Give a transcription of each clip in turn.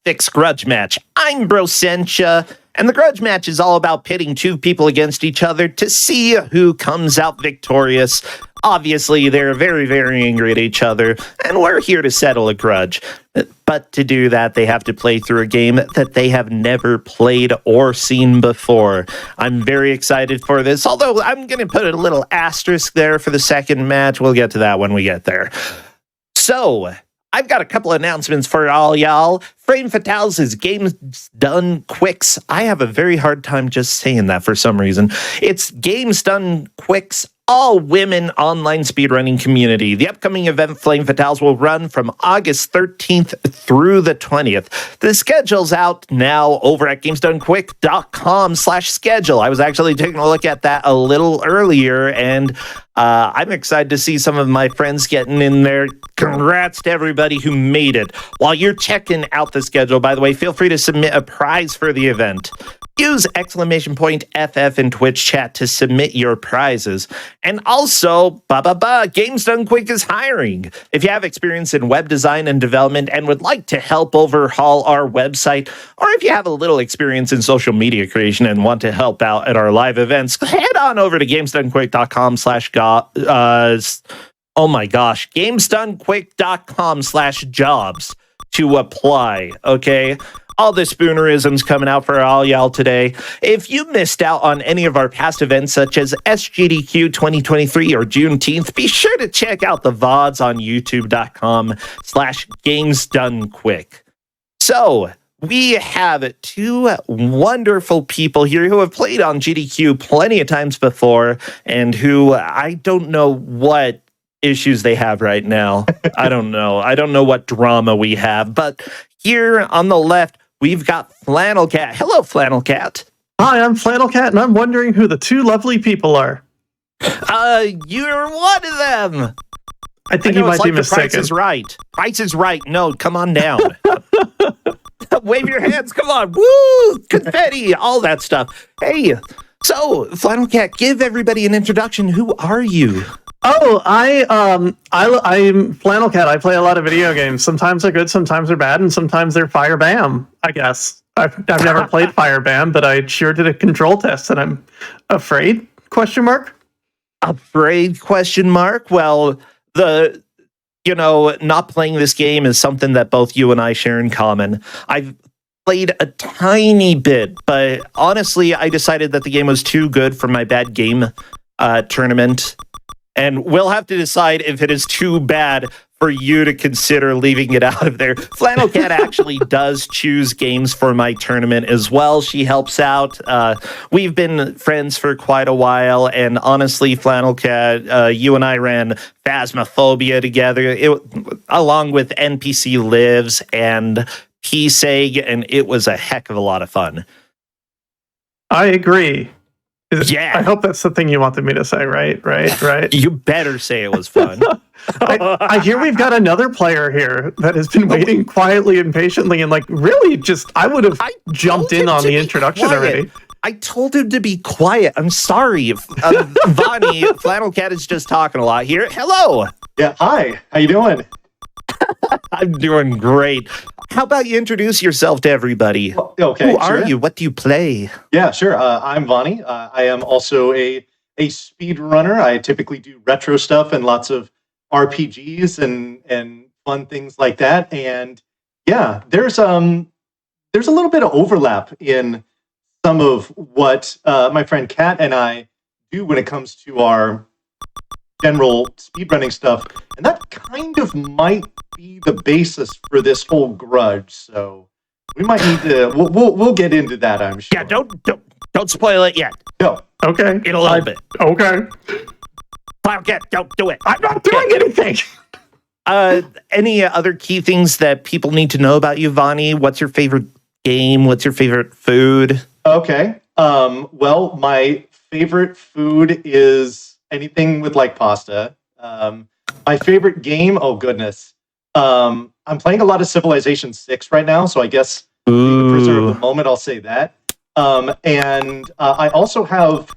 Hotfix Grudge Match. I'm Brosentia, and the Grudge Match is all about pitting two people against each other to see who comes out victorious. Obviously, they're very, very angry at each other, and we're here to settle a grudge. But to do that, they have to play through a game that they have never played or seen before. I'm very excited for this, although I'm going to put a little asterisk there for the second match. We'll get to that when we get there. So, I've got a couple of announcements for all y'all. Frame Fatales' Games Done Quicks. I have a very hard time just saying that for some reason. It's Games Done Quicks all-women online speedrunning community. The upcoming event, Flame Fatales, will run from August 13th through the 20th. The schedule's out now over at gamesdonequick.com/schedule. I was actually taking a look at that a little earlier, and I'm excited to see some of my friends getting in there. Congrats to everybody who made it. While you're checking out the schedule, by the way, feel free to submit a prize for the event. Use !FF in Twitch chat to submit your prizes. And also, Games Done Quick is hiring. If you have experience in web design and development and would like to help overhaul our website, or if you have a little experience in social media creation and want to help out at our live events, head on over to gamesdonequick.com/gamesdonequick.com/jobs to apply, okay? All the spoonerisms coming out for all y'all today. If you missed out on any of our past events, such as SGDQ 2023 or Juneteenth, be sure to check out the VODs on youtube.com/gamesdonequick. So, we have two wonderful people here who have played on GDQ plenty of times before, and who I don't know what issues they have right now. I don't know. I don't know what drama we have, but here on the left, we've got Flannel Cat. Hello, Flannel Cat. Hi, I'm Flannel Cat, and I'm wondering who the two lovely people are. You're one of them. I think you might be mistaken. Price is Right. Price is Right. No, come on down. Wave your hands. Come on. Woo! Confetti. All that stuff. Hey, so Flannel Cat, give everybody an introduction. Who are you? Oh, I'm Flannel Cat. I play a lot of video games. Sometimes they're good, sometimes they're bad, and sometimes they're Fire Bam, I guess. I've never played Fire Bam, but I sure did a control test, and I'm afraid, ? Afraid, ? Well, not playing this game is something that both you and I share in common. I've played a tiny bit, but honestly, I decided that the game was too good for my bad game tournament. And we'll have to decide if it is too bad for you to consider leaving it out of there. Flannel Cat actually does choose games for my tournament as well. She helps out. We've been friends for quite a while, and honestly, Flannel Cat, you and I ran Phasmophobia together, along with NPC Lives and PSEG, and it was a heck of a lot of fun. I agree. Yeah. I hope that's the thing you wanted me to say, right? You better say it was fun. I hear we've got another player here that has been waiting quietly and patiently, and really I would have jumped in on the introduction already. I told him to be quiet. I'm sorry. Vonnie, Flannel Cat is just talking a lot here. Hello. Yeah, hi. How you doing? I'm doing great. How about you introduce yourself to everybody? Okay. Who are you? What do you play? Yeah, sure. I'm Vonnie. I am also a speedrunner. I typically do retro stuff and lots of RPGs and fun things like that. And yeah, there's a little bit of overlap in some of what my friend Kat and I do when it comes to our general speedrunning stuff, and that kind of might be the basis for this whole grudge. So we might need to. We'll get into that, I'm sure. Yeah, don't spoil it yet. No. Okay. In a little bit. Okay. Flannel Cat, don't do it. I'm not doing anything. Any other key things that people need to know about you, Vonnie? What's your favorite game? What's your favorite food? Okay. Well, my favorite food is anything with pasta. My favorite game, oh goodness. I'm playing a lot of Civilization 6 right now, so I guess to preserve the moment, I'll say that. And I also have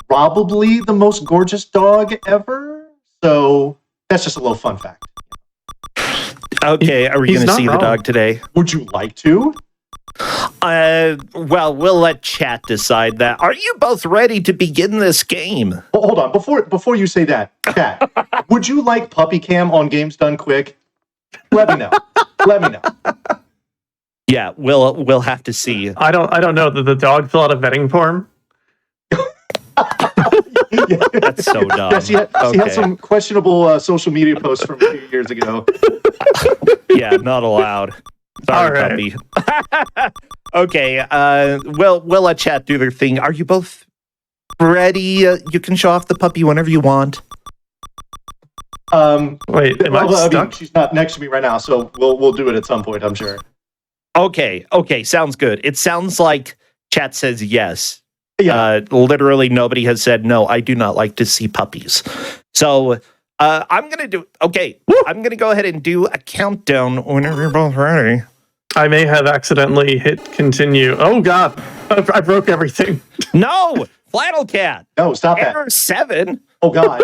probably the most gorgeous dog ever, so that's just a little fun fact. Okay, are we He's going to not see wrong. the dog today? Would you like to? Well, we'll let chat decide that. Are you both ready to begin this game? Well, hold on. Before you say that, Kat, would you like puppy cam on Games Done Quick? Let me know. Let me know. Yeah, we'll have to see. I don't know. Did the dog fill out a vetting form? That's so dumb. Yeah, she had Okay. some questionable social media posts from a few years ago. Yeah, not allowed. Sorry, All right. puppy. Okay, we'll let chat do their thing. Are you both ready? You can show off the puppy whenever you want. Wait, am I I mean, stuck? she's not next to me right now, so we'll do it at some point, I'm sure. Okay, sounds good. It sounds like chat says yes. Yeah. Literally nobody has said no. I do not like to see puppies. So I'm gonna do. Okay, I'm gonna go ahead and do a countdown whenever you're both ready. I may have accidentally hit continue. Oh god, I broke everything. No, Flannel Cat. No, stop that. Error 7. Oh God.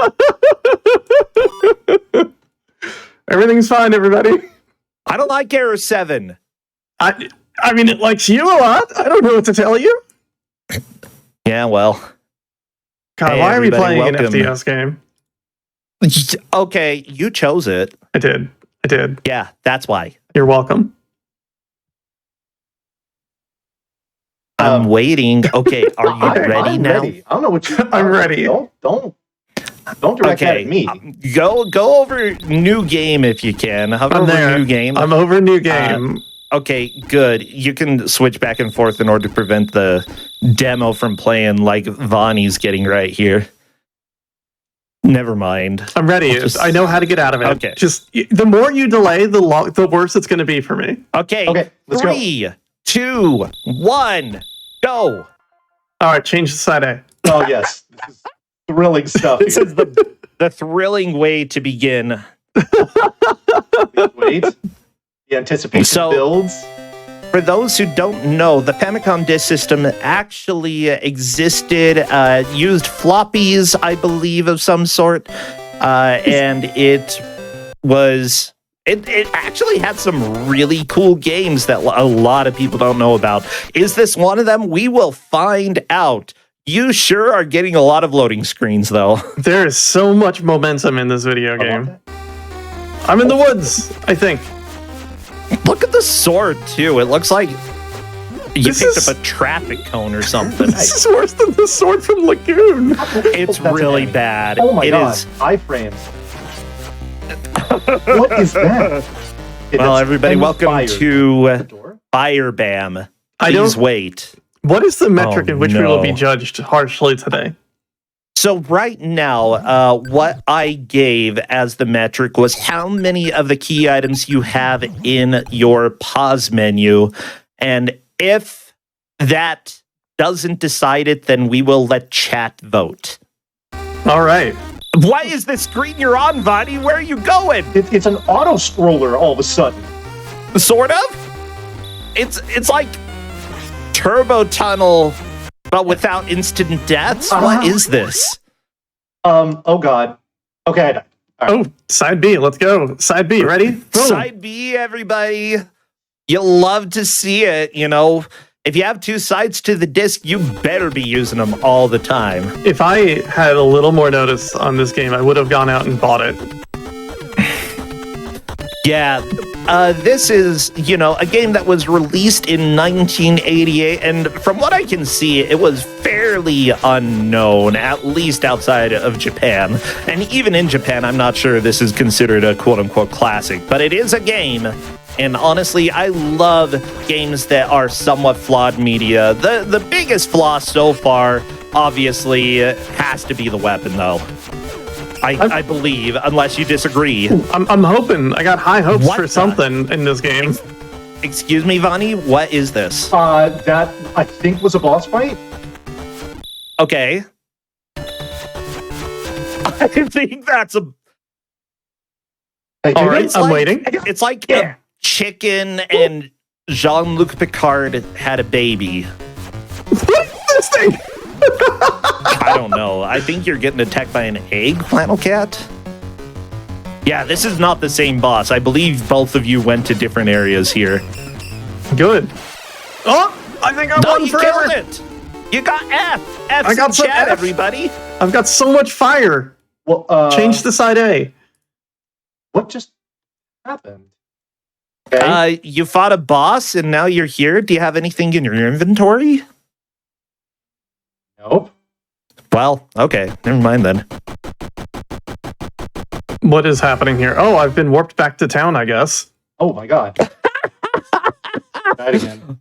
Everything's fine, everybody. I don't like Error 7. I mean, it likes you a lot. I don't know what to tell you. Yeah, well. God, Hey, why are we everybody, playing an welcome. FDS game? Okay, you chose it. I did. Yeah, that's why. You're welcome. I'm waiting. Okay, are you I'm ready now? ready. I don't know what you. I'm ready. Don't direct that Okay, at me. go over new game if you can. Hover I'm over there. new game. I'm over new game. Okay, good. You can switch back and forth in order to prevent the demo from playing like Vonnie's getting right here. Never mind. I'm ready. I know how to get out of it. Okay. Just the more you delay, the worse it's going to be for me. Okay, let's go. 3, 2, 1, go. All right, change the side A. Oh yes, this is thrilling stuff. This Here. is the thrilling way to begin. Wait, the anticipation So- builds. For those who don't know, the Famicom disk system actually existed, used floppies, I believe, of some sort, and it actually had some really cool games that a lot of people don't know about. Is this one of them? We will find out. You sure are getting a lot of loading screens, though. There is so much momentum in this video game. I'm in the woods, I think. Look at the sword, too. It looks like you This picked is- up a traffic cone or something. This is worse than the sword from Lagoon. It's That's really amazing. bad. Oh my It God, is. iframes. What is that? Okay, Well, that's everybody, 10 welcome fires. to The door? Fire Bam. I Please don't. wait. What is the metric Oh, in which we will be no. judged harshly today? So right now, what I gave as the metric was how many of the key items you have in your pause menu. And if that doesn't decide it, then we will let chat vote. All right. Why is the screen you're on, Vonnie? Where are you going? It's an auto scroller all of a sudden. Sort of. It's like Turbo Tunnel, but without instant deaths. What is this? Oh God. Okay, I died. Oh, side B. Let's go. Side B. Ready? Boom. Side B, everybody. You love to see it, you know. If you have two sides to the disc, you better be using them all the time. If I had a little more notice on this game, I would have gone out and bought it. Yeah, this is, you know, a game that was released in 1988, and from what I can see, it was fairly unknown, at least outside of Japan. And even in Japan, I'm not sure this is considered a quote-unquote classic, but it is a game. And honestly, I love games that are somewhat flawed media. The biggest flaw so far, obviously, has to be the weapon, though. I believe, unless you disagree. I'm hoping. I got high hopes What for the- something in this game. Excuse me, Vonnie, what is this? That I think was a boss fight. Okay. I think that's a... Hey, All maybe right, It's I'm like- waiting. It's like Yeah. a chicken and Jean-Luc Picard had a baby. This thing. I don't know. I think you're getting attacked by an egg, Flannel Cat. Yeah, this is not the same boss. I believe both of you went to different areas here. Good. Oh, I think I won you forever. killed it. You got F. F's I got in some chat, F. everybody. I've got so much fire. Well, Change to side A. What just happened? Okay. You fought a boss and now you're here. Do you have anything in your inventory? Nope. Well, okay. Never mind then. What is happening here? Oh, I've been warped back to town, I guess. Oh my god. Right again.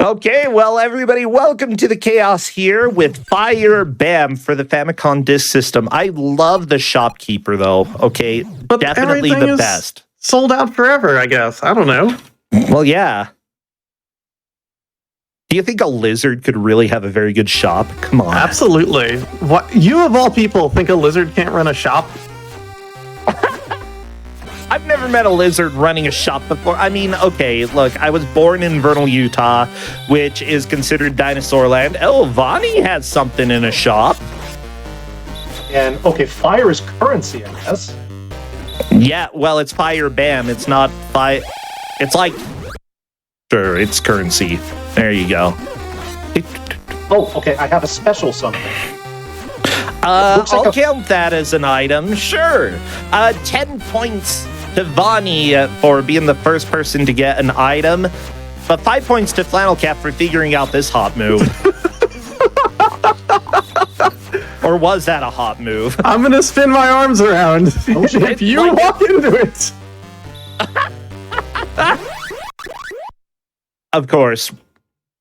Okay, well, everybody, welcome to the chaos here with Fire Bam for the Famicom Disk System. I love the shopkeeper, though. Okay, But definitely everything the is best. Sold out forever, I guess. I don't know. Well, yeah. Do you think a lizard could really have a very good shop? Come on. Absolutely. What, you of all people think a lizard can't run a shop? I've never met a lizard running a shop before. I mean, okay, look, I was born in Vernal, Utah, which is considered dinosaur land. Oh, Vonnie has something in a shop. And okay, fire is currency, I guess. Yeah, well, it's Fire Bam. It's not fire. It's like, sure, it's currency. There you go. Oh, okay, I have a special something. I'll like a- count that as an item, sure. 10 points to Vonnie for being the first person to get an item, but 5 points to Flannel Cat for figuring out this hot move. Or was that a hot move? I'm going to spin my arms around if you walk into it. Of course.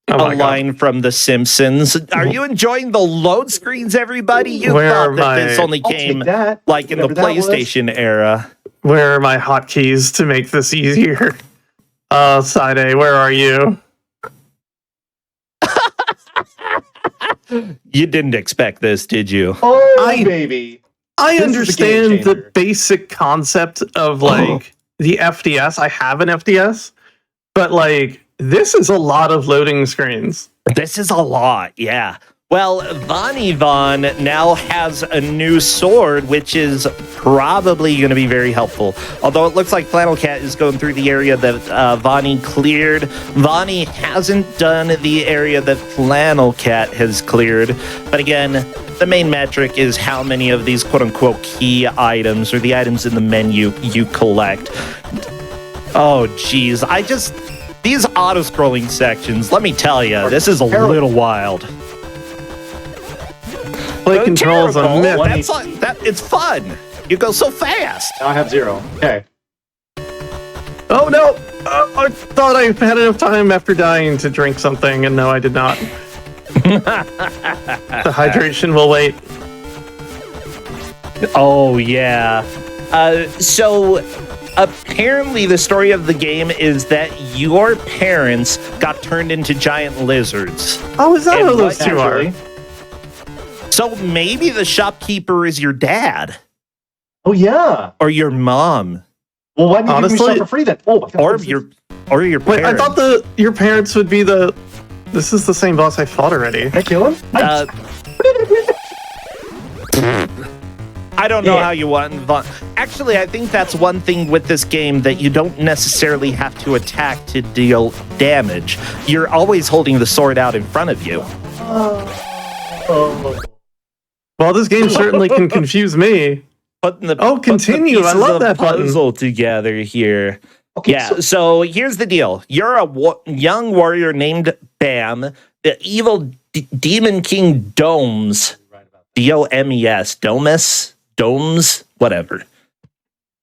Oh A my God. line from The Simpsons. Are you enjoying the load screens, everybody? You Where thought are that this my- only I'll came take that, like in the whatever that was. PlayStation era. Where are my hotkeys to make this easier? Side A, where are you? You didn't expect this, did you? Oh, baby. I This is a game understand the changer. basic concept of like the FDS. I have an FDS, but like this is a lot of loading screens. This is a lot, yeah. Well, Vonnie Von now has a new sword, which is probably going to be very helpful. Although it looks like Flannel Cat is going through the area that Vonnie cleared. Vonnie hasn't done the area that Flannel Cat has cleared. But again, the main metric is how many of these quote-unquote key items or the items in the menu you collect. Oh, geez. These auto-scrolling sections, let me tell you, this is a little wild. Play controls a Terrible. myth. It's fun. You go so fast. Now I have 0. Okay. Oh no! I thought I had enough time after dying to drink something, and no, I did not. The hydration will wait. Oh, yeah. So apparently the story of the game is that your parents got turned into giant lizards. Oh, is that And how those what- two are? Naturally. So maybe the shopkeeper is your dad Oh, yeah. or your mom Well, why didn't you give me Honestly- stuff for free then? Oh, my God. or this is- your Wait, parents. I thought your parents would be the. This is the same boss I fought already. Can I kill him? Uh, I don't know Yeah. how you want. Actually, I think that's one thing with this game that you don't necessarily have to attack to deal damage. You're always holding the sword out in front of you. Oh. Well, this game certainly can confuse me. Putting the Oh, continue. I pieces love of that button. puzzle together here. Okay, Yeah. So here's the deal: you're a young warrior named Bam. The evil demon king Domes, Domes, Domes, whatever,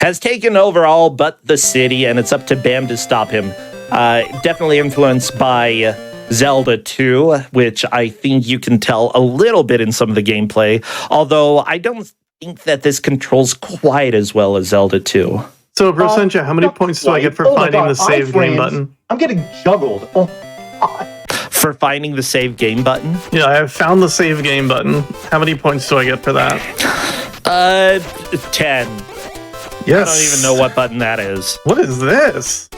has taken over all but the city, and it's up to Bam to stop him. Definitely influenced by Zelda 2, which I think you can tell a little bit in some of the gameplay, although I don't think that this controls quite as well as Zelda 2. So, Brosentia, how many not points do I get for quite. Oh my finding God, the save game iframes. button? I'm getting juggled. Oh, God. For finding the save game button? Yeah, I have found the save game button. How many points do I get for that? 10. Yes. I don't even know what button that is. What is this?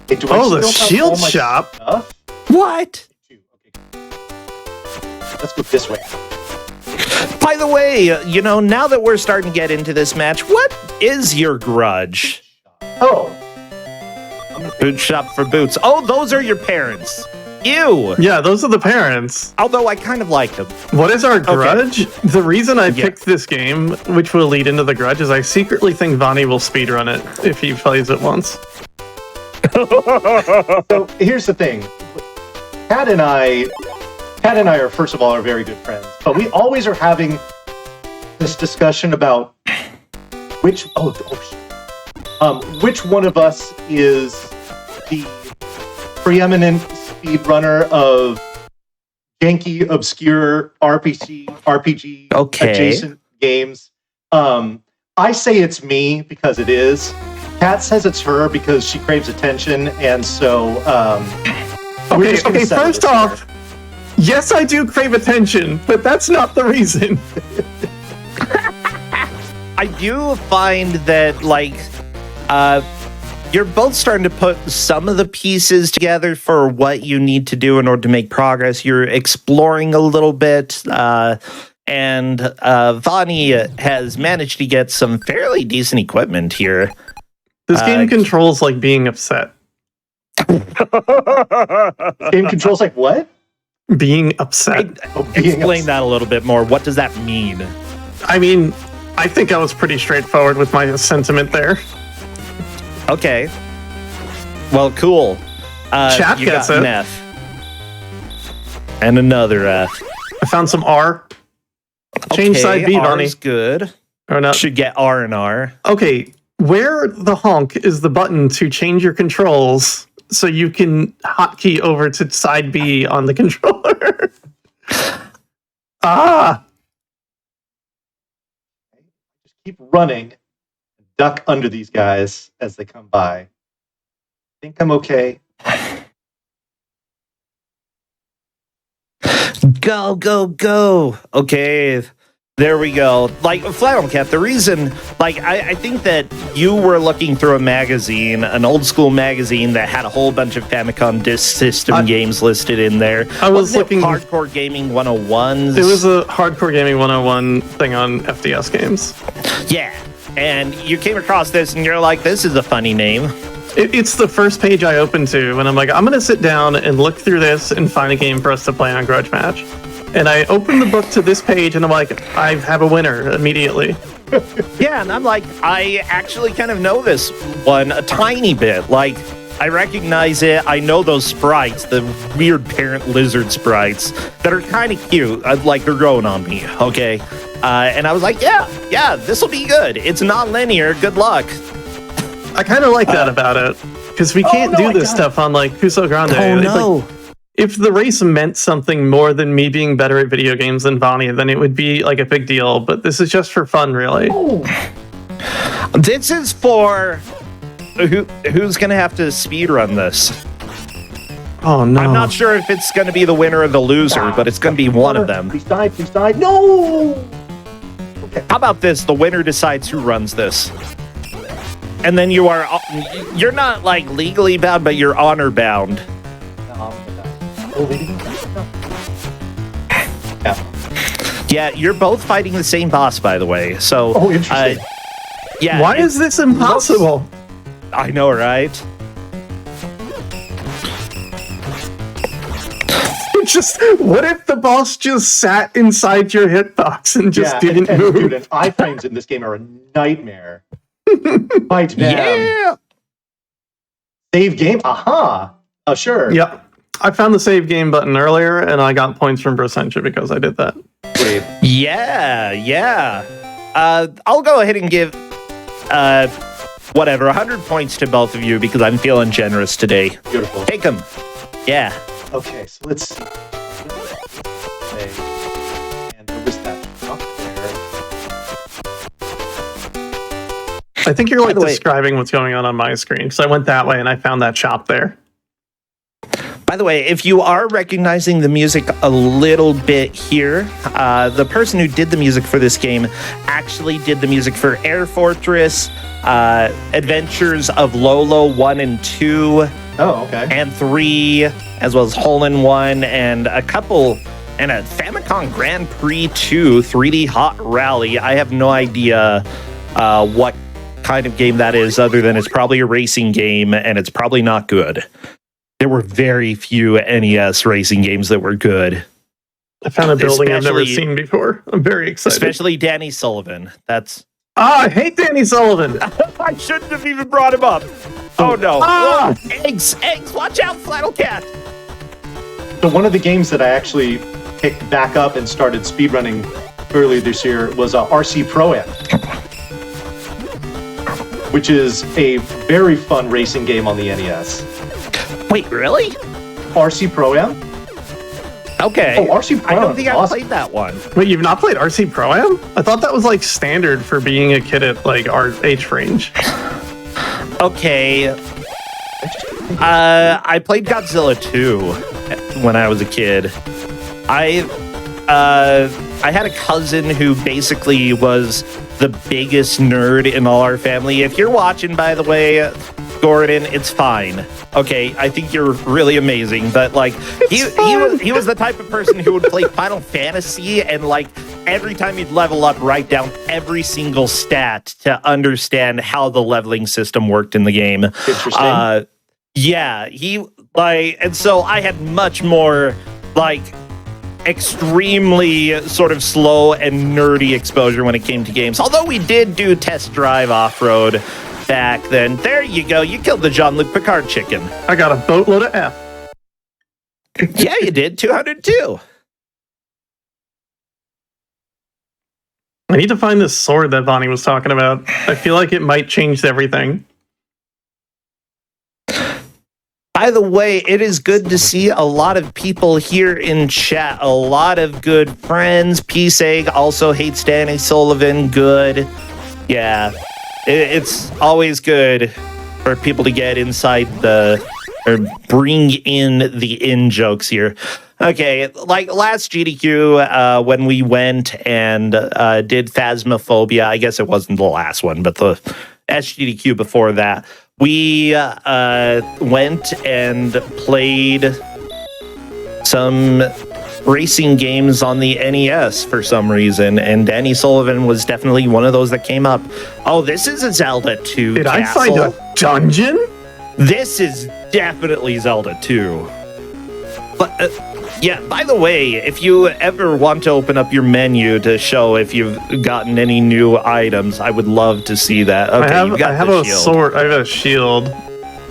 Hey, do I Oh, the still have shield all my shop. stuff? What? Okay. Let's go this way. By the way, now that we're starting to get into this match, what is your grudge? Oh, Boot shop for boots. Oh, those are your parents. Ew. Yeah, those are the parents. Although I kind of like them. What is our grudge? The reason I picked this game, which will lead into the grudge, is I secretly think Vonnie will speedrun it if he plays it once. So here's the thing. Kat and I are, first of all, are very good friends, but we always are having this discussion about which one of us is the preeminent speedrunner of janky, obscure RPG adjacent games. I say it's me because it is. Kat says it's her because she craves attention, and so okay, first off, yes, I do crave attention, but that's not the reason. I do find that, you're both starting to put some of the pieces together for what you need to do in order to make progress. You're exploring a little bit, and Vonnie has managed to get some fairly decent equipment here. This game controls like being upset. Game controls like what? Being upset. Explain that a little bit more. What does that mean? I mean, I think I was pretty straightforward with my sentiment there. Okay. Well, cool. Chat you gets got an it. F. And another F. I found some R. Change side B, Vonnie. R's good. Or not. Should get R and R. Okay, where the honk is the button to change your controls so you can hotkey over to side B on the controller? Just keep running. Duck under these guys as they come by. I think I'm okay. Go, go, go. Okay. There we go. Flannel Cat, the reason, I think that you were looking through a magazine, an old school magazine that had a whole bunch of Famicom Disk System games listed in there. I was looking... Hardcore Gaming 101s. It was a Hardcore Gaming 101 thing on FDS games. Yeah. And you came across this and you're like, this is a funny name. It's the first page I opened to, and I'm like, I'm going to sit down and look through this and find a game for us to play on Grudge Match. And I opened the book to this page, and I'm like, I have a winner immediately. Yeah, and I'm like, I actually kind of know this one a tiny bit. I recognize it. I know those sprites, the weird parent lizard sprites that are kind of cute. They're growing on me, okay? And I was like, yeah, this will be good. It's non-linear. Good luck. I kind of like that about it, because we can't do this stuff on, Kuso Grande. Oh, no. If the race meant something more than me being better at video games than Vonnie, then it would be, a big deal. But this is just for fun, really. Oh. This is for... Who's going to have to speedrun this? Oh, no. I'm not sure if it's going to be the winner or the loser, but it's going to be one of them. Please die. No! Okay. How about this? The winner decides who runs this. And then you're not, legally bound, but you're honor bound. Yeah, you're both fighting the same boss, by the way. So, interesting. Yeah. Why is this impossible? I know, right? What if the boss just sat inside your hitbox and just didn't move? Dude, and iframes in this game are a nightmare. Fight them. Yeah. Save game? Aha. Oh, sure. Yep. I found the save game button earlier, and I got points from Brosentia because I did that. Great. Yeah. I'll go ahead and give, 100 points to both of you because I'm feeling generous today. Beautiful. Take them. Yeah. Okay, so let's see. Okay. And there was that up there. I think you're By the way- describing what's going on my screen, because I went that way and I found that shop there. By the way, if you are recognizing the music a little bit here, the person who did the music for this game actually did the music for Air Fortress, Adventures of Lolo 1 and 2, Oh, okay. and 3, as well as Hole in One, and a couple and a Famicom Grand Prix 2 3D Hot Rally. I have no idea what kind of game that is, other than it's probably a racing game, and it's probably not good. There were very few NES racing games that were good. I found a building I've never seen before. I'm very excited. Especially Danny Sullivan. I hate Danny Sullivan. I shouldn't have even brought him up. Oh no. Eggs! Watch out, Flannel Cat! So one of the games that I actually picked back up and started speedrunning earlier this year was RC Pro-Am, which is a very fun racing game on the NES. Wait, really? RC Pro-Am? Okay. Oh, RC Pro-Am. I don't think I played that one. Wait, you've not played RC Pro-Am? I thought that was like standard for being a kid at like our age range. Okay. I played Godzilla 2 when I was a kid. I had a cousin who basically was the biggest nerd in all our family. If you're watching, by the way, Gordon, it's fine. Okay, I think you're really amazing, but like he was the type of person who would play Final Fantasy and like every time he'd level up, write down every single stat to understand how the leveling system worked in the game. Interesting. Yeah, and so I had much more like extremely sort of slow and nerdy exposure when it came to games. Although we did do Test Drive Off-Road back then. There you go. You killed the Jean-Luc Picard chicken. I got a boatload of F. Yeah, you did. 202. I need to find this sword that Bonnie was talking about. I feel like it might change everything. By the way, it is good to see a lot of people here in chat. A lot of good friends. Peace Egg also hates Danny Sullivan. Good. Yeah. It's always good for people to get inside or bring in the in-jokes here. Okay, like last GDQ, when we went and did Phasmophobia, I guess it wasn't the last one, but the SGDQ before that, we went and played some racing games on the NES for some reason, and Danny Sullivan was definitely one of those that came up. Oh, this is a Zelda 2 Did castle. I find a dungeon? This is definitely Zelda 2. But yeah, by the way, if you ever want to open up your menu to show if you've gotten any new items, I would love to see that. Okay, I have a sword. I have a shield.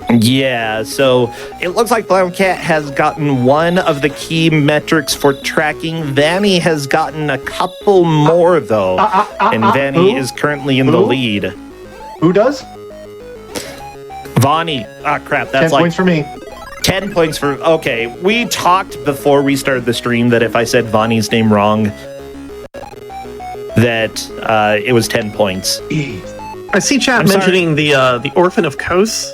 Yeah, so it looks like Flannel Cat has gotten one of the key metrics for tracking. Vanny has gotten a couple more, though. And Vanny is currently in the lead. Who does? Vonnie. Ah, crap. That's 10 points for me. 10 points for... Okay, we talked before we started the stream that if I said Vonnie's name wrong, that it was 10 points. I see chat mentioning the Orphan of Kos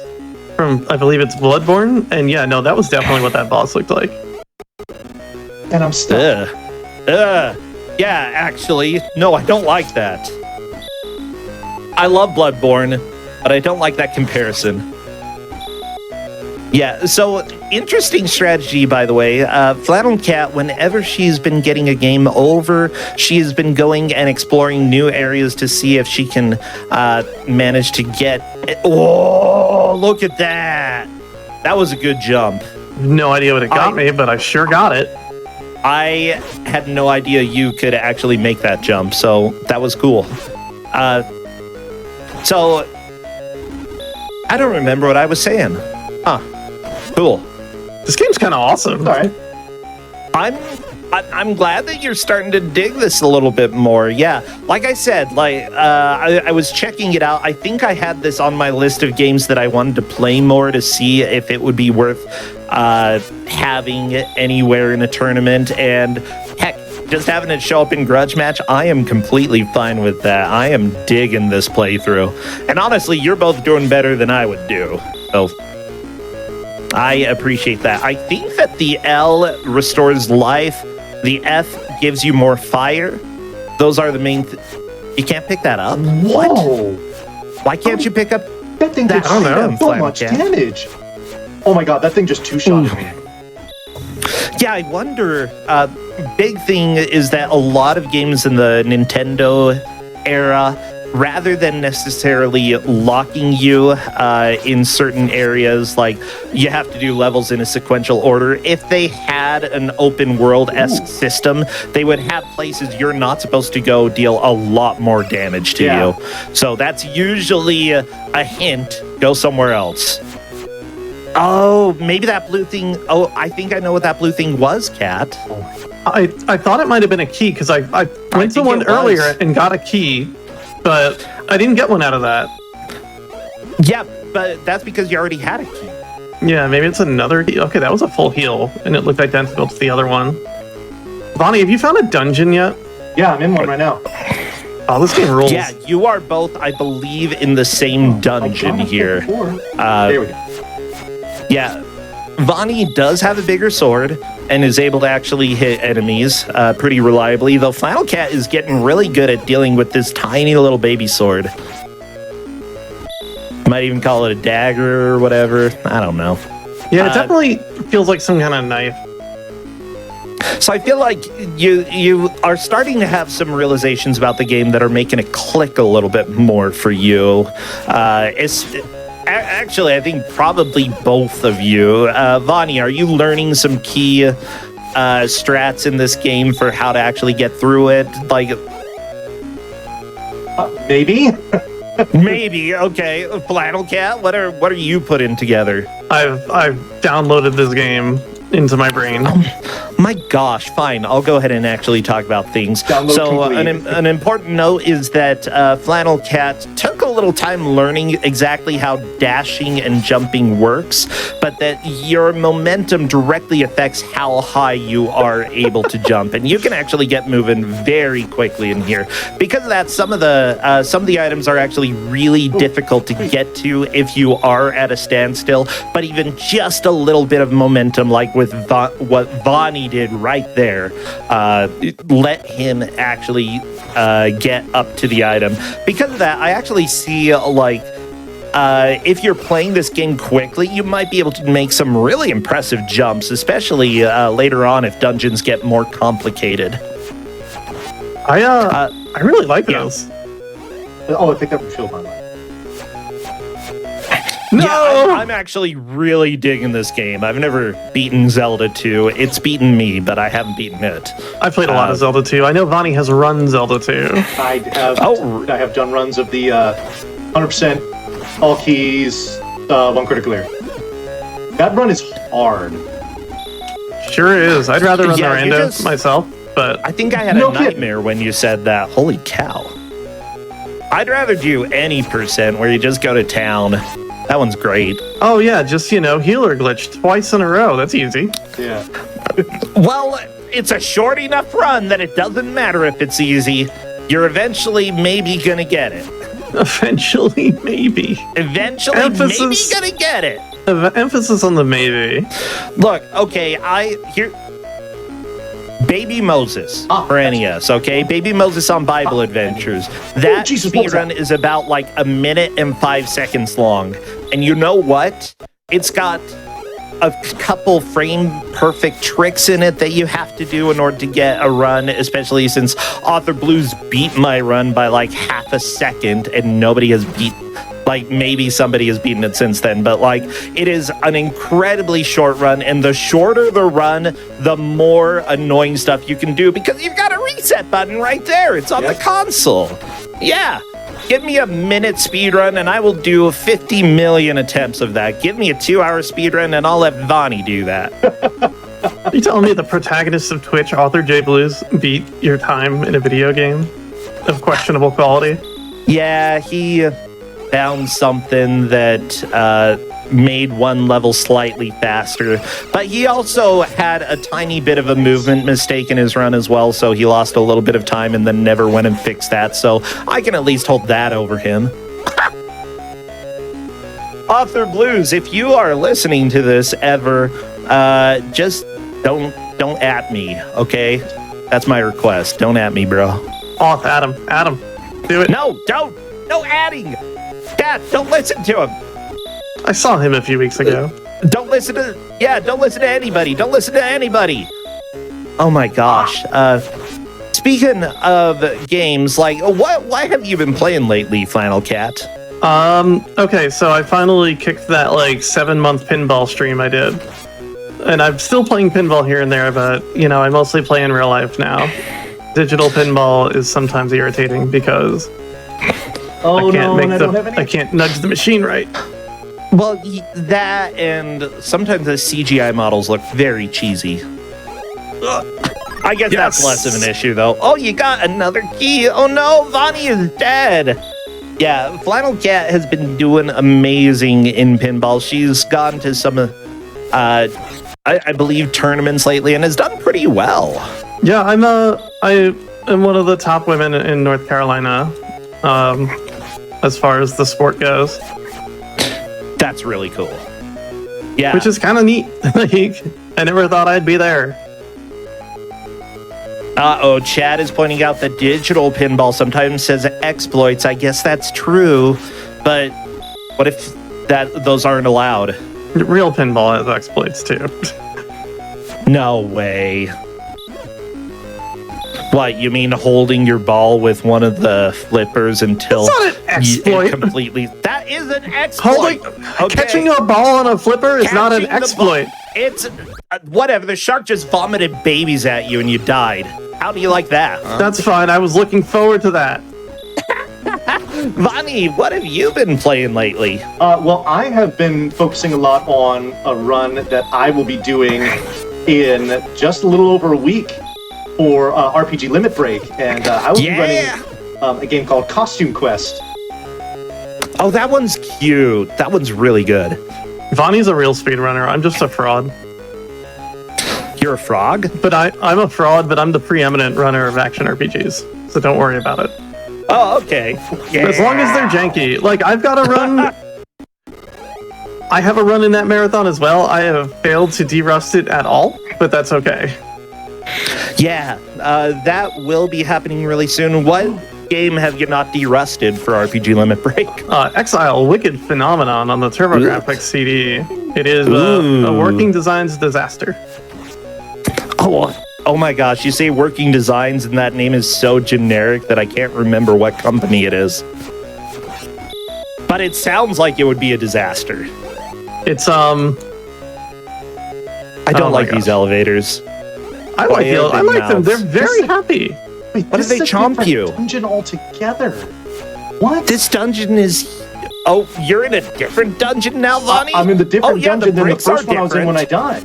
from, I believe it's Bloodborne, and yeah, no, that was definitely what that boss looked like. And I'm stuck. Yeah, actually, no, I don't like that. I love Bloodborne, but I don't like that comparison. Yeah, so interesting strategy, by the way. Flannel Cat, whenever she's been getting a game over, she's been going and exploring new areas to see if she can manage to get... Oh, look at that! That was a good jump. No idea what it got me, but I sure got it. I had no idea you could actually make that jump, so that was cool. So, I don't remember what I was saying. Huh. Cool. This game's kind of awesome. All right. I'm glad that you're starting to dig this a little bit more. Yeah, like I said, I was checking it out. I think I had this on my list of games that I wanted to play more to see if it would be worth having anywhere in a tournament. And heck, just having it show up in Grudge Match, I am completely fine with that. I am digging this playthrough. And honestly, you're both doing better than I would do. So I appreciate that. I think that the L restores life. The F gives you more fire. Those are the main... You can't pick that up? Whoa. What? Why can't you pick up that thing? that item, so much damage. Oh my god, that thing just two-shot me. Yeah, I wonder... big thing is that a lot of games in the Nintendo era, rather than necessarily locking you in certain areas, like you have to do levels in a sequential order, if they had an open world-esque system, they would have places you're not supposed to go deal a lot more damage to you. So that's usually a hint. Go somewhere else. Oh, maybe that blue thing. Oh, I think I know what that blue thing was, Kat. I thought it might have been a key because I went to one earlier and got a key, but I didn't get one out of that. Yeah, but that's because you already had a key. Yeah, maybe it's another heal. Okay, that was a full heal, and it looked identical to the other one. Bonnie, have you found a dungeon yet? Yeah, I'm in one right now. Oh, this game rules. Yeah, you are both, I believe, in the same dungeon here. There we go. Yeah, Vani does have a bigger sword and is able to actually hit enemies pretty reliably, though Flannel Cat is getting really good at dealing with this tiny little baby sword. Might even call it a dagger or whatever. I don't know. Yeah, it definitely feels like some kind of knife. So I feel like you are starting to have some realizations about the game that are making it click a little bit more for you. Actually, I think probably both of you. Vani, are you learning some key strats in this game for how to actually get through it? Like, Maybe. maybe. Okay, Flannel Cat, what are you putting together? I've downloaded this game into my brain. My gosh, fine. I'll go ahead and actually talk about things. So an important note is that Flannel Cat took a little time learning exactly how dashing and jumping works, but that your momentum directly affects how high you are able to jump, and you can actually get moving very quickly in here. Because of that, some of the items are actually really difficult to get to if you are at a standstill, but even just a little bit of momentum, like with what Vani did right there, let him actually get up to the item. Because of that, I actually see, like, if you're playing this game quickly, you might be able to make some really impressive jumps, especially later on if dungeons get more complicated. I really like those. Oh, I picked up a shield on. No! Yeah, I'm actually really digging this game. I've never beaten Zelda 2. It's beaten me, but I haven't beaten it. I played a lot of Zelda 2. I know Vani has run Zelda 2. I have done runs of the 100% all keys, one critical error. That run is hard. Sure is. I'd rather run the Yeah, rando myself, but I think I had a nightmare when you said that. Holy cow. I'd rather do any percent where you just go to town. That one's great. oh yeah, just healer glitch twice in a row. That's easy. Yeah. Well, it's a short enough run that it doesn't matter if it's easy. You're eventually maybe gonna get it. Eventually, maybe. Eventually, Emphasis. maybe gonna get it. Emphasis on the maybe. Look, okay, Baby Moses for NES, okay? Baby Moses on Bible Adventures. That speedrun is about like a minute and 5 seconds long. And you know what? It's got a couple frame perfect tricks in it that you have to do in order to get a run, especially since Author Blues beat my run by like half a second and nobody has maybe somebody has beaten it since then, but like it is an incredibly short run, and the shorter the run, the more annoying stuff you can do because you've got a reset button right there. It's on the console. Yeah. Give me a minute speedrun and I will do 50 million attempts of that. Give me a 2-hour speedrun and I'll let Vani do that. Are you telling me the protagonist of Twitch, Author J Blues, beat your time in a video game of questionable quality? Yeah, he found something that made one level slightly faster, but he also had a tiny bit of a movement mistake in his run as well, so he lost a little bit of time and then never went and fixed that, so I can at least hold that over him. Author Blues, if you are listening to this ever, just don't at me, okay? That's my request. Don't at me, bro. Off, Adam, do it. No, don't. No adding. Dad, don't listen to him. I saw him a few weeks ago. Don't listen to anybody. Don't listen to anybody. Oh my gosh. Speaking of games, like, why have you been playing lately, Flannel Cat? Okay, so I finally kicked that like 7-month pinball stream I did. And I'm still playing pinball here and there, but you know, I mostly play in real life now. Digital pinball is sometimes irritating because I can't nudge the machine right. Well, that and sometimes the CGI models look very cheesy. I guess that's less of an issue, though. Oh, you got another key. Oh no, Vonnie is dead. Yeah, Flannel Cat has been doing amazing in pinball. She's gone to some, I believe, tournaments lately and has done pretty well. Yeah, I am one of the top women in North Carolina, as far as the sport goes. That's really cool. Yeah, which is kind of neat. Like, I never thought I'd be there. Uh-oh, Chad is pointing out that digital pinball sometimes says exploits. I guess that's true, but what if those aren't allowed? Real pinball has exploits too. No way. What, you mean holding your ball with one of the flippers until that's not an exploit. That is an exploit. Catching a ball on a flipper is not an exploit. It's whatever. The shark just vomited babies at you and you died. How do you like that? Huh? That's fine. I was looking forward to that. Vonnie, what have you been playing lately? Well, I have been focusing a lot on a run that I will be doing in just a little over a week for RPG Limit Break, and I will be running a game called Costume Quest. Oh, that one's cute. That one's really good. Vonnie's a real speedrunner. I'm just a fraud. You're a frog? But I'm a fraud, but I'm the preeminent runner of action RPGs, so don't worry about it. Oh, okay. Yeah. As long as they're janky. Like, I've got a run... I have a run in that marathon as well. I have failed to derust it at all, but that's okay. Yeah, that will be happening really soon. What game have you not derusted for RPG Limit Break? Exile Wicked Phenomenon on the TurboGrafx CD. It is a working designs disaster. Oh my gosh, you say working designs and that name is so generic that I can't remember what company it is. But it sounds like it would be a disaster. It's, I don't like these elevators. I like them. They're very happy. Wait, what did they chomp you? Dungeon altogether. What? This dungeon is... Oh, you're in a different dungeon now, Vonnie? I'm in the different dungeon than the first one I was in when I died.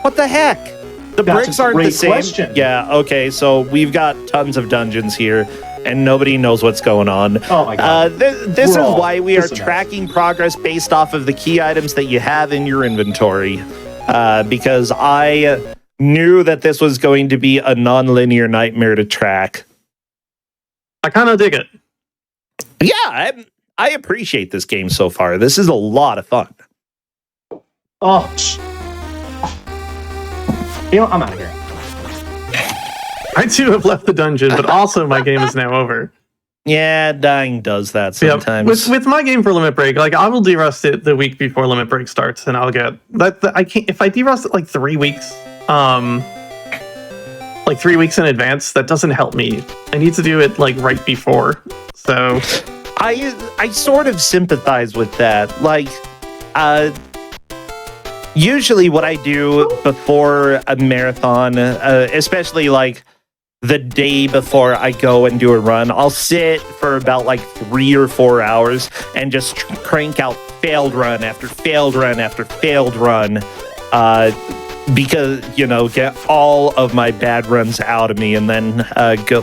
What the heck? The bricks aren't the same. Question. Yeah, okay, so we've got tons of dungeons here, and nobody knows what's going on. Oh my god. This is why we are tracking progress based off of the key items that you have in your inventory. Because I knew that this was going to be a non-linear nightmare to track. I kind of dig it. Yeah, I appreciate this game so far. This is a lot of fun. Oh, you know, I'm out of here. I too have left the dungeon, but also my game is now over. Yeah, dying does that sometimes. Yeah, with my game for Limit Break, like I will derust it the week before Limit Break starts, and I'll get that. I can't if I derust it like 3 weeks, like 3 weeks in advance. That doesn't help me. I need to do it like right before. So, I sort of sympathize with that. Like, usually what I do before a marathon, especially like the day before I go and do a run, I'll sit for about like 3 or 4 hours and just crank out failed run after failed run after failed run, because, you know, get all of my bad runs out of me and then go.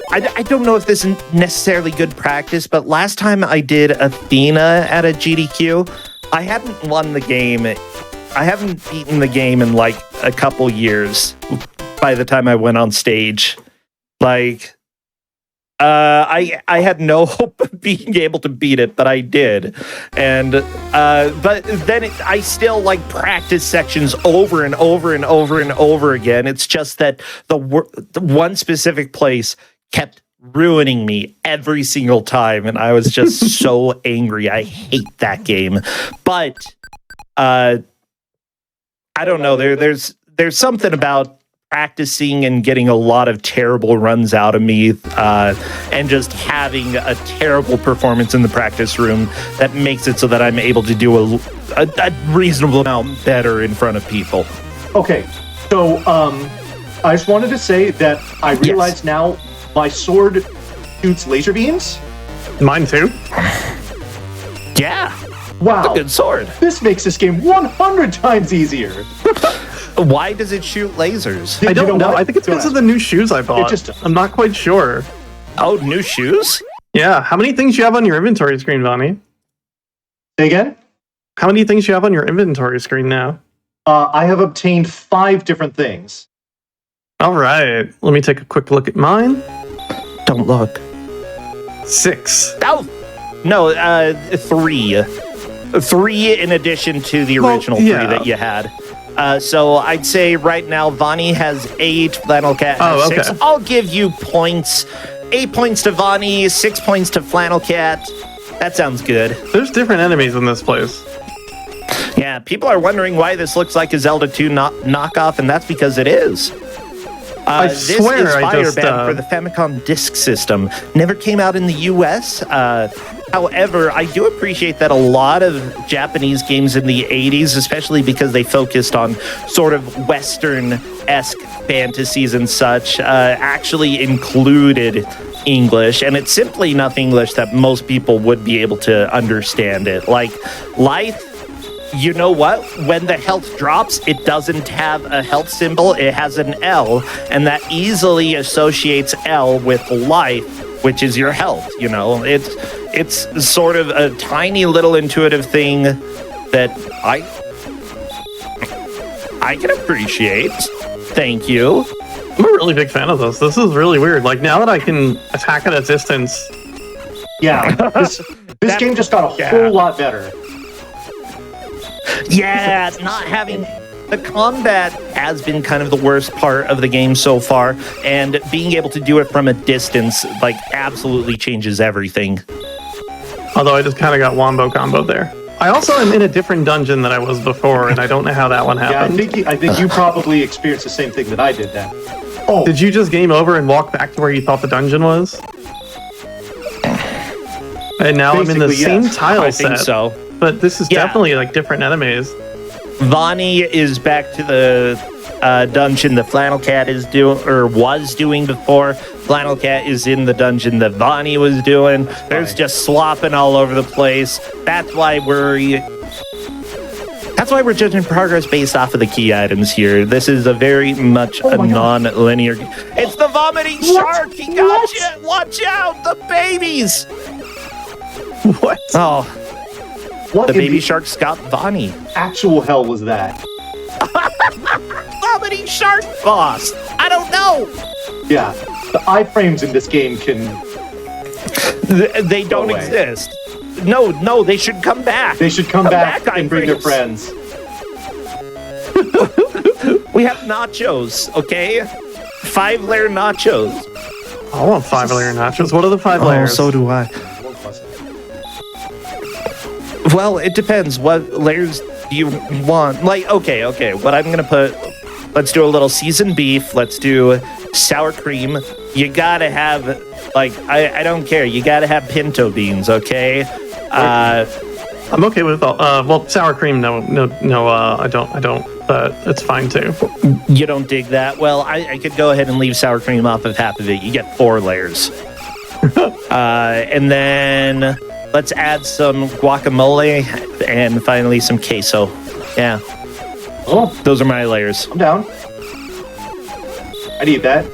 I don't know if this is necessarily good practice, but last time I did Athena at a GDQ, I hadn't won the game. I haven't beaten the game in like a couple years by the time I went on stage. Like, I had no hope of being able to beat it, but I did. And, but then I still like practice sections over and over and over and over again. It's just that the one specific place kept ruining me every single time, and I was just so angry. I hate that game. But I don't know. there's something about practicing and getting a lot of terrible runs out of me and just having a terrible performance in the practice room that makes it so that I'm able to do a reasonable amount better in front of people. Okay, so I just wanted to say that I realize now my sword shoots laser beams. Mine too. Yeah. Wow. It's a good sword. This makes this game 100 times easier. Why does it shoot lasers? I don't know. what? I think it's because of the new shoes I bought. just does. I'm not quite sure. Oh, new shoes? Yeah. How many things do you have on your inventory screen, Vonnie? Say again? How many things do you have on your inventory screen now? I have obtained 5 different things. All right. Let me take a quick look at mine. Don't look. 6. Oh, no, 3. 3 in addition to the original 3 that you had. So I'd say right now, Vonnie has 8, Flannel Cat has 6. Okay. I'll give you points. 8 points to Vonnie, 6 points to Flannel Cat. That sounds good. There's different enemies in this place. Yeah, people are wondering why this looks like a Zelda 2 knockoff, and that's because it is. I this swear is I just, Fireband for the Famicom Disk System. Never came out in the US. However, I do appreciate that a lot of Japanese games in the 80s, especially because they focused on sort of Western-esque fantasies and such, actually included English. And it's simply enough English that most people would be able to understand it. Like, Life, you know what? When the health drops, it doesn't have a health symbol. It has an L, and that easily associates L with life, which is your health. You know, it's sort of a tiny little intuitive thing that I can appreciate. Thank you. I'm a really big fan of this. This is really weird. Like, now that I can attack at a distance. Yeah, this game just got a whole lot better. Yeah, not having the combat has been kind of the worst part of the game so far, and being able to do it from a distance like absolutely changes everything. Although I just kind of got wombo combo there. I also am in a different dungeon than I was before, and I don't know how that one happened. Yeah, I think you probably experienced the same thing that I did then. Oh, did you just game over and walk back to where you thought the dungeon was? And now I'm in the Basically, same yes. tile I set. think so. But this is definitely like different enemies. Vonnie is back to the dungeon the Flannel Cat is doing or was doing before. Flannel Cat is in the dungeon that Vonnie was doing. There's just swapping all over the place. That's why we're judging progress based off of the key items here. This is a very much a non-linear. It's the vomiting shark. He got you. Watch out, the babies. What? Oh. What The in baby sharks got Vonnie. actual hell was that? Vomiting shark boss. I don't know. Yeah, the iframes in this game can... They don't away. exist. No, they should come back. They should come back and bring their iframes. friends. We have nachos, okay? 5-layer nachos. I want 5-layer nachos. What are the 5 layers? so do I. Well, it depends. What layers do you want? Like, okay. What I'm going to put... Let's do a little seasoned beef. Let's do sour cream. You got to have... Like, I don't care. You got to have pinto beans, okay? I'm okay with all. Well, sour cream. No. I don't. But it's fine too. You don't dig that? Well, I could go ahead and leave sour cream off of half of it. You get 4 layers. And then let's add some guacamole and finally some queso. Yeah. Oh, Those are my layers. I'm down. I'd eat that.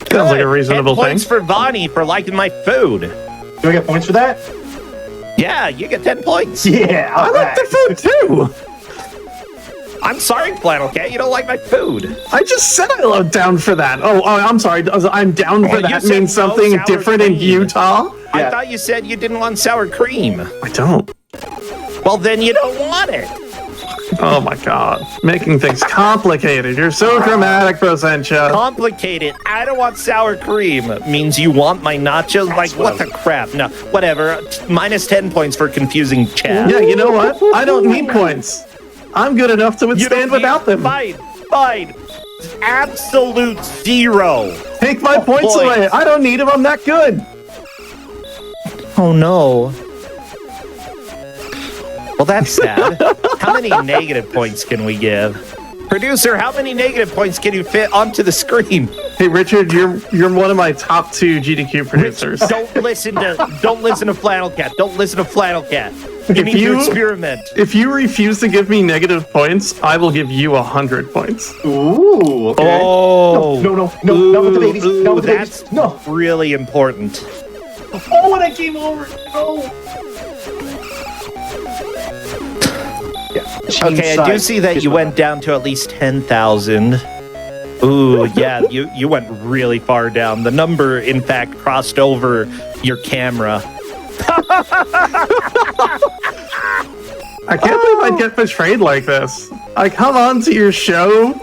Sounds like a reasonable 10 thing. points for Vonnie for liking my food. Do I get points for that? Yeah, you get 10 points. Yeah, I like the food too. I'm sorry, Flannel Cat, you don't like my food. I just said I was down for that. Oh, I'm sorry. I'm down for Well, you that said means no something sour different in cream. Utah. I Yeah. thought you said you didn't want sour cream. I don't. Well, then you don't want it. Oh my god. Making things complicated. You're so dramatic, Prosentia. Complicated. I don't want sour cream. Means you want my nachos? Like, what the crap? No, whatever. Minus 10 points for confusing chat. Yeah, you know what? I don't need points. I'm good enough to You don't withstand need- without them. Fine. fine. Absolute 0. Take my points away. I don't need them. I'm that good. Oh no. Well, that's sad. How many negative points can we give? Producer, how many negative points can you fit onto the screen? Hey, Richard, you're one of my top 2 GDQ producers. Don't listen to Flannel Cat. Don't listen to Flannel Cat. You need to experiment. If you refuse to give me negative points, I will give you 100 points. Ooh, okay. Oh. No, not with the babies. Not with the babies. That's No. really important. Oh, and I came over. No. Yeah. Okay, I do see that you went down to at least 10,000. Ooh, yeah, you went really far down. The number, in fact, crossed over your camera. I can't believe I'd get betrayed like this. I come on to your show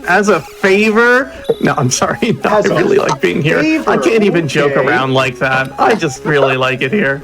as a favor. No, I'm sorry. No, I really like being here. Favor, I can't even joke okay. around like that. I just really like it here.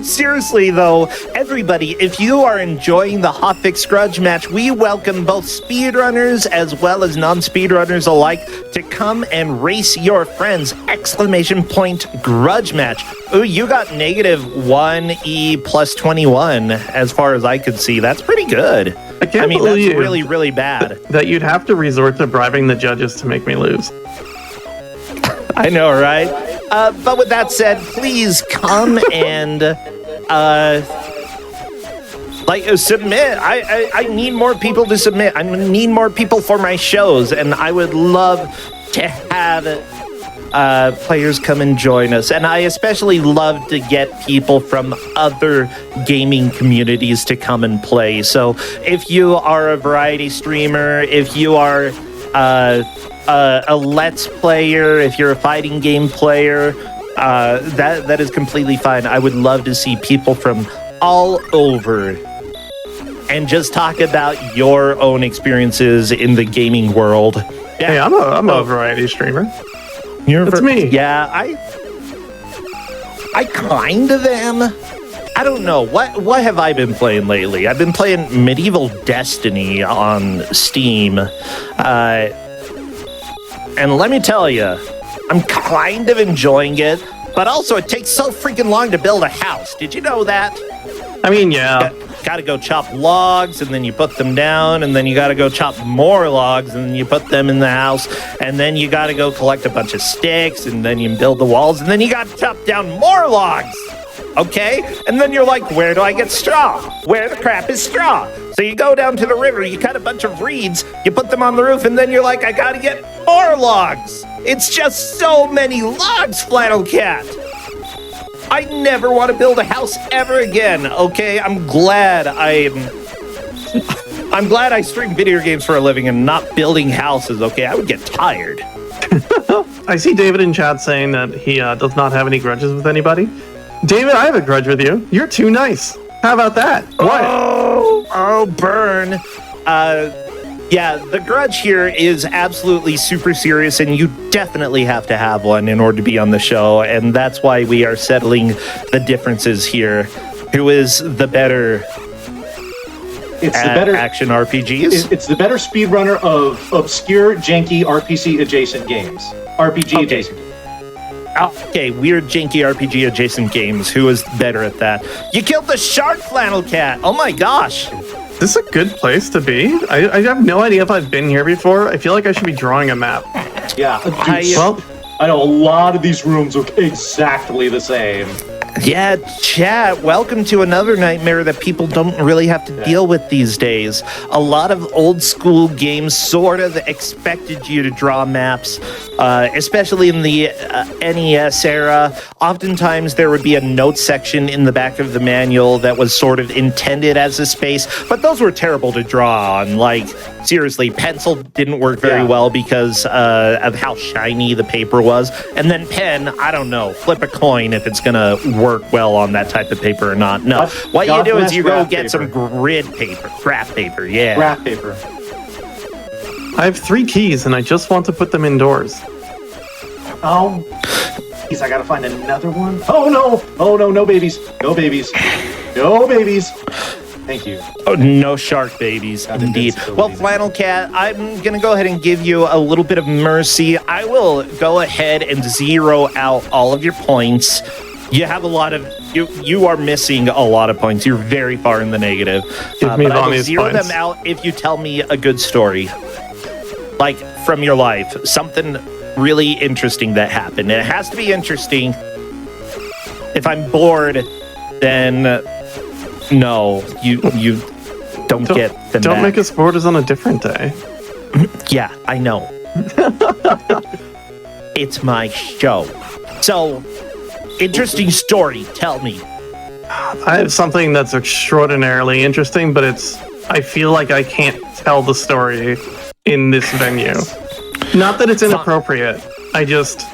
Seriously, though, everybody, if you are enjoying the Hotfix Grudge Match, we welcome both speedrunners as well as non-speedrunners alike to come and race your friends! Exclamation point Grudge Match. Ooh, you got -1E plus 21, as far as I could see. That's pretty good. I mean, that's really, really bad. That you'd have to resort to bribing the judges to make me lose. I know, right? But with that said, please come and submit. I need more people to submit. I need more people for my shows, and I would love to have players come and join us. And I especially love to get people from other gaming communities to come and play. So if you are a variety streamer, if you are a Let's Player, if you're a fighting game player, that is completely fine. I would love to see people from all over and just talk about your own experiences in the gaming world. Yeah. Hey, I'm a variety streamer. It's me. Yeah, I kind of am. I don't know. What have I been playing lately? I've been playing Medieval Destiny on Steam. And let me tell you, I'm kind of enjoying it, but also it takes so freaking long to build a house. Did you know that? I mean, yeah. Gotta go chop logs, and then you put them down, and then you gotta go chop more logs, and then you put them in the house, and then you gotta go collect a bunch of sticks, and then you build the walls, and then you gotta chop down more logs. Okay? And then you're like, where do I get straw? Where the crap is straw? So you go down to the river, you cut a bunch of reeds, you put them on the roof, and then you're like, I gotta get more logs. It's just so many logs, Flannel Cat. I never want to build a house ever again, okay? I'm glad I stream video games for a living and not building houses, okay? I would get tired. I see David in chat saying that he does not have any grudges with anybody. David, I have a grudge with you. You're too nice. How about that? What? Oh, burn. Yeah, the grudge here is absolutely super serious, and you definitely have to have one in order to be on the show, and that's why we are settling the differences here. Who is the better action RPGs? It's the better speedrunner of obscure, janky, RPG adjacent games. Adjacent. Okay, weird, janky RPG adjacent games. Who is better at that? You killed the shark, Flannel Cat! Oh my gosh! This is a good place to be. I have no idea if I've been here before. I feel like I should be drawing a map. Yeah. I know a lot of these rooms look exactly the same. Yeah, chat, welcome to another nightmare that people don't really have to deal with these days. A lot of old school games sort of expected you to draw maps, especially in the NES era. Oftentimes there would be a note section in the back of the manual that was sort of intended as a space, but those were terrible to draw on. Like, seriously, pencil didn't work very well because of how shiny the paper was. And then pen, I don't know, flip a coin if it's gonna work well on that type of paper or not. No, what you do is you go get some grid paper, graph paper, yeah. Graph paper. I have 3 keys and I just want to put them indoors. Oh, geez, I gotta find another one. Oh no, no babies, no babies, no babies. Thank you. Oh, no shark babies, indeed. Well, Flannel Cat, I'm going to go ahead and give you a little bit of mercy. I will go ahead and zero out all of your points. You have a lot of... You are missing a lot of points. You're very far in the negative. Give me but I will these zero points. them out if you tell me a good story. Like, from your life. Something really interesting that happened. And it has to be interesting. If I'm bored, then... No, you don't get them Don't back. make us bored is on a different day. Yeah, I know. It's my show. So, interesting story. Tell me. I have something that's extraordinarily interesting, but I feel like I can't tell the story in this venue. Not that it's inappropriate. I just...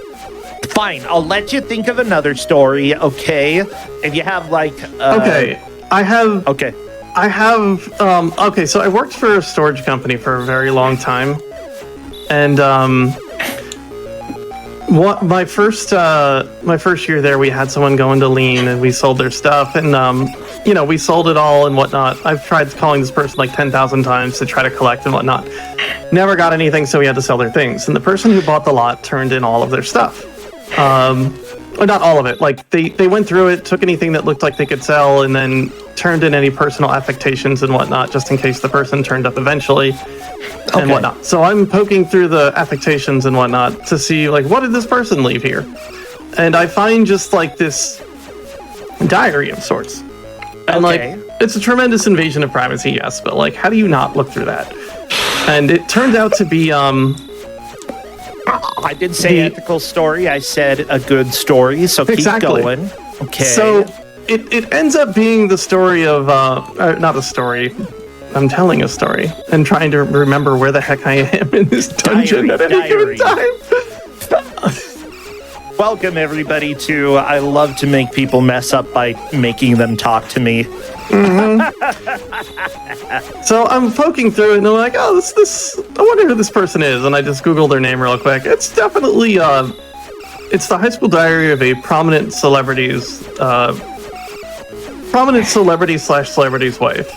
Fine, I'll let you think of another story, okay? If you have, like... Okay, I have... Okay. Okay, so I worked for a storage company for a very long time. And, my first year there, we had someone go into lien and we sold their stuff, and we sold it all and whatnot. I've tried calling this person like 10,000 times to try to collect and whatnot. Never got anything, so we had to sell their things. And the person who bought the lot turned in all of their stuff. Or not all of it. Like they went through it, took anything that looked like they could sell, and then turned in any personal affectations and whatnot, just in case the person turned up eventually. And whatnot. So I'm poking through the affectations and whatnot to see, like, what did this person leave here? And I find just, like, this diary of sorts. And, like, it's a tremendous invasion of privacy, yes, but, like, how do you not look through that? And it turned out to be, I did say ethical story. I said a good story, so keep going. Okay. So it ends up being the story of, not a story. I'm telling a story and trying to remember where the heck I am in this dungeon at any given time. Welcome, everybody, to I love to make people mess up by making them talk to me. So I'm poking through it, and I'm like, oh, this. I wonder who this person is, and I just Googled their name real quick. It's definitely, it's the high school diary of a prominent celebrity's wife.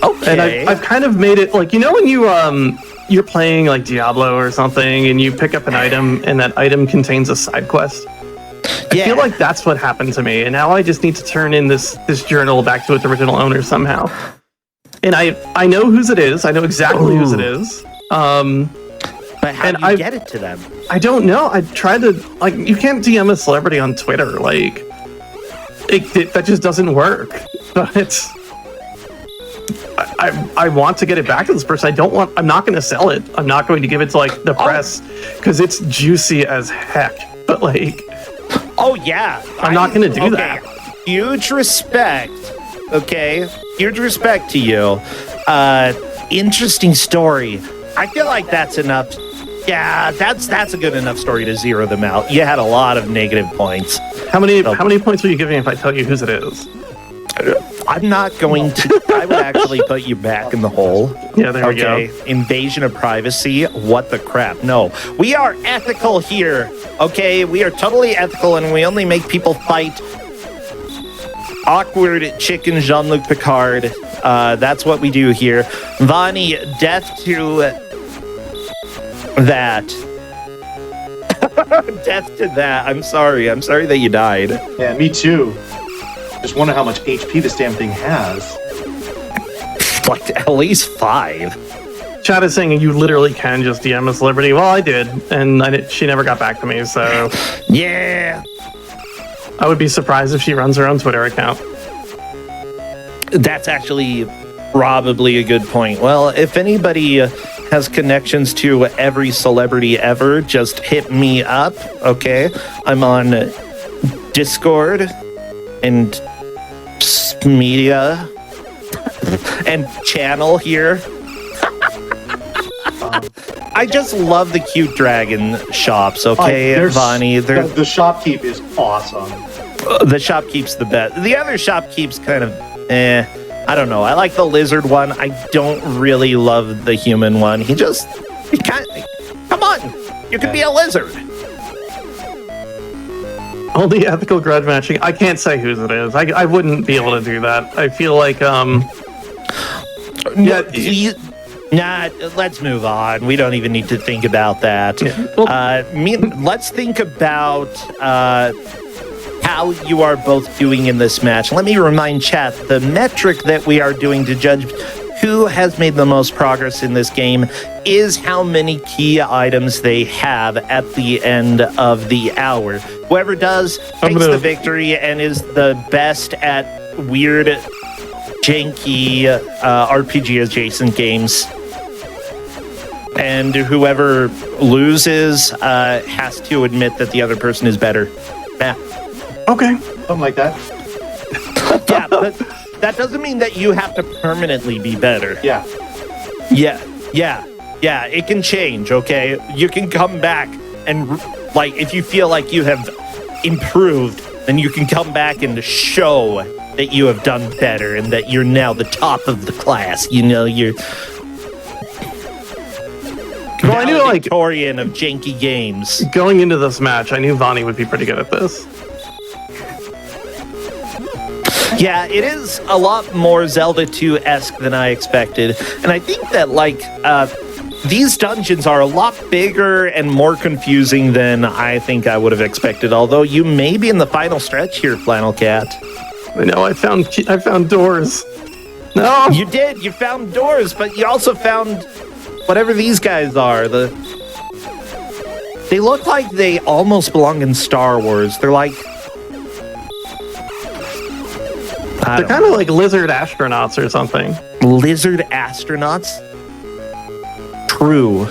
Okay. And I've kind of made it like, when you're playing like Diablo or something and you pick up an item and that item contains a side quest. I feel like that's what happened to me, and now I just need to turn in this journal back to its original owner somehow. And I know whose it is. I know exactly whose it is. But how do you get it to them? I don't know. I tried to, like, you can't DM a celebrity on Twitter. Like, that just doesn't work. But I want to get it back to this person. I'm not going to sell it. I'm not going to give it to, like, the press because it's juicy as heck. But, like, oh yeah, I'm not going to do that. Huge respect. Okay, huge respect to you. Interesting story. I feel like that's enough. Yeah, that's a good enough story to zero them out. You had a lot of negative points. How many points will you give me if I tell you whose it is? I'm not going to. I would actually put you back in the hole. Yeah, there we go. Invasion of privacy. What the crap? No, we are ethical here. Okay, we are totally ethical, and we only make people fight. Awkward chicken Jean-Luc Picard. That's what we do here. Vani, death to that. Death to that. I'm sorry. I'm sorry that you died. Yeah, me too. Just wonder how much HP this damn thing has. Like at least 5. Chat is saying you literally can just DM a celebrity. Well, I did, and she never got back to me, so... Yeah. I would be surprised if she runs her own Twitter account. That's actually probably a good point. Well, if anybody has connections to every celebrity ever, just hit me up, okay? I'm on Discord and media and channel here. I just love the cute dragon shops, okay, Vani? The shopkeep is awesome. The shopkeep's the best. The other shopkeep's kind of, I don't know. I like the lizard one. I don't really love the human one. He come on, you could be a lizard. Only ethical grudge matching. I can't say whose it is. I wouldn't be able to do that. I feel like Nah, let's move on. We don't even need to think about that. Yeah. Well, Let's think about how you are both doing in this match. Let me remind chat, the metric that we are doing to judge who has made the most progress in this game is how many key items they have at the end of the hour. Whoever does takes the victory and is the best at weird, janky RPG adjacent games. And whoever loses has to admit that the other person is better. Yeah. okay. Something like that. Yeah, but that doesn't mean that you have to permanently be better. Yeah. Yeah, it can change, okay? You can come back and, like, if you feel like you have improved, then you can come back and show that you have done better and that you're now the top of the class. You know, you're... Well, I knew, like, Victorian of janky games. going into this match, I knew Vonnie would be pretty good at this. Yeah, it is a lot more Zelda 2-esque than I expected. And I think that, like, these dungeons are a lot bigger and more confusing than I think I would have expected. Although you may be in the final stretch here, Flannel Cat. I know, I found doors. No! You did. You found doors, but you also found whatever these guys are. They look like they almost belong in Star Wars. They're like... They're kind of like lizard astronauts or something. Lizard astronauts? True.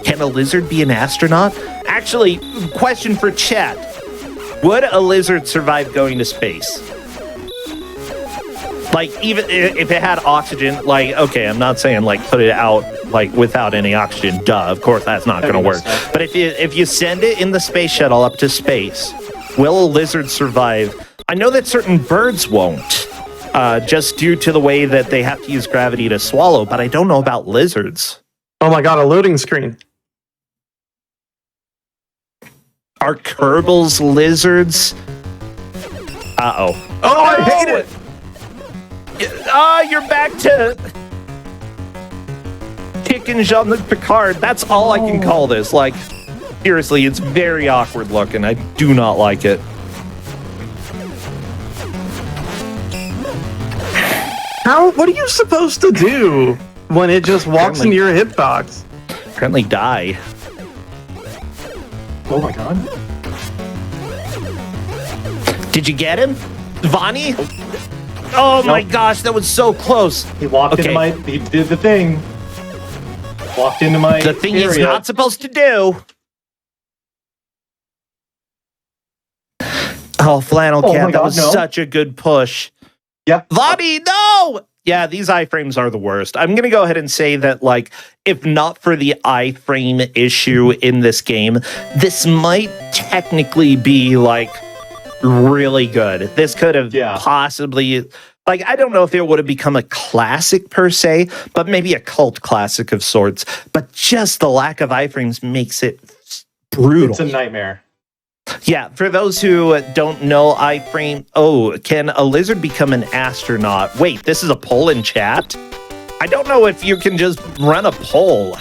Can a lizard be an astronaut? Actually, question for chat. Would a lizard survive going to space? Like, even if it had oxygen, like, okay, I'm not saying, like, put it out, like, without any oxygen. Duh, of course that's not going to work. But if you send it in the space shuttle up to space, will a lizard survive? I know that certain birds won't, just due to the way that they have to use gravity to swallow, but I don't know about lizards. Oh my god, a loading screen. Are Kerbals lizards? Uh-oh. Oh, I hate it! You're back to kicking Jean-Luc Picard. That's all I can call this. Like, seriously, it's very awkward looking. I do not like it. What are you supposed to do when it just walks into your hitbox? Apparently die. Oh my god. Did you get him? Vonnie? Oh my gosh, that was so close. He walked into my... He did the thing. Walked into my The thing area. he's not supposed to do. Oh, Flannel Cat, my that God, was no. such a good push. Yeah. Vonnie, no! Yeah, these iframes are the worst. I'm going to go ahead and say that, like, if not for the iframe issue in this game, this might technically be, like, really good. This could have possibly... Like, I don't know if it would have become a classic per se, but maybe a cult classic of sorts. But just the lack of iframes makes it brutal. It's a nightmare. Yeah, for those who don't know iframe, can a lizard become an astronaut? Wait, this is a poll in chat? I don't know if you can just run a poll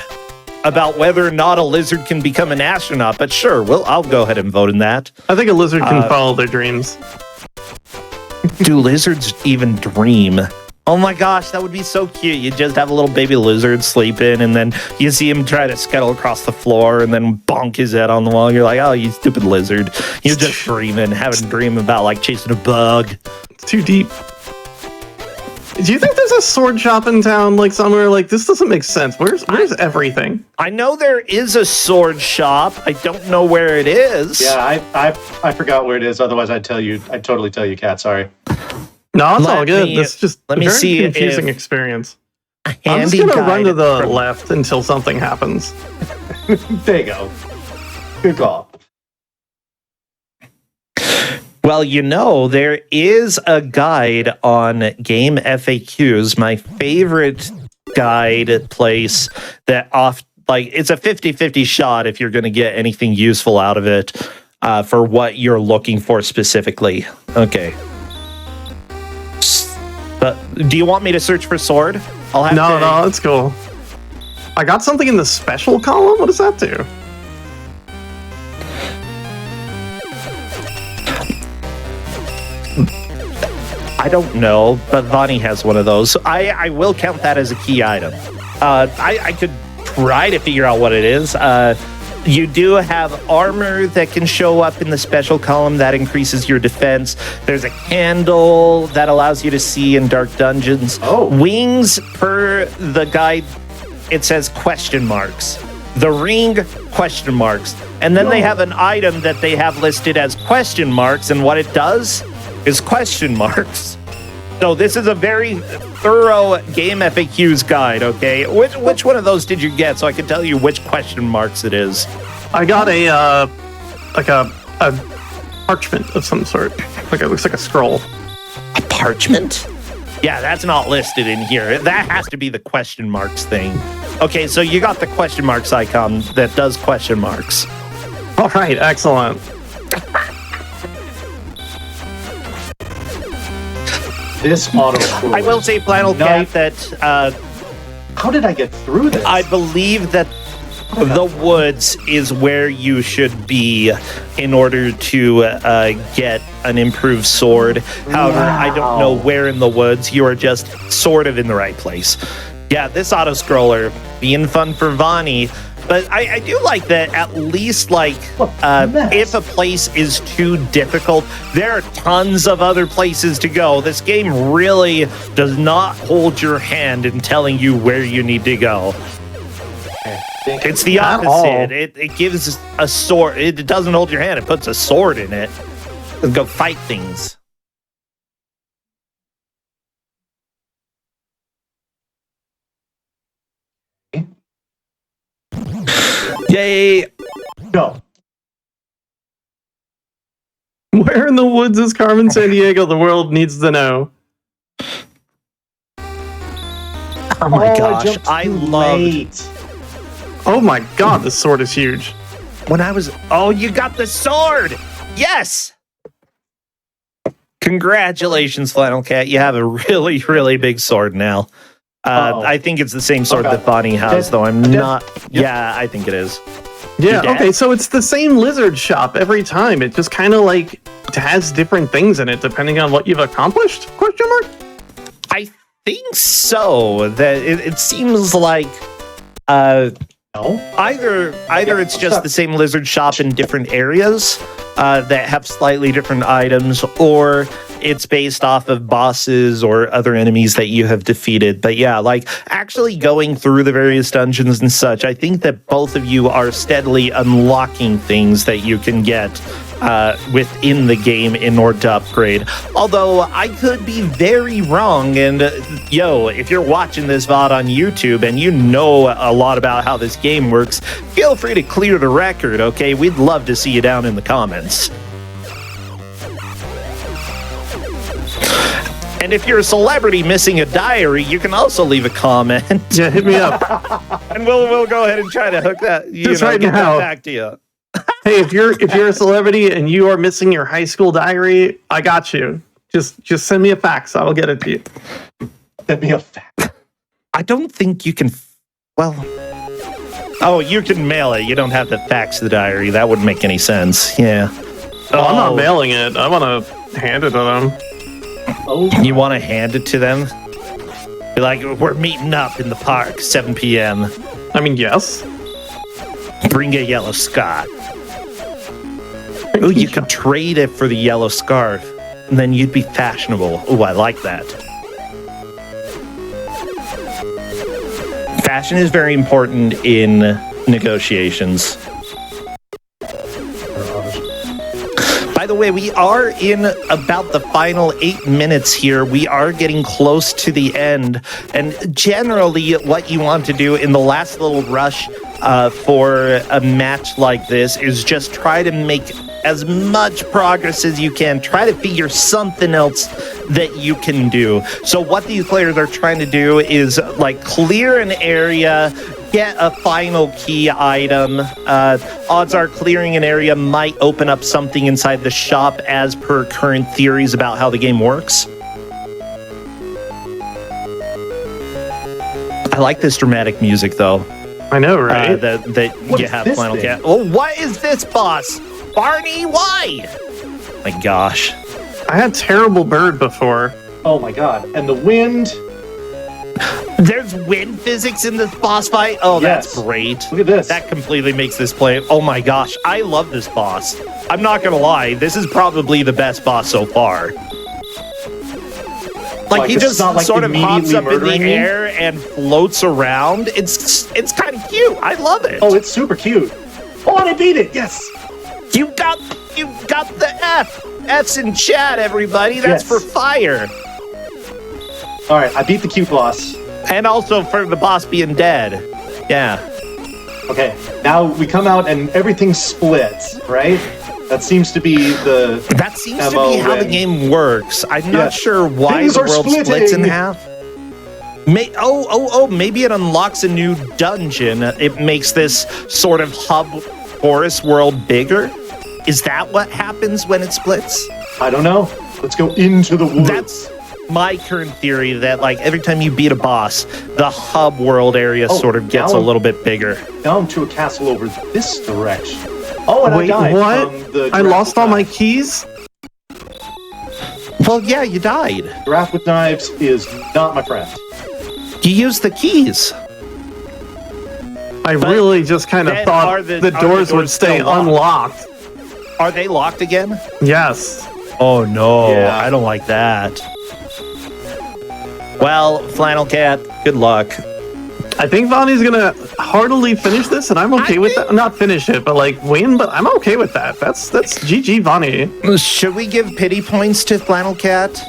about whether or not a lizard can become an astronaut, but sure, I'll go ahead and vote in that. I think a lizard can follow their dreams. Do lizards even dream? Oh my gosh, that would be so cute. You just have a little baby lizard sleeping, and then you see him try to scuttle across the floor and then bonk his head on the wall. You're like, oh, you stupid lizard. You're just dreaming, having a dream about, like, chasing a bug. It's too deep. Do you think there's a sword shop in town, like, somewhere? Like, this doesn't make sense. Where's everything? I know there is a sword shop. I don't know where it is. Yeah, I forgot where it is. Otherwise, I'd totally tell you, Cat. Sorry. No, it's all good. This is just let me a very see confusing experience. I'm handy just gonna run to the guide from- left until something happens. There you go. Good call. Well, you know, there is a guide on Game FAQs, my favorite guide place that it's a 50-50 shot if you're going to get anything useful out of it. for what you're looking for specifically. Okay. But do you want me to search for sword? No, that's cool. I got something in the special column? What does that do? I don't know, but Vani has one of those. So I will count that as a key item. I could try to figure out what it is. You do have armor that can show up in the special column that increases your defense. There's a candle that allows you to see in dark dungeons. Oh. Wings, per the guide, it says question marks. The ring, question marks. And then they have an item that they have listed as question marks, and what it does is question marks. So this is a very thorough game FAQs guide, okay? Which one of those did you get so I can tell you which question marks it is? I got a parchment of some sort. Like it looks like a scroll. A parchment? Yeah, that's not listed in here. That has to be the question marks thing. Okay, so you got the question marks icon that does question marks. All right, excellent. This auto. I will say, Flannel Cat, that how did I get through this? I believe that the woods is where you should be in order to get an improved sword. However, I don't know where in the woods. You are just sort of in the right place. Yeah, this auto scroller being fun for Vani. But I do like that at least, like, if a place is too difficult, there are tons of other places to go. This game really does not hold your hand in telling you where you need to go. It's the opposite. It gives a sword. It doesn't hold your hand. It puts a sword in it. Let's go fight things. Yay! Go. Where in the woods is Carmen Sandiego? The world needs to know. Oh my gosh, I loved. Oh my god, this sword is huge. When I was, oh, you got the sword! Yes! Congratulations, Flannel Cat. You have a really, really big sword now. I think it's the same sword that Bonnie has, though I'm not. Yeah, I think it is. Yeah, okay, so it's the same lizard shop every time. It just kind of like has different things in it depending on what you've accomplished? Question mark? I think so. That it seems like either it's just the same lizard shop in different areas that have slightly different items, or it's based off of bosses or other enemies that you have defeated. But yeah, like actually going through the various dungeons and such, I think that both of you are steadily unlocking things that you can get within the game in order to upgrade. Although I could be very wrong, and if you're watching this VOD on YouTube and you know a lot about how this game works, feel free to clear the record, okay? We'd love to see you down in the comments. And if you're a celebrity missing a diary, you can also leave a comment. Yeah, hit me up. And we'll go ahead and try to hook that, get that back to you. Hey, if you're a celebrity and you are missing your high school diary, I got you. Just send me a fax. I will get it to you. Send me a fax. I don't think you can. Well, oh, you can mail it. You don't have to fax the diary. That wouldn't make any sense. Yeah. Oh, I'm not mailing it. I want to hand it to them. Oh, you want to hand it to them? Be like, we're meeting up in the park, 7 p.m. I mean, yes. Bring a yellow scarf. Oh, you could trade it for the yellow scarf, and then you'd be fashionable. Oh, I like that. Fashion is very important in negotiations. By the way, we are in about the final 8 minutes here. We are getting close to the end. And generally, what you want to do in the last little rush for a match like this is just try to make as much progress as you can. Try to figure something else that you can do. So what these players are trying to do is like clear an area, get a final key item. Odds are clearing an area might open up something inside the shop as per current theories about how the game works. I like this dramatic music, though. I know, right? That What you is have this Flannel thing? Cat. Oh, what is this, boss? Barney, why? My gosh. I had terrible bird before. Oh my god. And the wind. There's wind physics in this boss fight? Oh, that's Yes. great. Look at this. That completely makes this play. Oh my gosh, I love this boss. I'm not gonna lie, this is probably the best boss so far. Like, he it's just not, like, sort of hops immediately up in the murdering me? air and floats around. It's kind of cute. I love it. Oh, it's super cute. Oh, and I beat it. Yes. You got the F. F's in chat, everybody. That's Yes. for fire. All right, I beat the cute boss. And also for the boss being dead. Yeah. Okay, now we come out and everything splits, right? That seems to be the... That seems to MO be how the when- game works. I'm not Yes. sure why Things the are world splits in splitting. half. Maybe it unlocks a new dungeon. It makes this sort of hub forest world bigger. Is that what happens when it splits? I don't know. Let's go into the woods. That's my current theory, that like every time you beat a boss, the hub world area Oh, sort of gets a now I'm- little bit bigger. Now I'm to a castle over this direction. Oh, and Wait, I died what? from the I giraffe lost all with my knives. keys? Well, yeah, you died. Giraffe with knives is not my friend. You used the keys. I really just kind of then thought are the the doors would doors stay still locked? unlocked. Are they locked again? Yes. Oh no, Yeah. I don't like that. Well, Flannel Cat, good luck. I think Vonnie's gonna heartily finish this, and I'm okay with that. Not finish it, but like win. But I'm okay with that. That's GG Vonnie. Should we give pity points to Flannel Cat?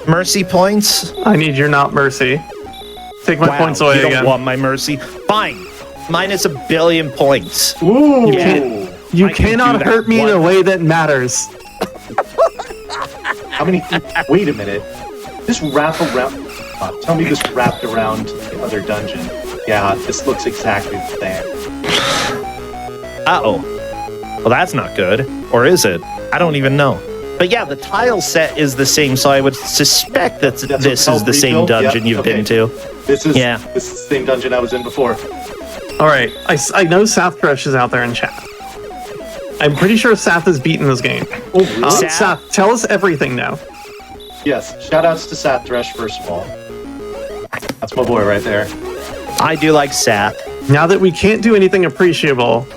Mercy points? I need your not mercy. Take my points away you don't again. want my mercy. Fine. Minus 1 billion points. Ooh. You can't- You I can cannot do that hurt me in a one. way that matters. How many... Wait a minute. This wrap around... tell me this wrapped around the other dungeon. Yeah, this looks exactly the same. Uh-oh. Well, that's not good. Or is it? I don't even know. But yeah, the tile set is the same, so I would suspect that That's this what is the same rebuild? dungeon Yep, you've okay. been to. This is Yeah. this is the same dungeon I was in before. All right, I know Sath Crush is out there in chat. I'm pretty sure Sath has beaten this game. Oh, really? Sath- Sath, tell us everything now. Yes. Shoutouts to Sat Thresh, first of all. That's my boy right there. I do like Sath. Now that we can't do anything appreciable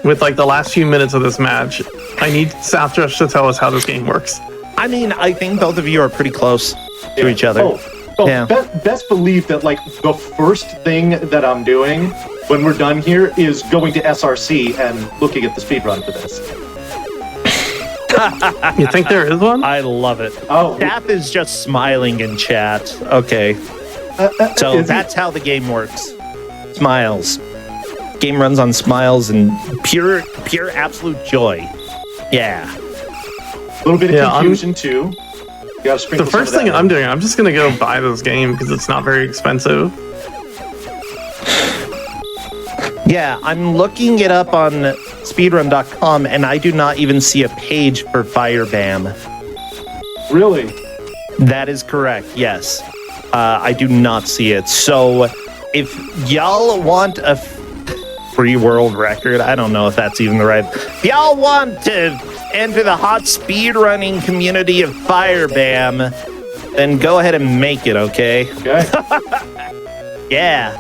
with like the last few minutes of this match, I need Sath Crush to tell us how this game works. I mean, I think both of you are pretty close to each other. Oh, Yeah. best believe that like the first thing that I'm doing when we're done here is going to SRC and looking at the speedrun for this. You think there is one? I love it. Oh, Staff is just smiling in chat. Okay. So is that's how the game works. Smiles. Game runs on smiles and pure absolute joy. Yeah. a little bit of Yeah, confusion too. You gotta sprinkle The some first of that thing in. I'm doing, I'm just gonna go buy this game because it's not very expensive. Yeah, I'm looking it up on speedrun.com and I do not even see a page for Firebam. Really? That is correct, yes. I do not see it. So if y'all want a free world record, I don't know if that's even the right. If y'all want to enter the hot speedrunning community of Firebam, then go ahead and make it, okay? Okay. Yeah.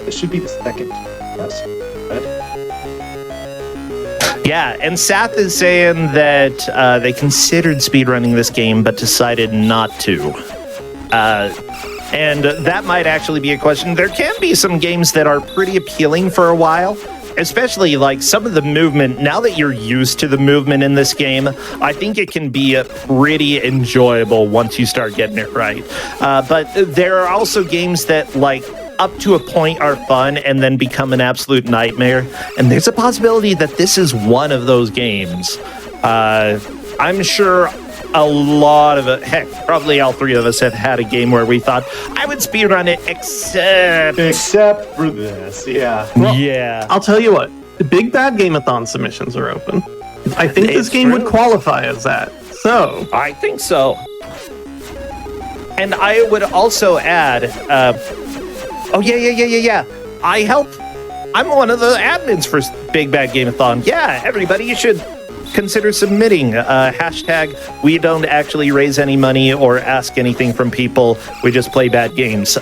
This should be the second. Yes. Right? Yeah, and Sath is saying that they considered speedrunning this game but decided not to. And that might actually be a question. There can be some games that are pretty appealing for a while, especially like some of the movement. Now that you're used to the movement in this game, I think it can be pretty enjoyable once you start getting it right. But there are also games that like up to a point are fun and then become an absolute nightmare. And there's a possibility that this is one of those games. I'm sure a lot of it. Heck, probably all three of us have had a game where we thought, I would speedrun it, Except for this, yeah. yeah. I'll tell you what, the Big Bad Game-a-thon submissions are open. I think this It's game would true. qualify as that. So, I think so. And I would also add, I'm one of the admins for Big Bad Game-a-thon. Yeah, everybody, you should consider submitting. Hashtag, we don't actually raise any money or ask anything from people. We just play bad games.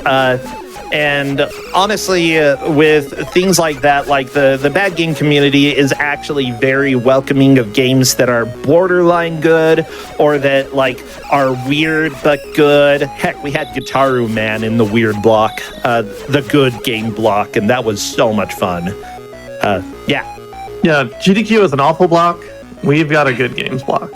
And honestly, with things like that, like the bad game community is actually very welcoming of games that are borderline good or that like are weird but good. Heck, we had Gozaru Man in the weird block, the good game block, and that was so much fun. Yeah, GDQ is an awful block. We've got a good games block.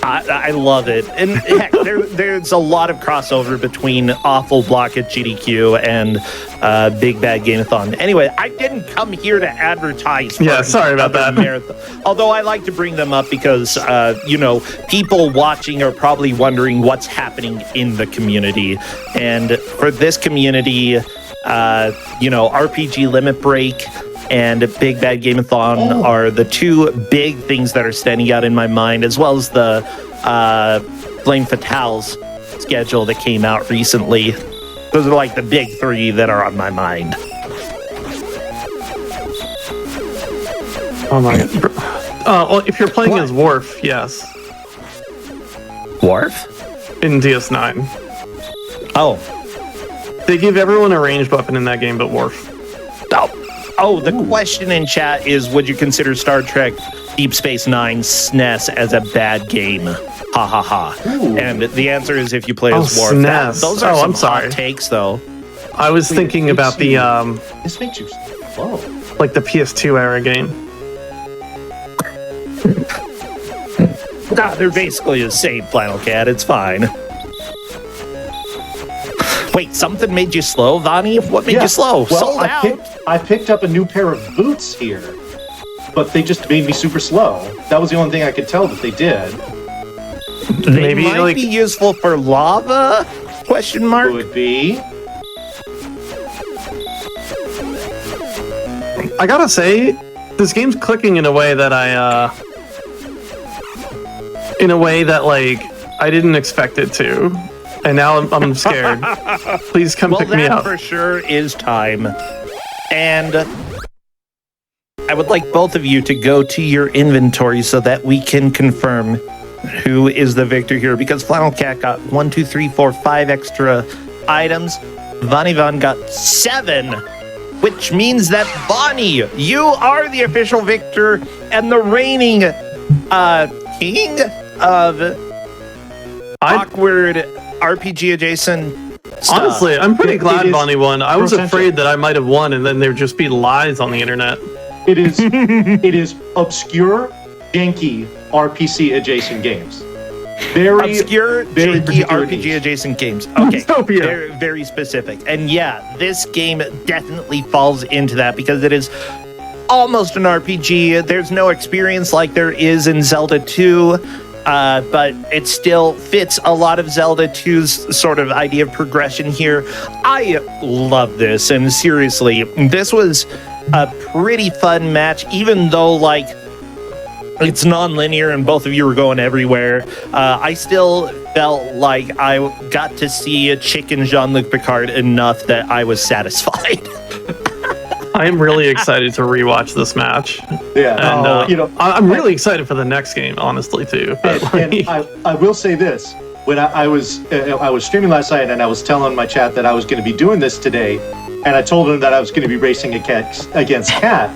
I love it. And heck, there's a lot of crossover between Awful Block at GDQ and Big Bad Game-a-thon. Anyway, I didn't come here to advertise for Sorry about that. marathon. Although I like to bring them up because, people watching are probably wondering what's happening in the community. And for this community, RPG Limit Break and Big Bad Game-a-thon are the two big things that are standing out in my mind, as well as the Flame Fatale's schedule that came out recently. Those are like the big three that are on my mind. Oh my god. Well, if you're playing as Worf, yes. Worf? In DS9. Oh. They give everyone a ranged weapon in that game but Worf. Oh, the question in chat is, would you consider Star Trek Deep Space Nine SNES as a bad game? Ha ha ha. And the answer is if you play as Worf. SNES. Those are some I'm sorry. hot takes, though. I was thinking about the, This makes you slow. like the PS2 era game. They're basically the same, Flannel Cat. It's fine. Wait, something made you slow, Vani? What made you slow? Well, Sold out. I picked up a new pair of boots here, but they just made me super slow. That was the only thing I could tell that they did. They Maybe, might like- be useful for lava? Question mark. Would be. I gotta say, this game's clicking in a way that I didn't expect it to. And now I'm scared. Please come Well, pick me that up. for sure is time. And I would like both of you to go to your inventory so that we can confirm who is the victor here. Because Flannel Cat got 1, 2, 3, 4, 5 extra items. Vonnie Von got 7, which means that Bonnie, you are the official victor and the reigning king of awkward RPG adjacent stuff. Honestly, I'm pretty It glad is Bonnie won. I was potential. afraid that I might have won and then there'd just be lies on the internet. It is obscure, janky RPG adjacent games. Very obscure, very janky particular RPG niche. adjacent games. Okay, Utopia. very, very specific. And yeah, this game definitely falls into that because it is almost an RPG. There's no experience like there is in Zelda 2. But it still fits a lot of Zelda 2's sort of idea of progression here. I love this, and seriously, this was a pretty fun match, even though, like, it's non-linear and both of you were going everywhere. I still felt like I got to see a chicken Jean-Luc Picard enough that I was satisfied. I am really excited to rewatch this match. Yeah, And I'm really excited for the next game, honestly, too. But, and I will say this: when I was streaming last night, and I was telling my chat that I was going to be doing this today, and I told them that I was going to be racing against Kat,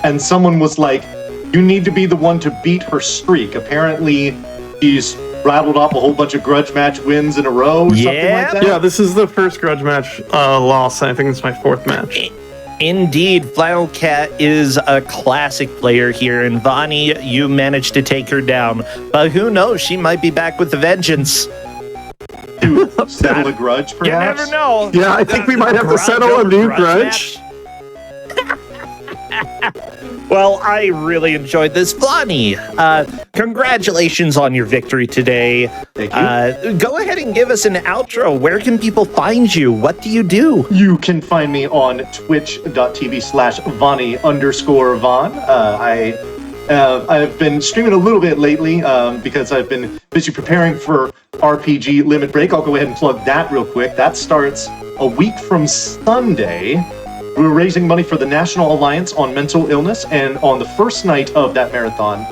and someone was like, "You need to be the one to beat her streak." Apparently, she's rattled off a whole bunch of grudge match wins in a row, or something like that. yeah, this is the first grudge match loss. I think it's my 4th match. Indeed, Flannel Cat is a classic player here, and Vonnie, you managed to take her down. But who knows, she might be back with a vengeance. To settle a grudge, You perhaps. never know. Yeah, I think we might have to settle a new grudge. Well, I really enjoyed this. Vani, congratulations on your victory today. Thank you. Go ahead and give us an outro. Where can people find you? What do you do? You can find me on twitch.tv/Vani_Von. I've been streaming a little bit lately because I've been busy preparing for RPG Limit Break. I'll go ahead and plug that real quick. That starts a week from Sunday. We're raising money for the National Alliance on Mental Illness, and on the first night of that marathon,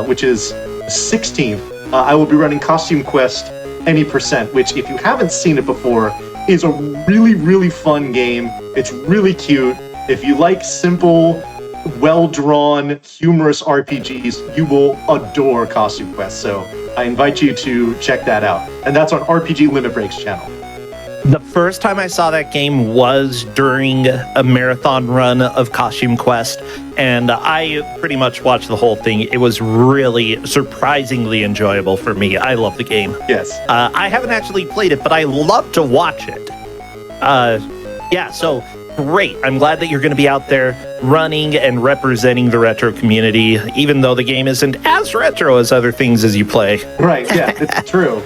which is 16th, I will be running Costume Quest Any Percent, which, if you haven't seen it before, is a really, really fun game. It's really cute. If you like simple, well-drawn, humorous RPGs, you will adore Costume Quest. So I invite you to check that out. And that's on RPG Limit Break's channel. The first time I saw that game was during a marathon run of Costume Quest, and I pretty much watched the whole thing. It was really surprisingly enjoyable for me. I love the game. Yes. I haven't actually played it, but I love to watch it. So great. I'm glad that you're going to be out there running and representing the retro community, even though the game isn't as retro as other things as you play. Right, yeah, it's true.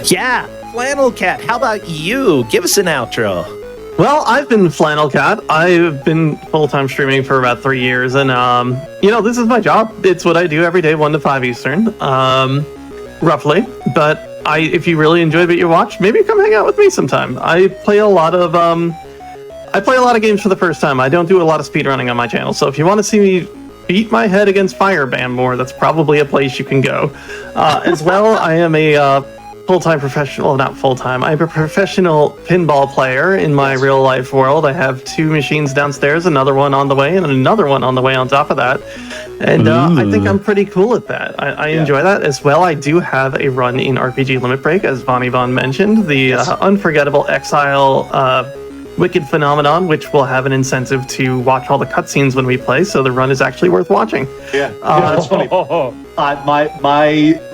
Yeah. Flannel Cat, how about you? Give us an outro. Well, I've been Flannel Cat. I've been full-time streaming for about 3 years, and this is my job. It's what I do every day, 1 to 5 Eastern, roughly. But if you really enjoyed what you watched, maybe come hang out with me sometime. I play a lot of games for the first time. I don't do a lot of speedrunning on my channel, so if you want to see me beat my head against Fire Bam more, that's probably a place you can go. As well, I am a full-time professional, not full-time, I'm a professional pinball player in my real-life world. I have 2 machines downstairs, another one on the way, and another one on the way on top of that. And I think I'm pretty cool at that. I enjoy that. As well, I do have a run in RPG Limit Break, as Vani Von mentioned, the unforgettable Exile Wicked Phenomenon, which will have an incentive to watch all the cutscenes when we play, so the run is actually worth watching. Yeah, that's funny.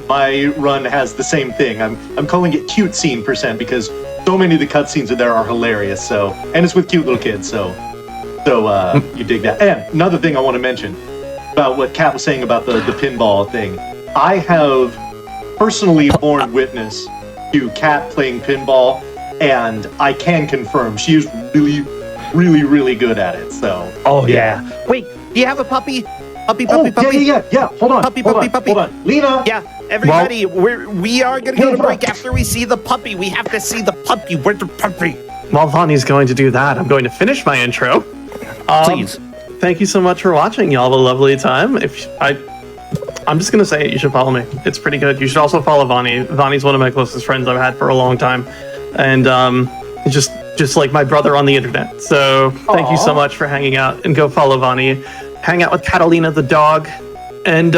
My run has the same thing. I'm calling it cute scene percent because so many of the cutscenes in there are hilarious. So, and it's with cute little kids. So you dig that. And another thing I want to mention about what Kat was saying about the pinball thing. I have personally borne witness to Kat playing pinball, and I can confirm she is really, really, really good at it. So. Oh yeah. Wait, do you have a puppy? Puppy. Yeah. Hold on. Hold on. Lena. Yeah. Everybody, we are going to go to break after we see the puppy. We have to see the puppy. Where's the puppy? While Vani's going to do that, I'm going to finish my intro. Please. Thank you so much for watching. Y'all have a lovely time. I'm just going to say it. You should follow me. It's pretty good. You should also follow Vani. Vani's one of my closest friends I've had for a long time. And just like my brother on the internet. So thank you so much for hanging out. And go follow Vani. Hang out with Catalina the dog. And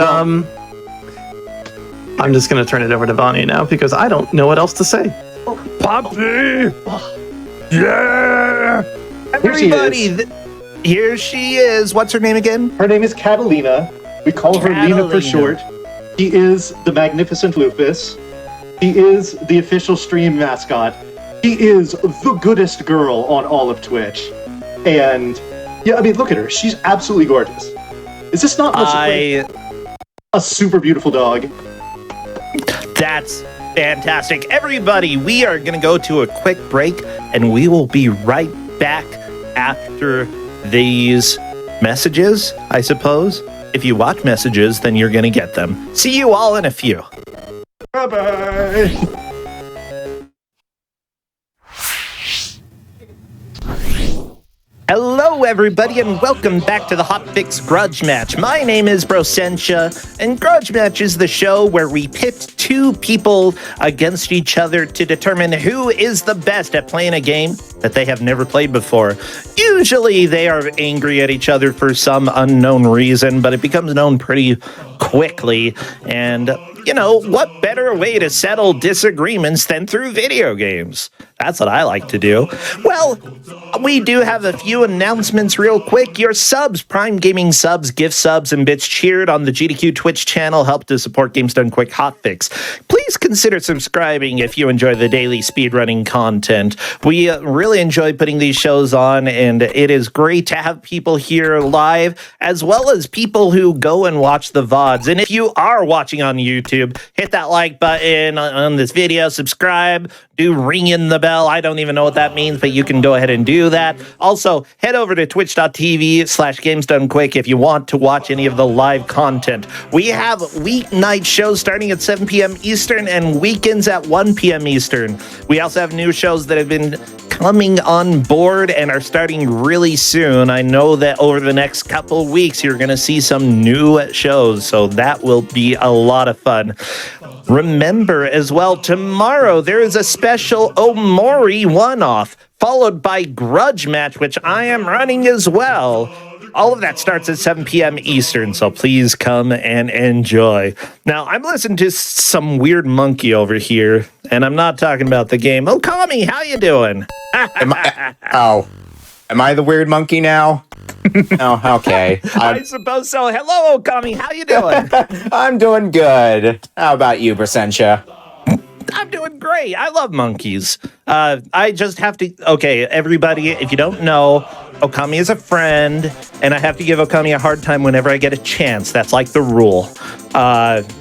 I'm just going to turn it over to Vani now because I don't know what else to say. Puppy! Yeah! Everybody, here she is. What's her name again? Her name is Catalina. We call her Lena for short. She is the Magnificent Lupus. She is the official stream mascot. She is the goodest girl on all of Twitch. And, yeah, I mean, look at her. She's absolutely gorgeous. Is this not a super beautiful dog? That's fantastic. Everybody, we are going to go to a quick break, and we will be right back after these messages, I suppose. If you watch messages, then you're going to get them. See you all in a few. Bye-bye. Hello, everybody, and welcome back to the Hotfix Grudge Match. My name is Brosensha, and Grudge Match is the show where we pit 2 people against each other to determine who is the best at playing a game that they have never played before. Usually, they are angry at each other for some unknown reason, but it becomes known pretty quickly, and what better way to settle disagreements than through video games? That's what I like to do. Well, we do have a few announcements real quick. Your subs, Prime Gaming subs, gift subs, and bits cheered on the GDQ Twitch channel help to support Games Done Quick Hotfix. Please please consider subscribing if you enjoy the daily speedrunning content. We really enjoy putting these shows on, and it is great to have people here live, as well as people who go and watch the VODs. And if you are watching on YouTube, hit that like button on this video, subscribe, do ringing the bell. I don't even know what that means, but you can go ahead and do that. Also, head over to twitch.tv/GamesDoneQuick if you want to watch any of the live content. We have weeknight shows starting at 7 p.m. Eastern and weekends at 1 p.m. Eastern. We also have new shows that have been coming on board and are starting really soon. I know that over the next couple weeks, you're going to see some new shows, so that will be a lot of fun. Remember as well, tomorrow there is a special Omori one-off, followed by Grudge Match, which I am running as well. All of that starts at 7 p.m. Eastern, so please come and enjoy. Now, I'm listening to some weird monkey over here, and I'm not talking about the game. Okami, how you doing? Am I the weird monkey now? Oh, okay. I suppose so. Hello, Okami, how you doing? I'm doing good. How about you, Brasentia? I'm doing great. I love monkeys. I just have to... Okay, everybody, if you don't know, Okami is a friend, and I have to give Okami a hard time whenever I get a chance. That's like the rule.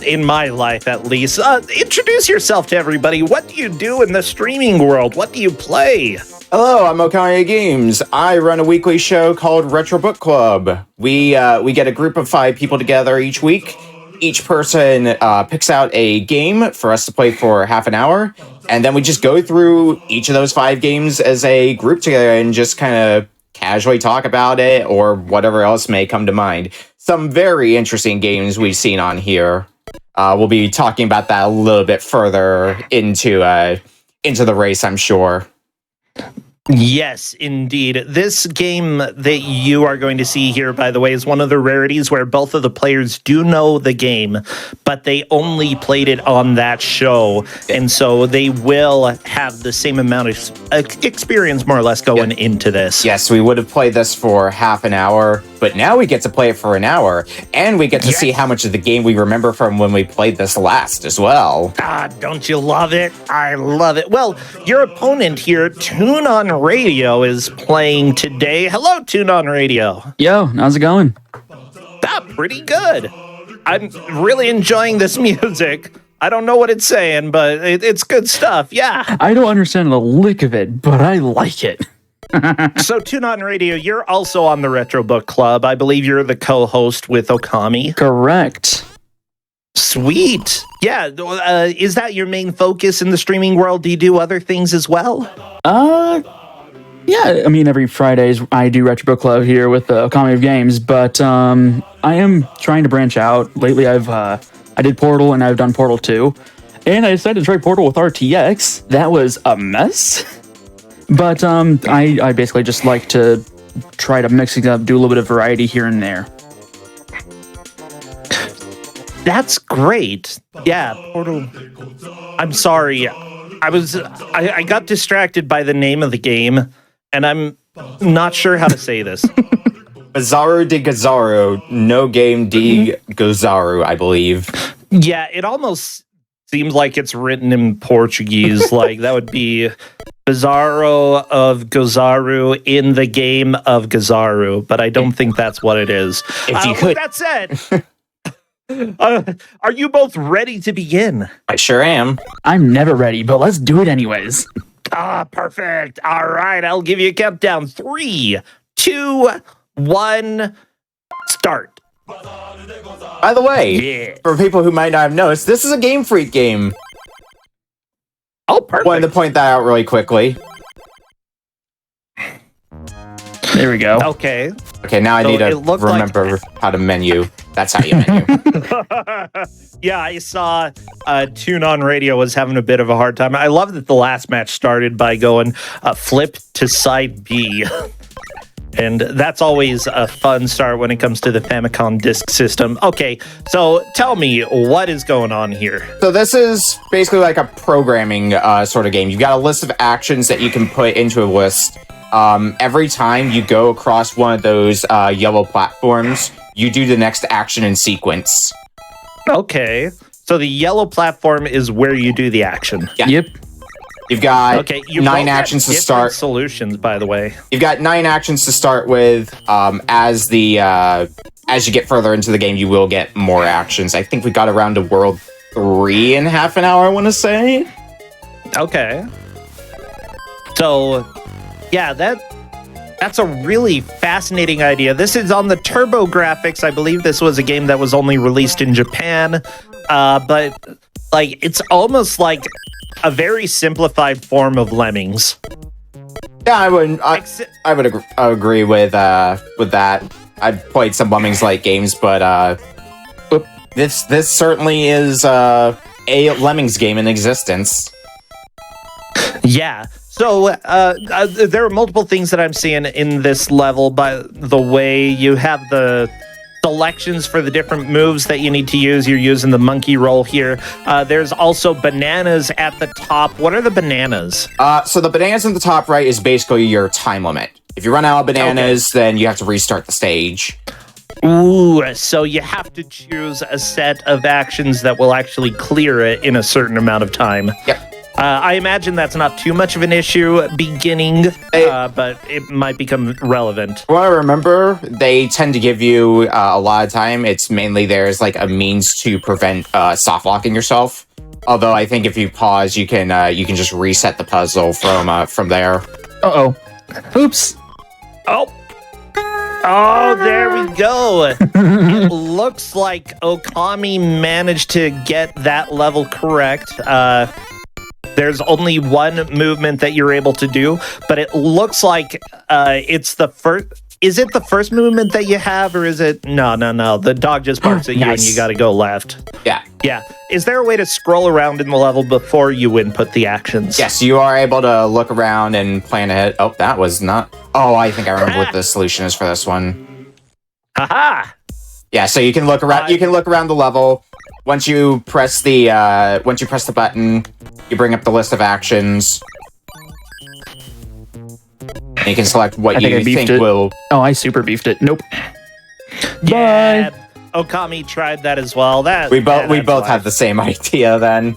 In my life, at least. Introduce yourself to everybody. What do you do in the streaming world? What do you play? Hello, I'm Okami Games. I run a weekly show called Retro Book Club. We get a group of 5 people together each week. Each person picks out a game for us to play for half an hour, and then we just go through each of those 5 games as a group together and just kind of casually talk about it or whatever else may come to mind. Some very interesting games we've seen on here. We'll be talking about that a little bit further into the race, I'm sure. Yes, indeed. This game that you are going to see here, by the way, is one of the rarities where both of the players do know the game, but they only played it on that show. And so they will have the same amount of experience, more or less, going into this. Yes, we would have played this for half an hour, but now we get to play it for an hour, and we get to see how much of the game we remember from when we played this last as well. Ah, don't you love it? I love it. Well, your opponent here, Tune On Radio, is playing today. Hello, Tune On Radio. Yo, how's it going? Pretty good. I'm really enjoying this music. I don't know what it's saying, but it's good stuff. Yeah. I don't understand the lick of it, but I like it. So, Tune On Radio, you're also on the Retro Book Club. I believe you're the co-host with Okami. Correct. Sweet. Yeah. Is that your main focus in the streaming world? Do you do other things as well? Yeah, I mean, every Fridays I do Retro Book Club here with Okami of Games, but I am trying to branch out. Lately, I did Portal, and I've done Portal 2, and I decided to try Portal with RTX. That was a mess, but I basically just like to try to mix it up, do a little bit of variety here and there. That's great. Yeah, Portal. I'm sorry. I got distracted by the name of the game, and I'm not sure how to say this. Bazaru de Gozaru, no game de Gozaru, I believe. Yeah, it almost seems like it's written in Portuguese. Like, that would be Bazaru of Gozaru in the game of Gozaru, but I don't think that's what it is. If you could. With that said, are you both ready to begin? I sure am. I'm never ready, but let's do it anyways. Ah, perfect. All right, I'll give you a countdown. 3, 2, 1, start. By the way, Yeah. for people who might not have noticed, this is a Game Freak game. Oh, perfect. Wanted to point that out really quickly. There we go. Okay. Okay, now I So need to it looked remember how to menu. That's how you menu. Yeah, I saw Tune On Radio was having a bit of a hard time. I love that the last match started by going flip to side B. And that's always a fun start when it comes to the Famicom disk system. Okay, so tell me, what is going on here? So this is basically like a programming sort of game. You've got a list of actions that you can put into a list. Every time you go across one of those yellow platforms, you do the next action in sequence. Okay, So the yellow platform is where you do the action. Yeah. Yep. You've got Okay, you 9 both have actions to different start. Solutions, by the way. You've got 9 actions to start with. As you get further into the game, you will get more actions. I think we got around to World 3 in half an hour, I want to say. Okay. So, yeah, that's a really fascinating idea. This is on the Turbo Graphics. I believe this was a game that was only released in Japan. But, like, it's almost like a very simplified form of Lemmings. Yeah, I would agree with that. I've played some Lemmings-like games, but this certainly is a Lemmings game in existence. Yeah. So there are multiple things that I'm seeing in this level. By the way, you have the selections for the different moves that you need to use. You're using the monkey roll here. There's also bananas at the top. What are the bananas? So the bananas in the top right is basically your time limit. If you run out of bananas, then you have to restart the stage. Ooh, so you have to choose a set of actions that will actually clear it in a certain amount of time. Yep. I imagine that's not too much of an issue beginning, but it might become relevant. From what I remember, they tend to give you a lot of time. It's mainly there's like a means to prevent soft locking yourself. Although I think if you pause, you can just reset the puzzle from there. Uh-oh. Oops. Oh, there we go. It looks like Okami managed to get that level correct. There's only one movement that you're able to do, but it looks like it's the first. Is it the first movement that you have, or is it? No. The dog just barks at you and you got to go left. Yeah. Is there a way to scroll around in the level before you input the actions? Yes, you are able to look around and plan ahead. Oh, that was not. Oh, I think I remember what the solution is for this one. Haha! Yeah, so you can look around. You can look around the level. Once you press the button, you bring up the list of actions. And you can select what you think will. Oh, I super beefed it. Nope. Yeah, Bye. Okami tried that as well. We both have the same idea then.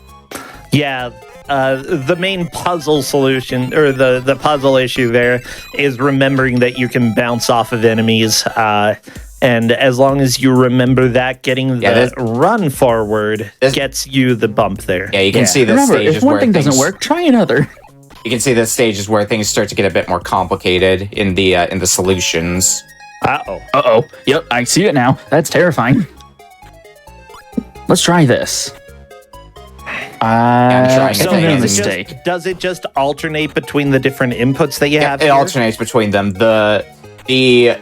Yeah. The main puzzle solution, or the puzzle issue there, is remembering that you can bounce off of enemies. And as long as you remember that, getting the run forward gets you the bump there. Yeah, you can see the Remember, stages if one where thing doesn't work, try another. You can see the stages where things start to get a bit more complicated in the solutions. Uh-oh. Yep, I see it now. That's terrifying. Let's try this. I'm trying So to a does mistake. does it just alternate between the different inputs that you have It here? alternates between them. The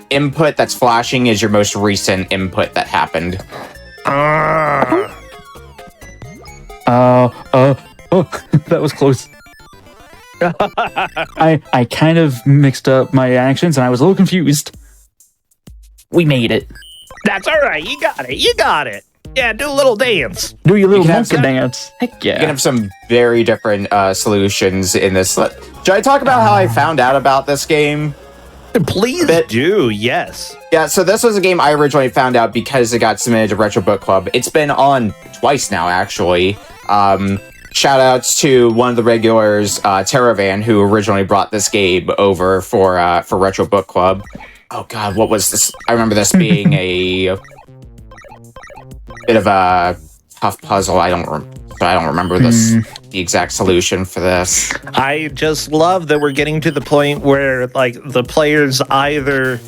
input that's flashing is your most recent input that happened. That was close. I kind of mixed up my actions and I was a little confused. We made it. That's all right. You got it. Yeah, do a little dance. Do your little You can have monkey some- dance. Heck You can yeah. have some very different solutions in this. Should I talk about how I found out about this game? Please do. Yes. Yeah, so this was a game I originally found out because it got submitted to Retro Book Club. It's been on twice now, actually. Shout outs to one of the regulars, Teravan, who originally brought this game over for Retro Book Club. Oh god, what was this? I remember this being a bit of a tough puzzle. I don't remember the exact solution for this. I just love that we're getting to the point where, like, the players either,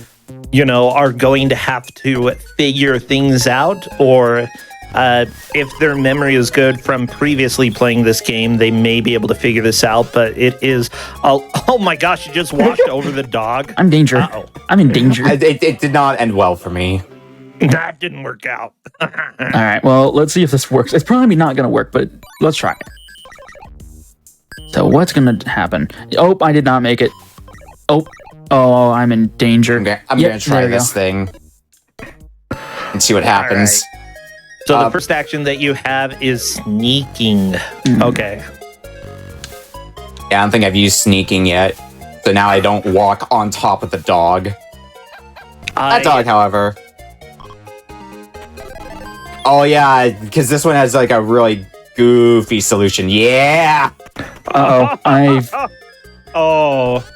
are going to have to figure things out, or if their memory is good from previously playing this game, they may be able to figure this out. But it is, oh my gosh, you just walked over the dog. I'm danger. Uh-oh. I'm in danger. It did not end well for me. That didn't work out. All right, well, let's see if this works. It's probably not going to work, but let's try it. So what's going to happen? Oh, I did not make it. Oh, I'm in danger. I'm going to try this thing and see what happens. So the first action that you have is sneaking. Okay. Yeah, I don't think I've used sneaking yet. So now I don't walk on top of the dog. That dog, however. Oh yeah, because this one has like a really goofy solution. Yeah. Uh-oh. Oh.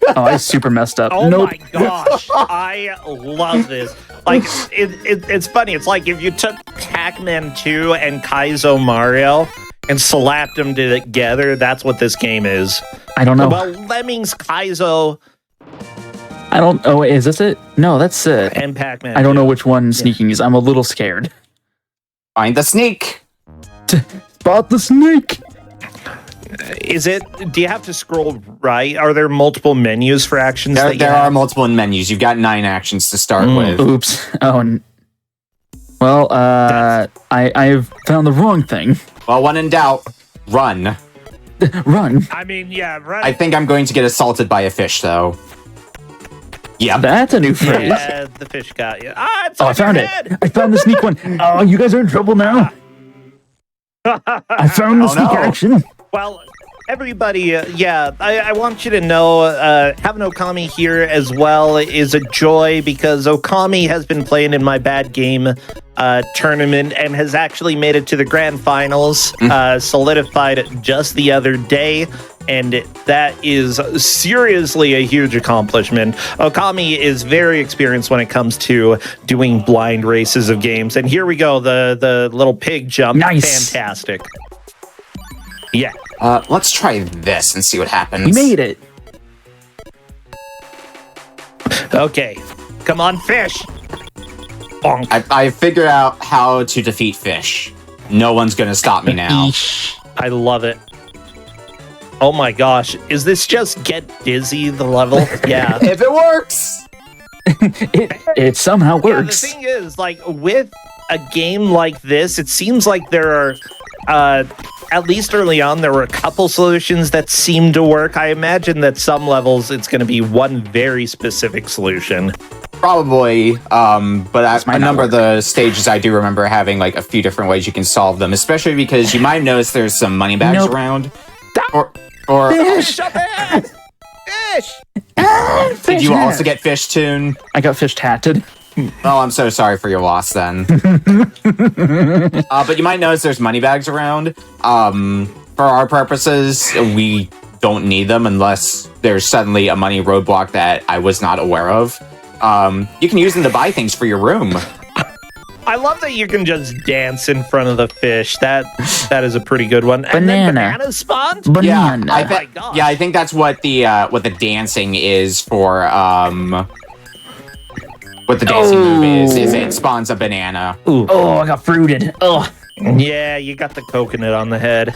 I super messed up. Oh Nope. my gosh, I love this. Like, it's funny. It's like if you took Pac-Man 2 and Kaizo Mario and slapped them together, that's what this game is. I don't know. Well, Lemmings, Kaizo, I don't. Oh, wait, is this it? No, that's it. and Pac-Man I don't 2. know which one sneaking is. I'm a little scared. Find the sneak. Spot the snake. Is it? Do you have to scroll right? Are there multiple menus for actions? There are multiple menus. You've got 9 actions to start with. Oops. Oh. Well, I've found the wrong thing. Well, when in doubt, run. Run. I mean, yeah, right. I think I'm going to get assaulted by a fish, though. Yep. That's a new phrase. Yeah, the fish got you. It's Oh, I on your found it. head. I found the sneak one. Oh, you guys are in trouble now. I found the sneak action. Well, everybody, I want you to know having Okami here as well is a joy because Okami has been playing in my bad game tournament and has actually made it to the grand finals, solidified it just the other day. And that is seriously a huge accomplishment. Okami is very experienced when it comes to doing blind races of games. And here we go, the little pig jump. Nice. Fantastic. Yeah. Let's try this and see what happens. We made it. Okay. Come on, fish. Bonk. I figured out how to defeat fish. No one's going to stop me now. I love it. Oh my gosh. Is this just Get Dizzy, the level? Yeah. If it works! It somehow works. Yeah, the thing is, like, with a game like this, it seems like there are, at least early on, there were a couple solutions that seem to work. I imagine that some levels, it's going to be one very specific solution. Probably, but a number of work. the stages I do remember having like a few different ways you can solve them, especially because you might notice there's some money bags Nope. around. Or Fish up there! Fish! did you also get fish tune? I got fish tatted. Oh, I'm so sorry for your loss then. But you might notice there's money bags around. For our purposes, we don't need them unless there's suddenly a money roadblock that I was not aware of. You can use them to buy things for your room. I love that you can just dance in front of the fish. That is a pretty good one. And then Banana. bananas spawned? Banana. I Oh my gosh. yeah, I think that's what the dancing is for. What the dancing move is it spawns a banana. Ooh. Oh, I got fruited. Oh. Yeah, you got the coconut on the head.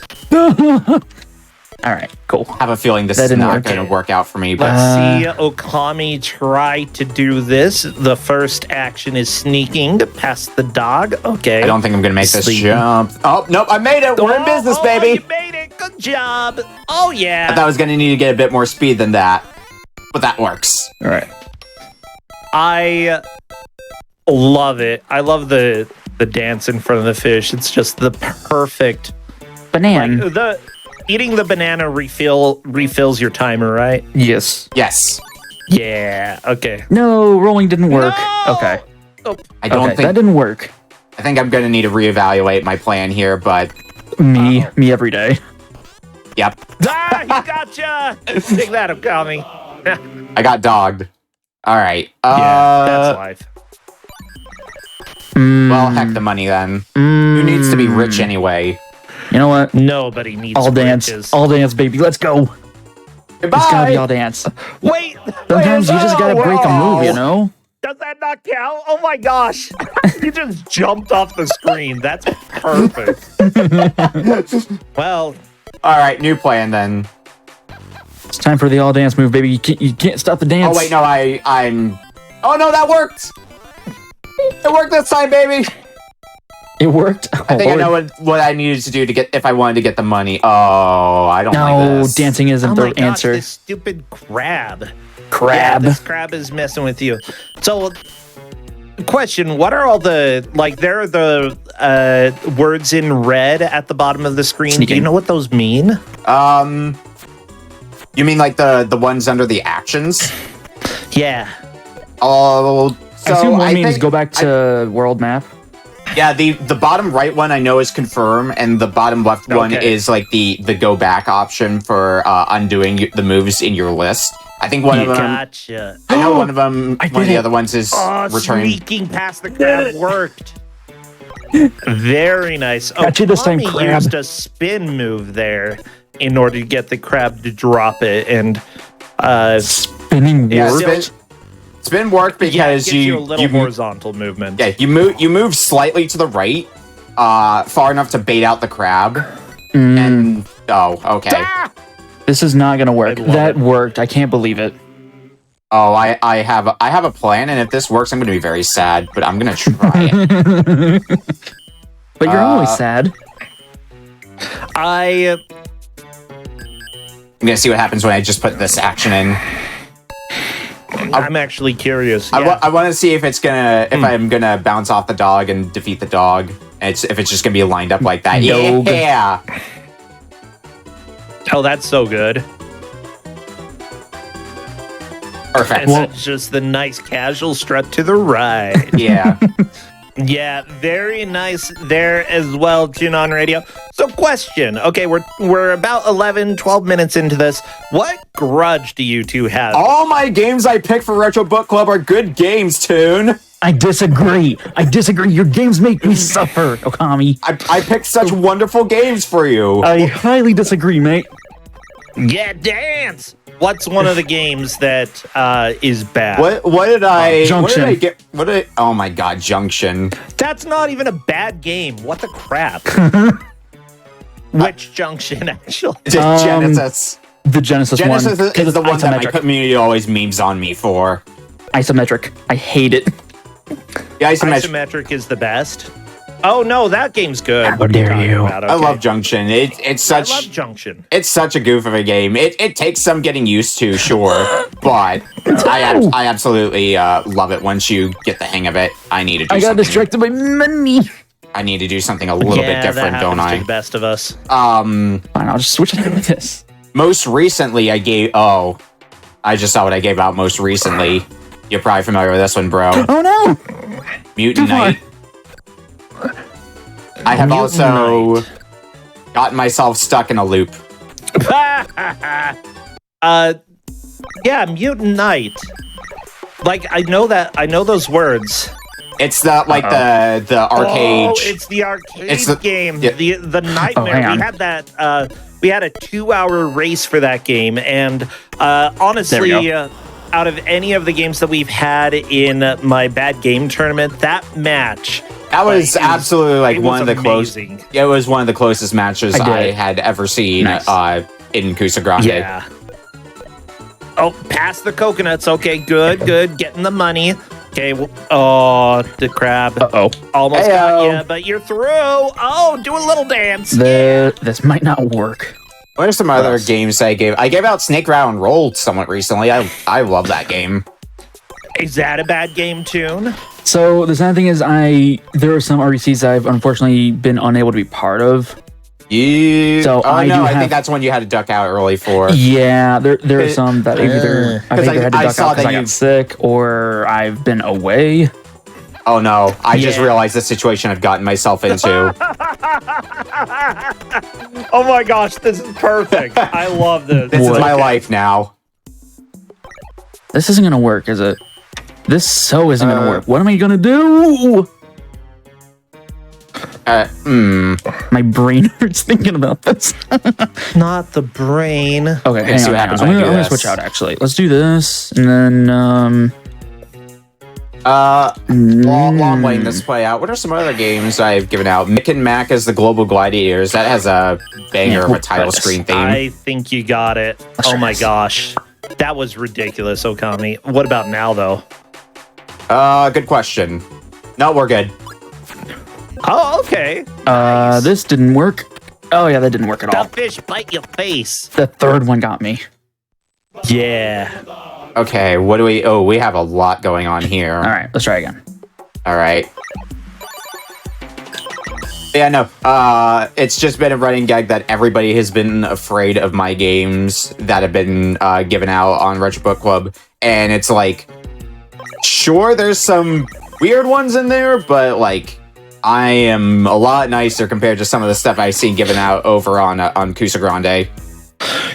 All right, cool. I have a feeling this That is didn't not work. going to work out for me. But Let's see Okami try to do this. The first action is sneaking past the dog. Okay. I don't think I'm going to make this Sleeping. jump. Oh, nope, I made it. We're in business, Oh, baby. You made it. Good job. Oh, I yeah. thought I was going to need to get a bit more speed than that. But that works. All right. I love it. I love the dance in front of the fish. It's just the perfect. Banana. Eating the banana refills your timer, right? Yes. Yes. Yeah. Okay. No, rolling didn't work. No! Okay. I don't Okay, that think... didn't work. I think I'm going to need to reevaluate my plan here, but... Me every day. Yep. Ah, he gotcha. Take that, Okami. I got dogged. All right. Yeah, that's life. Well, heck the money then. Who needs to be rich anyway? You know what? Nobody needs All dance. riches. All dance, baby. Let's go. It's gotta be Goodbye! all dance. Wait. Sometimes you just gotta break a move, you Whoa. know? Does that not count? Oh my gosh. You just jumped off the screen. That's perfect. Well, All right, new plan then. It's time for the all dance move, baby. You can't stop the dance. Oh wait, no, I'm. Oh no, that worked. It worked this time, baby. It worked. I think I know what I needed to do to get if I wanted to get the money. Oh, I don't like No, this. dancing isn't oh the my gosh, answer. this stupid crab. Crab. Yeah, this crab is messing with you. So, question, what are all the, like, there are the words in red at the bottom of the screen. Do you Sneaking. know what those mean? You mean like the ones under the actions? Yeah. Oh, so I assume one means think- go back to world map. Yeah, the bottom right one I know is confirm, and the bottom left one is like the go back option for undoing the moves in your list. I think one of them. Gotcha. I know one of them. One of the other ones is returning. Sneaking past the crab worked. Very nice. Oh, Got you this time, Tommy crab. used a spin move there in order to get the crab to drop it, and Spinning Yeah, warp. spin work yeah, it because gives you a little horizontal movement. Yeah, you move slightly to the right, far enough to bait out the crab, and okay. Ah! This is not gonna work. I love That it. worked. I can't believe it. Oh, I have a plan, and if this works, I'm gonna be very sad, but I'm gonna try it. But you're always sad. I I'm gonna see what happens when I just put this action in. I'm actually curious. I Yeah. want to see if it's gonna I'm gonna bounce off the dog and defeat the dog. And if it's just gonna be lined up like that. Dog. Yeah. Oh, that's so good. Perfect. And that's just the nice casual strut to the right. Yeah. Yeah, very nice there as well, Tune On Radio. So question, okay, we're about 11, 12 minutes into this. What grudge do you two have? All my games I pick for Retro Book Club are good games, Toon. I disagree. Your games make me suffer, Okami. I picked such wonderful games for you. I highly disagree, mate. Yeah, dance! What's one of the games that is bad? What did I Junction. What did I get? Oh my god, Junction. That's not even a bad game. What the crap? Which Junction, actually? Genesis. The Genesis one. Genesis is 'cause the it's one that my isometric. community always memes on me for. Isometric. I hate it. Yeah, isometric. Isometric is the best. Oh no, that game's good. How What are you dare talking you. about? I Okay. love Junction. It's I such love Junction. it's such a goof of a game. It takes some getting used to, sure, but I absolutely love it once you get the hang of it. I need to do I got something. distracted by money. I need to do something a little bit Yeah, different, that don't happens to I? the best of us. Fine, I'll just switch it with this. Most recently, I just saw what I gave out most recently. You're probably familiar with this one, bro. Oh no! Mutant Come on. Knight. I have Mutant also Knight. gotten myself stuck in a loop. Yeah, Mutant Knight. Like I know those words. It's the arcade. Oh, it's the arcade It's the- game. yeah. The nightmare. hang on. We had that. We had a 2-hour race for that game, and honestly, There we go. out of any of the games that we've had in my bad game tournament, that match. That was like, it was- absolutely like it one of was the closest. amazing. It was one of the closest matches I did I it. had ever seen Nice. in Kusa Grande. Yeah. Oh, past the coconuts. Okay, good. Getting the money. Okay. Well, oh, the crab. Uh-oh. Almost got Heyo. you, but you're through. Oh, do a little dance. This might not work. What are some other games I gave? I gave out Snake Rattle and Roll somewhat recently. I love that game. Is that a bad game tune? So the sad thing is, there are some RECs I've unfortunately been unable to be part of. So oh I no, do I have- think that's one you had to duck out early for. Yeah, there are some that either I 'Cause think I had to I duck saw out because that I you- got sick or I've been away. Oh no, I just Yeah. realized the situation I've gotten myself into. Oh my gosh, this is perfect. I love this. This is What? my life now. This isn't gonna work, is it? This isn't gonna work. What am I gonna do? My brain hurts thinking about this. Not the brain. Okay, hang see on, what happens I'm when I gonna, do I'm gonna this. switch out actually. Let's do this, and then Long waiting this play out. What are some other games I've given out? Mick and Mac as the Global Gladiators. That has a banger of a we'll title try this. screen theme. I think you got it. Oh my gosh. That was ridiculous, Okami. What about now, though? Good question. No, we're good. Oh, okay. this didn't work. Oh yeah, that didn't work at The all. fish bite your face. The third one got me. Yeah. Okay, what do we... Oh, we have a lot going on here. All right, let's try again. All right. Yeah, no. It's just been a running gag that everybody has been afraid of my games that have been given out on Retro Book Club, and it's like, sure, there's some weird ones in there, but like, I am a lot nicer compared to some of the stuff I've seen given out over on Cusa Grande.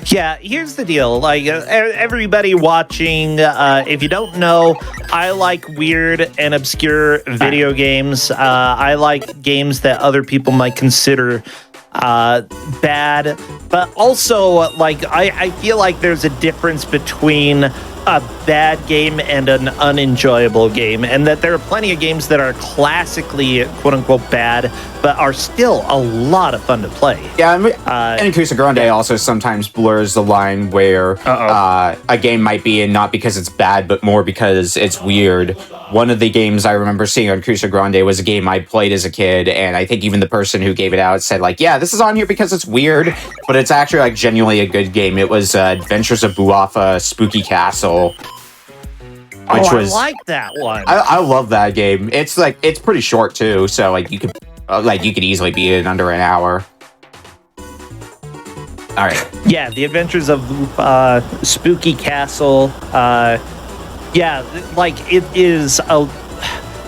Yeah, here's the deal. Like, everybody watching, if you don't know, I like weird and obscure video games. I like games that other people might consider bad, but also, like, I feel like there's a difference between a bad game and an unenjoyable game, and that there are plenty of games that are classically quote-unquote bad, but are still a lot of fun to play. Yeah, I mean, and Cusa Grande also sometimes blurs the line where a game might be in not because it's bad, but more because it's weird. One of the games I remember seeing on Cusa Grande was a game I played as a kid, and I think even the person who gave it out said, like, yeah, this is on here because it's weird, but it's actually, like, genuinely a good game. It was Adventures of Buafa Spooky Castle. Which was, I like that one. I love that game. It's like, it's pretty short too, so like you could easily beat it in under an hour. All right. Yeah, the Adventures of Spooky Castle. Yeah, like it is a.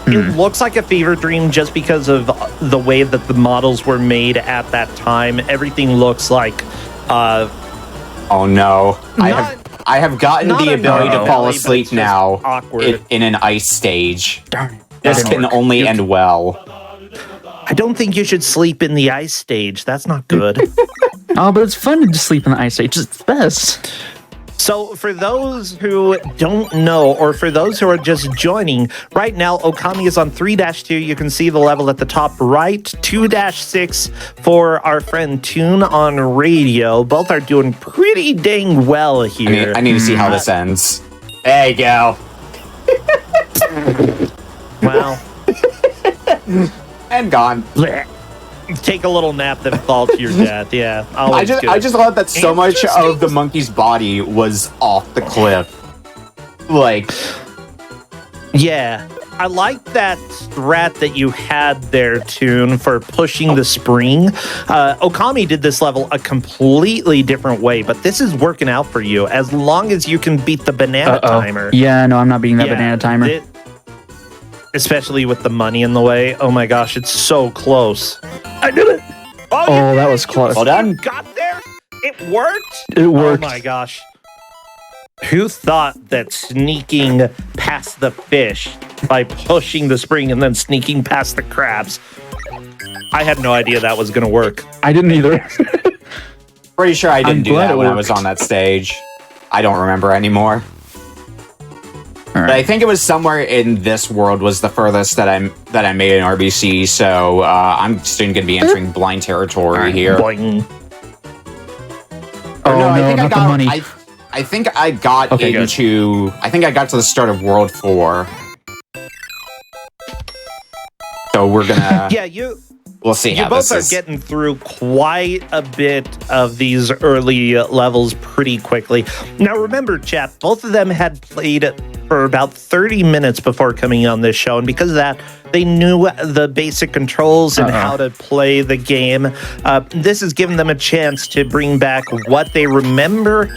It looks like a fever dream just because of the way that the models were made at that time. Everything looks like. Oh no! I have gotten the ability to fall asleep now in an ice stage. Darn it. This can only end well. I don't think you should sleep in the ice stage. That's not good. Oh, but it's fun to just sleep in the ice stage. It's the best. So for those who don't know, or for those who are just joining, right now Okami is on 3-2. You can see the level at the top right. 2-6 for our friend Toon on radio. Both are doing pretty dang well here. I need to see how this ends. There you go. Well. And gone. Take a little nap, then fall to your death. Yeah, I just love that so much of the monkey's body was off the cliff. Like, yeah, I like that strat that you had there, Toon, for pushing the spring. Okami did this level a completely different way, but this is working out for you as long as you can beat the banana timer. Yeah, no, I'm not beating that banana timer. Especially with the money in the way. Oh my gosh, it's so close. I did it! Oh, that was close. Well done. You got there? It worked? It worked. Oh my gosh. Who thought that sneaking past the fish by pushing the spring and then sneaking past the crabs? I had no idea that was going to work. I didn't either. Pretty sure I didn't do glad that it when I worked. was on that stage. I don't remember anymore. All But I right. think it was somewhere in this world was the furthest that I made an RBC, so I'm soon going to be entering blind territory here. Boing. Oh, no, I think not the money. I think I got Okay, good. into. I think I got to the start of World 4. So we're gonna. Yeah, We'll see you how both this are is. getting through quite a bit of these early levels pretty quickly. Now, remember, chat, both of them had played for about 30 minutes before coming on this show, and because of that, they knew the basic controls and how to play the game. This has given them a chance to bring back what they remember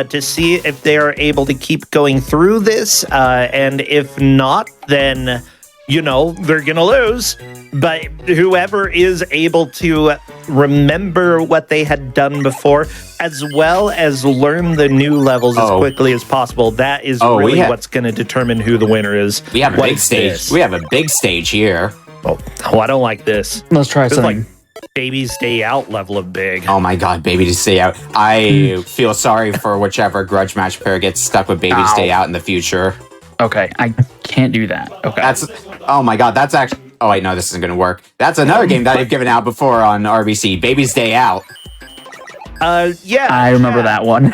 to see if they are able to keep going through this, and if not, then you know, they're going to lose. But whoever is able to remember what they had done before, as well as learn the new levels as quickly as possible, that is really what's going to determine who the winner is. We have a What big is stage. this? We have a big stage here. Oh, I don't like this. Let's try It's something. like Baby's Day Out level of big. Oh my god, Baby to Stay Out. I feel sorry for whichever grudge match player gets stuck with Baby Stay Out in the future. Okay, I can't do that. Okay. Oh my god, that's actually. Oh wait, no, this isn't going to work. That's another game that I've given out before on RBC. Baby's Day Out. Yeah. I remember that one.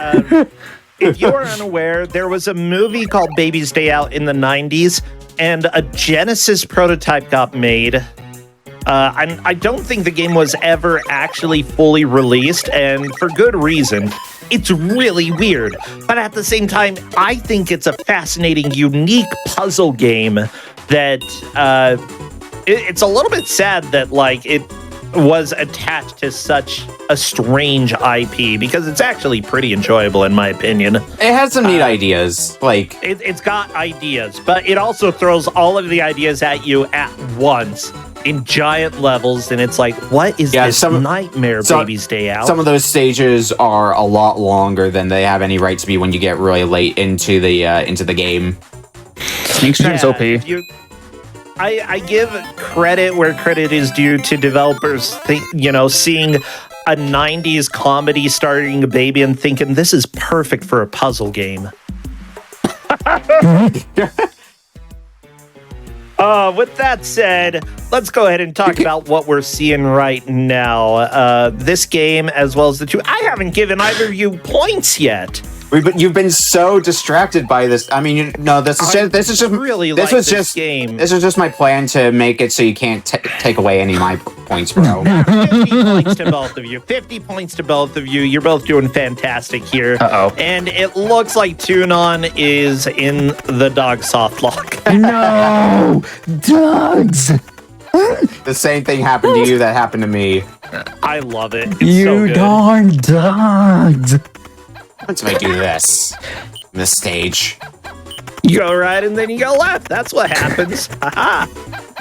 If you are unaware, there was a movie called Baby's Day Out in the 90s, and a Genesis prototype got made. I don't think the game was ever actually fully released, and for good reason. It's really weird, but at the same time, I think it's a fascinating, unique puzzle game that it's a little bit sad that like it was attached to such a strange IP, because it's actually pretty enjoyable in my opinion. It has some neat ideas. Like It's got ideas, but it also throws all of the ideas at you at once. in giant levels, and it's like, what is Yeah, this nightmare Baby's Day Out? Some of those stages are a lot longer than they have any right to be when you get really late into the game. Sneak Strand's OP. I give credit where credit is due to developers, seeing a 90s comedy starring a baby and thinking this is perfect for a puzzle game. With that said, let's go ahead and talk about what we're seeing right now. This game, as well as the two. I haven't given either of you points yet. You've been so distracted by this. I mean, this is just this game. This was just my plan to make it so you can't take away any of my points, bro. 50 points to both of you. 50 points to both of you. You're both doing fantastic here. Uh-oh. And it looks like Tunon is in the dog soft lock. No! Dogs! The same thing happened to you that happened to me. I love it. It's You so good. darn dogs! What if I do this? This stage. You go right and then you go left. That's what happens. Haha.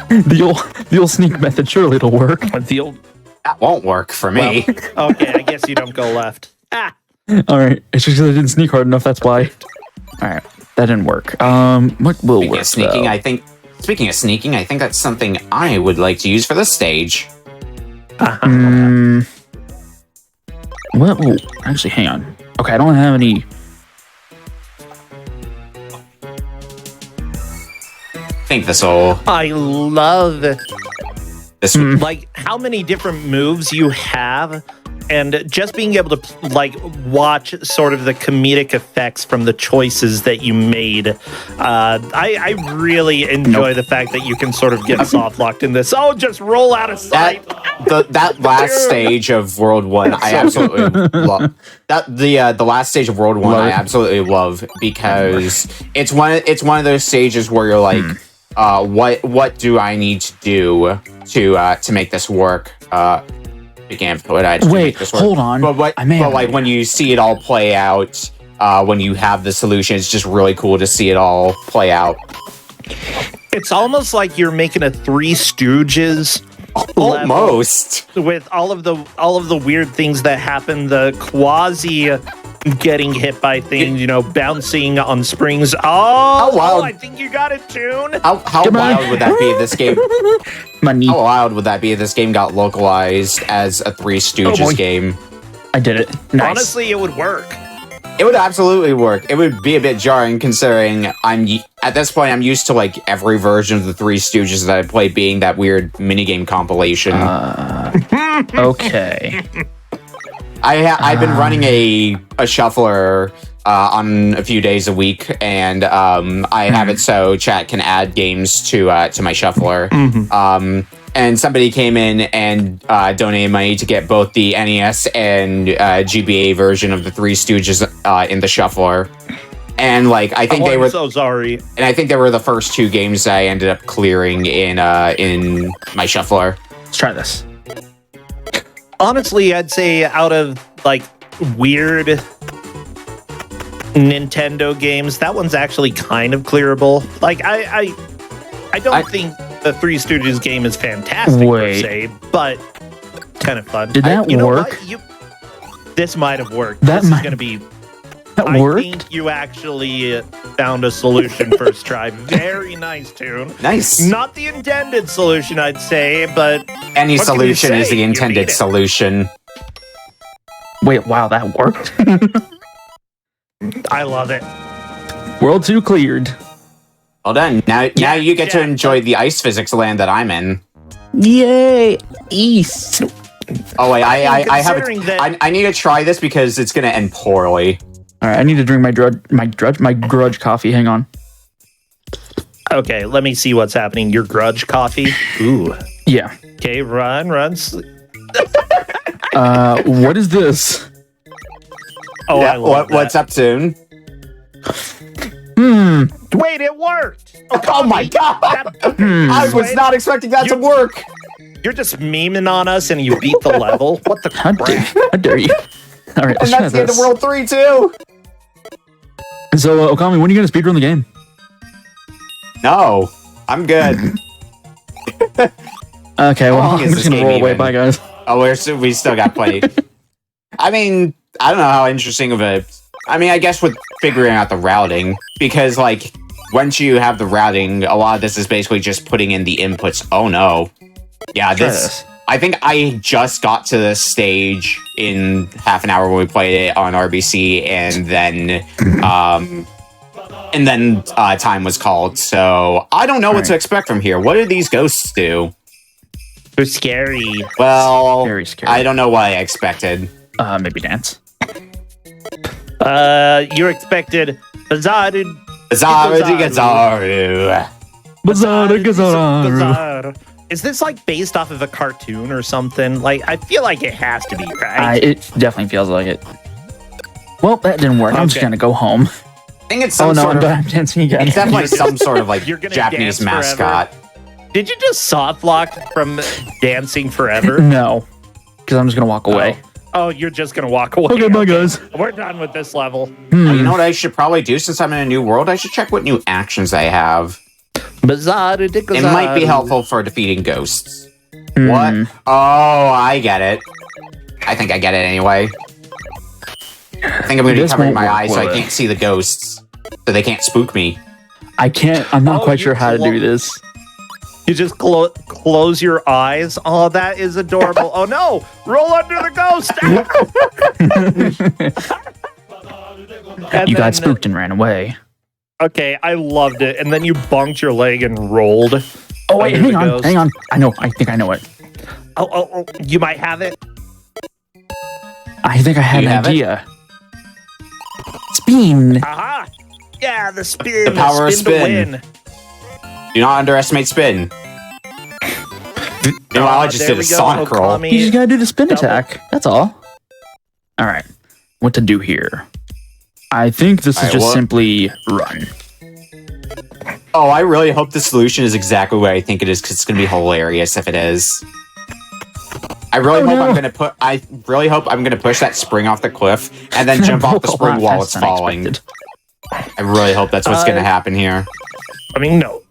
The old sneak method, surely it'll work. That won't work for me. Well, okay, I guess you don't go left. Ah. Alright, it's just because I didn't sneak hard enough, that's why. Alright, that didn't work. What will work, Speaking though? of sneaking, I think that's something I would like to use for this stage. What will... Actually, hang on. Okay, I don't have any... I think this'll... I love This like how many different moves you have, and just being able to watch sort of the comedic effects from the choices that you made. I really enjoy the fact that you can sort of get soft locked in this. Oh, just roll out of sight. That last stage of World 1, I absolutely love. The last stage of World 1, I absolutely love because it's one of those stages where you're like, what do I need to do to make this work? Wait, hold on. But when you see it all play out, when you have the solution, it's just really cool to see it all play out. It's almost like you're making a Three Stooges. Almost with all of the weird things that happen, the quasi getting hit by things, bouncing on springs. I think you got it, Tune. How wild would that be if this game? How wild would that be if this game got localized as a Three Stooges game? I did it. Nice. Honestly, it would work. It would absolutely work. It would be a bit jarring considering at this point I'm used to like every version of the Three Stooges that I play being that weird minigame compilation. Okay. I've been running a shuffler on a few days a week, and I have it so chat can add games to my shuffler. And somebody came in and donated money to get both the NES and GBA version of the Three Stooges in the shuffler. And I think they were so sorry. And I think they were the first two games that I ended up clearing in my shuffler. Let's try this. Honestly, I'd say out of weird Nintendo games, that one's actually kind of clearable. I don't think the Three Stooges game is fantastic per se, but kind of fun. Did that work? This might have worked. That this is going to be. That worked? I think you actually found a solution first try. Very nice, Tune. Nice. Not the intended solution, I'd say, but any solution is the intended solution. Wait, wow, that worked? I love it. World 2 cleared. Well done. Now you get to enjoy the ice physics land that I'm in. Yay! East. Oh wait, I need to try this because it's gonna end poorly. All right, I need to drink my grudge coffee. Hang on. Okay, let me see what's happening. Your grudge coffee. Ooh. Yeah. Okay, run. What is this? Oh, yeah, I love that. What's up, Tune? Wait, it worked! Oh my god! I was not expecting that to work! You're just memeing on us and you beat the level? What the How dare you? All right, and that's the end of World 3, too! So, Okami, when are you going to speedrun the game? No, I'm good. Okay, How well, long I'm is just this gonna game roll away. even? Bye, guys. Oh, we still got plenty. I mean, I don't know how interesting of a... I mean, I guess with figuring out the routing, because, like, once you have the routing, a lot of this is basically just putting in the inputs. Oh, no. Yeah, Try this... I think I just got to this stage in half an hour when we played it on RBC, and then time was called, so I don't know what to expect from here. What do these ghosts do? They're scary. Well, Very scary. I don't know what I expected. Maybe dance. You expected Bazaru. Gozaru. Bazaru. Is this like based off of a cartoon or something? Like, I feel like it has to be, right? It definitely feels like it. Well, that didn't work. I'm just Okay. gonna go home. I think it's some Oh no, sort of... I'm dancing again. It's definitely some sort of like You're gonna Japanese dance forever. mascot. Did you just soft lock from dancing forever? No, because I'm just gonna walk away. Oh, you're just gonna walk away. Okay, bye, guys. We're done with this level. You know what I should probably do since I'm in a new world? I should check what new actions I have. Bazaru. It might be helpful for defeating ghosts. What? Oh, I get it. I think I get it anyway. I think I'm going to be This covering won't my work, eyes so I will it? can't see the ghosts. So they can't spook me. I can't. I'm not Oh, quite you sure how to do this. You just close your eyes. Oh, that is adorable. Oh no! Roll under the ghost. And You got then- spooked and ran away. Okay, I loved it. And then you bonked your leg and rolled. Oh wait, under hang the on, ghost. hang on. I think I know it. Oh, you might have it. I think I had You an have it? idea. Spin. Aha! Yeah, the spin. The power of to spin. win. Do not underestimate spin. Meanwhile, I just There did a we go, Sonic roll. Okami. You just gotta do the spin Double. attack. That's all. All right. What to do here? I think this is Alright, just what- simply run. Oh, I really hope the solution is exactly what I think it is, because it's going to be hilarious if it is. I really Oh, hope no. I'm going to put. I really hope I'm going to push that spring off the cliff and then jump off the Broke a spring lot while it's faster than I falling. expected. I really hope that's what's going to happen here. I mean, no.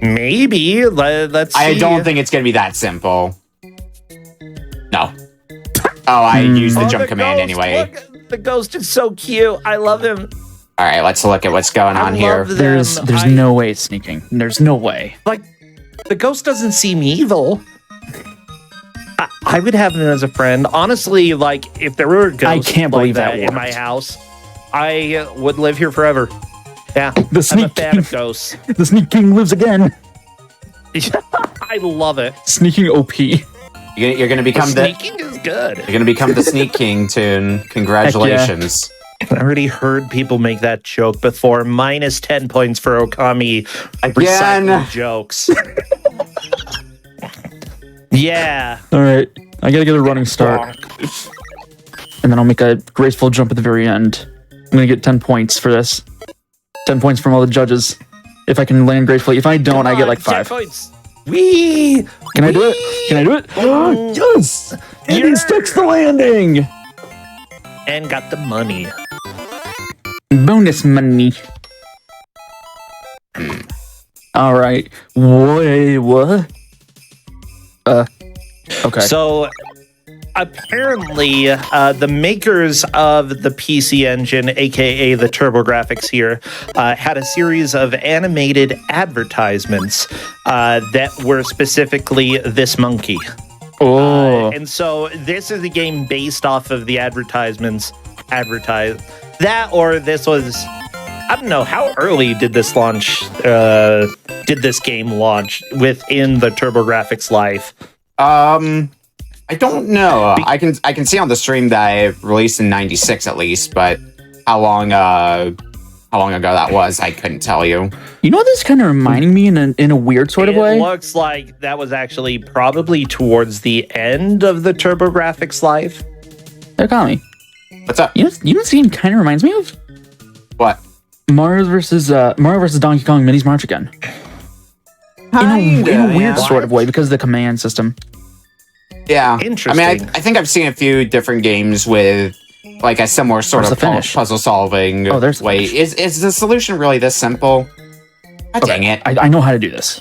Maybe. Let's see. I don't think it's going to be that simple. No. Oh, I used the Oh, jump the command ghost, anyway. Look, the ghost is so cute. I love him. All right, let's look at what's going on here. love them. There's no way it's sneaking. There's no way. Like, the ghost doesn't seem evil. I would have him as a friend. Honestly, like, if there were a ghost I can't like believe that in my worked. house, I would live here forever. Yeah, The I'm a sneak fan king, of ghosts. the sneak king lives again. I love it. Sneaking OP. You're going to become the. Sneaking is good. You're going to become the Sneak King tune. Congratulations. I already heard people make that joke before. Minus 10 points for Okami. Again. Recycling jokes. Yeah. All right, I gotta get a running start, and then I'll make a graceful jump at the very end. I'm gonna get 10 points for this. 10 points from all the judges. If I can land gracefully. If I don't, I get like 10 5. points. Wee! Can I do it? Can I do it? Oh, Yes! And he sticks the landing. And got the money. Bonus money. All right. Wait, what? Okay. So apparently, the makers of the PC Engine, aka the TurboGrafx here, had a series of animated advertisements that were specifically this monkey. Oh. And so this is a game based off of the advertisements. That, or this was, I don't know, how early did this launch? Did this game launch within the TurboGrafx life? I don't know. I can see on the stream that I released in '96 at least, but how long ago that was, I couldn't tell you. You know what this kind of reminding me in a weird sort of It way? looks like that was actually probably towards the end of the TurboGrafx life. Okami. What's up? You know what this game kind of reminds me of? What? Mario versus Donkey Kong Minis March again. In a weird sort of way because of the command system. Yeah. Interesting. I mean, I think I've seen a few different games with like a similar sort Where's of the finish? puzzle solving Oh, there's the way. finish. Is the solution really this simple? God dang it. I know how to do this.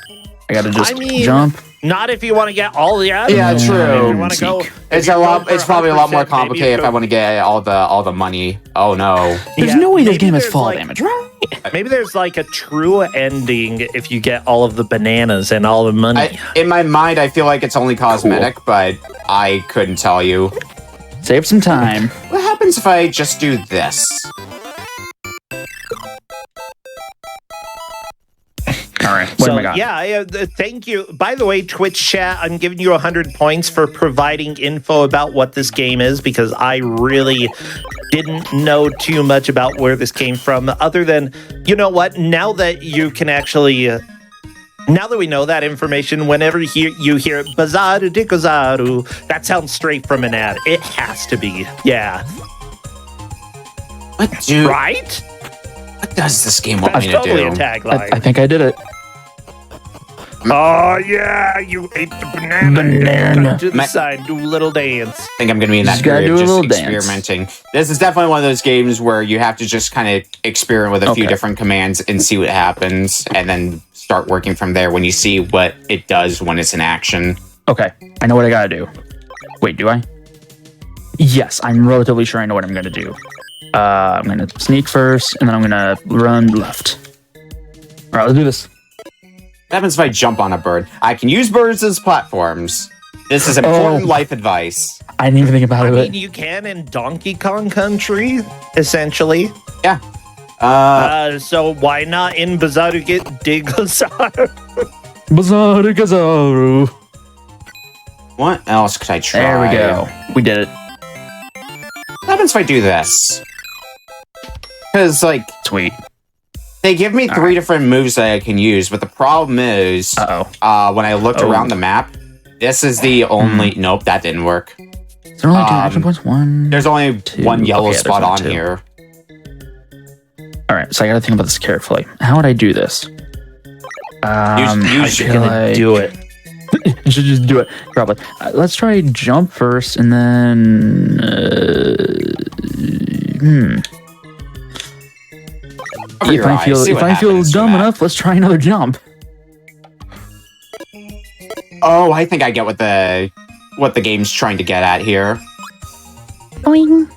I gotta just I mean- jump, Not if you want to get all the items. Yeah, true. If you want to go, It's it's probably a lot more complicated if I want to get all the money. Oh no. There's no way this maybe game has there's, fall like- damage, right? Maybe there's like a true ending if you get all of the bananas and all the money. In my mind, I feel like it's only cosmetic, but I couldn't tell you. Save some time. What happens if I just do this? All right. What So, am I got? yeah, thank you. By the way, Twitch chat, I'm giving you 100 points for providing info about what this game is because I really didn't know too much about where this came from other than, you know what, now that you can actually... now that we know that information, whenever you hear Bazaru de Gozaru, that sounds straight from an ad. It has to be. Yeah. What does this game want That's me to totally do? a tagline. I think I did it. Oh, yeah, you ate the banana. Banana. To the side, do a little dance. I think I'm going to be in that Just gotta period do a just little dance. experimenting. This is definitely one of those games where you have to just kind of experiment with a few Okay. different commands and see what happens, and then start working from there when you see what it does when it's in action. Okay. I know what I gotta do. Wait, do I? Yes, I'm relatively sure I know what I'm gonna do. I'm gonna sneak first, and then I'm gonna run left. All right, let's do this. What happens if I jump on a bird? I can use birds as platforms. This is important life advice. I didn't even think about I it. mean, you can in Donkey Kong Country, essentially. Yeah. So why not in Bazaru de Gozaru? Bazaru Gozaru. What else could I try? There we go. We did it. What happens if I do this? Because, like, Sweet. they give me three different moves that I can use, but the problem is, Uh-oh. when I looked around the map, this is the only... Nope, that didn't work. Is there only two action points? One. There's only two. one yellow Okay, there's spot only on two. here. All right, so I gotta think about this carefully. How would I do this? You I should feel like- Do it. I should just do it, probably. Let's try jump first, and then... Cover your eyes, see If what I feel happens from dumb that. enough, let's try another jump. Oh, I think I get what the game's trying to get at here. Boing.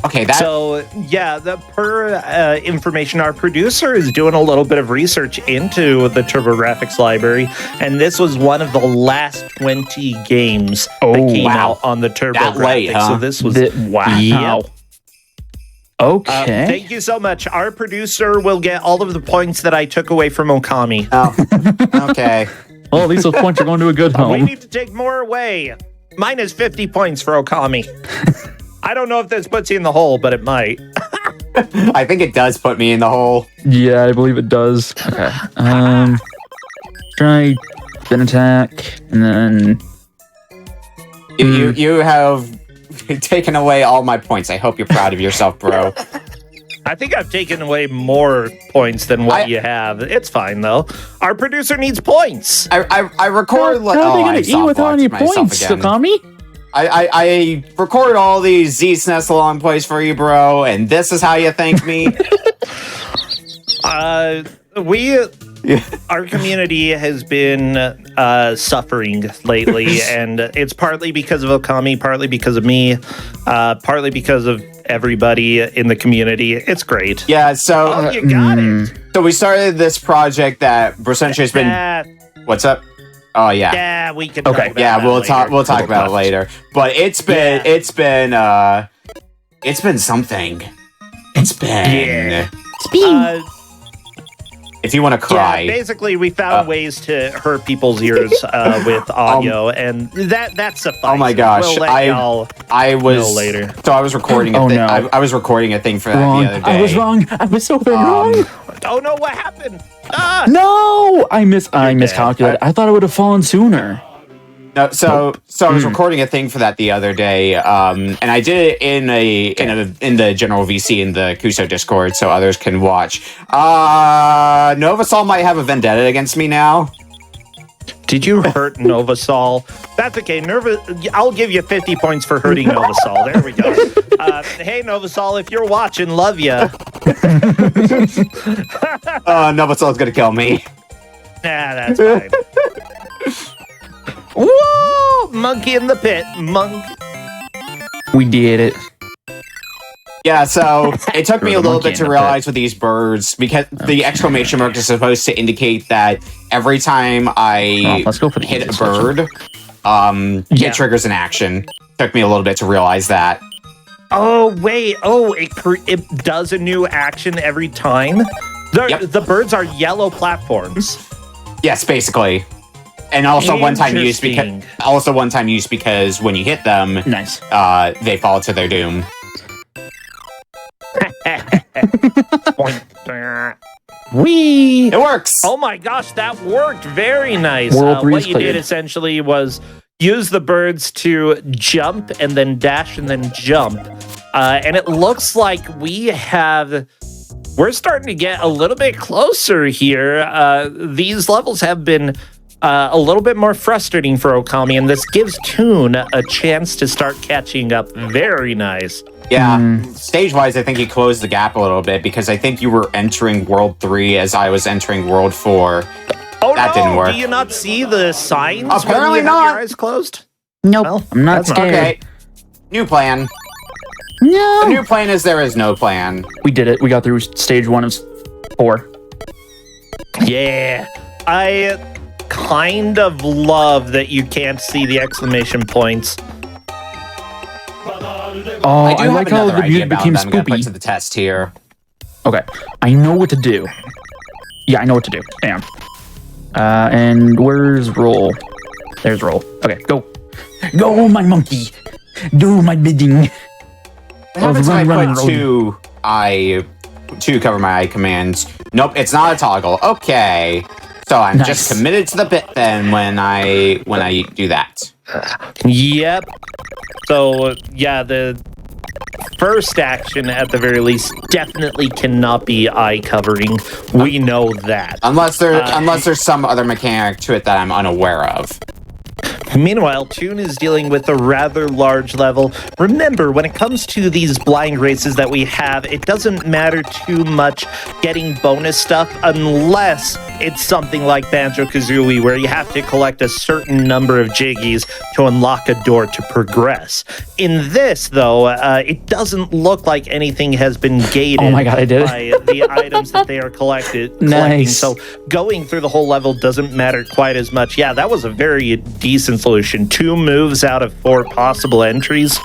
Okay, that... So, yeah, per information, our producer is doing a little bit of research into the TurboGrafx library, and this was one of the last 20 games that came wow. out on the TurboGrafx. late, huh? So this was... Wow. Yep. Okay. Thank you so much. Our producer will get all of the points that I took away from Okami. Oh, okay. Well, at least those points are going to a good We home. need to take more away. Mine is 50 points for Okami. I don't know if this puts you in the hole, but it might. I think it does put me in the hole. Yeah, I believe it does. Okay. Try spin attack, and then You have taken away all my points. I hope you're proud of yourself, bro. I think I've taken away more points than what you have. It's fine, though. Our producer needs points. I record... how are they going to eat without any points, Sakami? I record all these Z-SNES long plays for you, bro, and this is how you thank me? Our community has been suffering lately, and it's partly because of Okami, partly because of me, partly because of everybody in the community. It's great. Yeah, so... Oh, you got it. So we started this project that Brasenche has been... What's up? Oh, yeah. Yeah, we can talk about Yeah, that we'll later. talk about it later. But it's been something. It's been if you want to cry. Yeah, basically, we found ways to hurt people's ears with audio, and that suffices. Oh my gosh, we'll let y'all I was know later. So I was recording a Oh, thing. no. I was recording a thing for that Wrong. the other day. I was wrong. I was so very wrong. Oh no, what happened? Ah! No, I dead. miscalculated. I thought it would have fallen sooner. No, so I was recording a thing for that the other day, and I did it in the general VC in the Kuso Discord, so others can watch. Novasol might have a vendetta against me now. Did you hurt Novasol? That's okay. I'll give you 50 points for hurting Novasol. There we go. Hey, Novasol, if you're watching, love ya. Novasol's gonna kill me. Nah, that's fine. monkey in the pit. We did it. Yeah, so it took me a little bit to realize with these birds, because the exclamation mark is supposed to indicate that every time I let's go for the hit a easiest bird, it triggers an action. Took me a little bit to realize that. Oh, wait. Oh, it does a new action every time? The birds are yellow platforms. Yes, basically. And also one time use because when you hit them, Nice. They fall to their doom. Wee! It works. Oh my gosh, that worked very nice. World What you cleared. did essentially was use the birds to jump and then dash and then jump. And it looks like we're starting to get a little bit closer here. These levels have been a little bit more frustrating for Okami, and this gives Toon a chance to start catching up. Very nice. Yeah, stage-wise, I think you closed the gap a little bit because I think you were entering World 3 as I was entering World 4. Oh, that didn't work. Do you not see the signs? Apparently when you have not. Your eyes closed? Nope. Well, I'm not that's scared. Okay, new plan. No. The new plan is there is no plan. We did it. We got through stage 1 of 4. Yeah. I kind of love that you can't see the exclamation points. Oh, I do have like how another the idea music about became that I'm going to put to spoopy. the test here. Okay, I know what to do. Yeah, I know what to do. Damn. And where's roll? There's roll. Okay, go. Go, my monkey. Do my bidding. What happens if I run, put two cover my eye commands? Nope, it's not a toggle. Okay. So I'm just Nice. committed to the bit then when I do that. Yep. So, yeah, the first action, at the very least, definitely cannot be eye covering. We know that. Unless there's some other mechanic to it that I'm unaware of. Meanwhile, Toon is dealing with a rather large level. Remember, when it comes to these blind races that we have, it doesn't matter too much getting bonus stuff unless it's something like Banjo-Kazooie, where you have to collect a certain number of jiggies to unlock a door to progress. In this, though, it doesn't look like anything has been gated Oh my God, I did it. by the items that they are collecting. Nice. So going through the whole level doesn't matter quite as much. Yeah, that was a very decent solution. 2 moves out of 4 possible entries.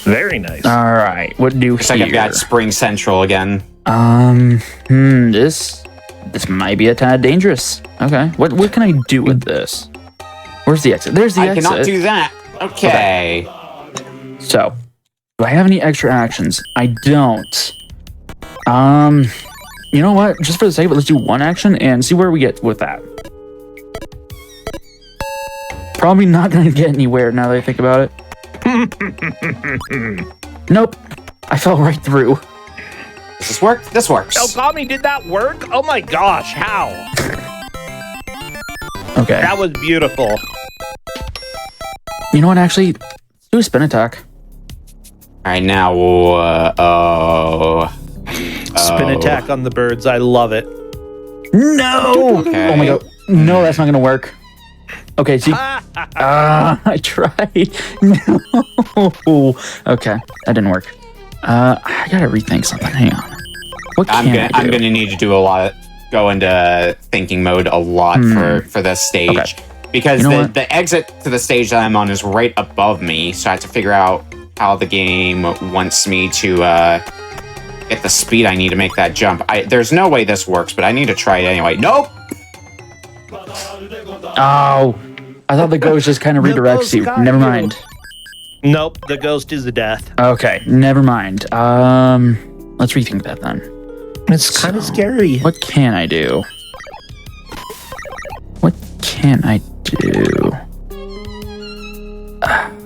Very nice. All right, what do Looks like I've got Spring Central again. This might be a tad dangerous. Okay, what can I do with this? Where's the exit? There's the I exit. cannot do that. Okay. So, do I have any extra actions? I don't. You know what? Just for the sake of it, let's do 1 action and see where we get with that. Probably not going to get anywhere now that I think about it. Nope. I fell right through. Does this work? This works. Okami, did that work? Oh my gosh, how? Okay. That was beautiful. You know what? Actually, let's do a spin attack. All right, now, Spin attack on the birds. I love it. No! Okay. Oh my god. No, that's not going to work. Okay, see. I tried. No. Okay, that didn't work. I gotta rethink something. Hang on. What can I do? I'm gonna need to do go into thinking mode a lot for this stage. Okay. Because You know what? the exit to the stage that I'm on is right above me, so I have to figure out how the game wants me to get the speed I need to make that jump. There's no way this works, but I need to try it anyway. Nope! Oh, I thought the ghost just kind of The redirects ghost you. got Never you. mind. Nope, the ghost is a death. Okay, never mind. Let's rethink that then. It's kind of scary. What can I do? What can I do?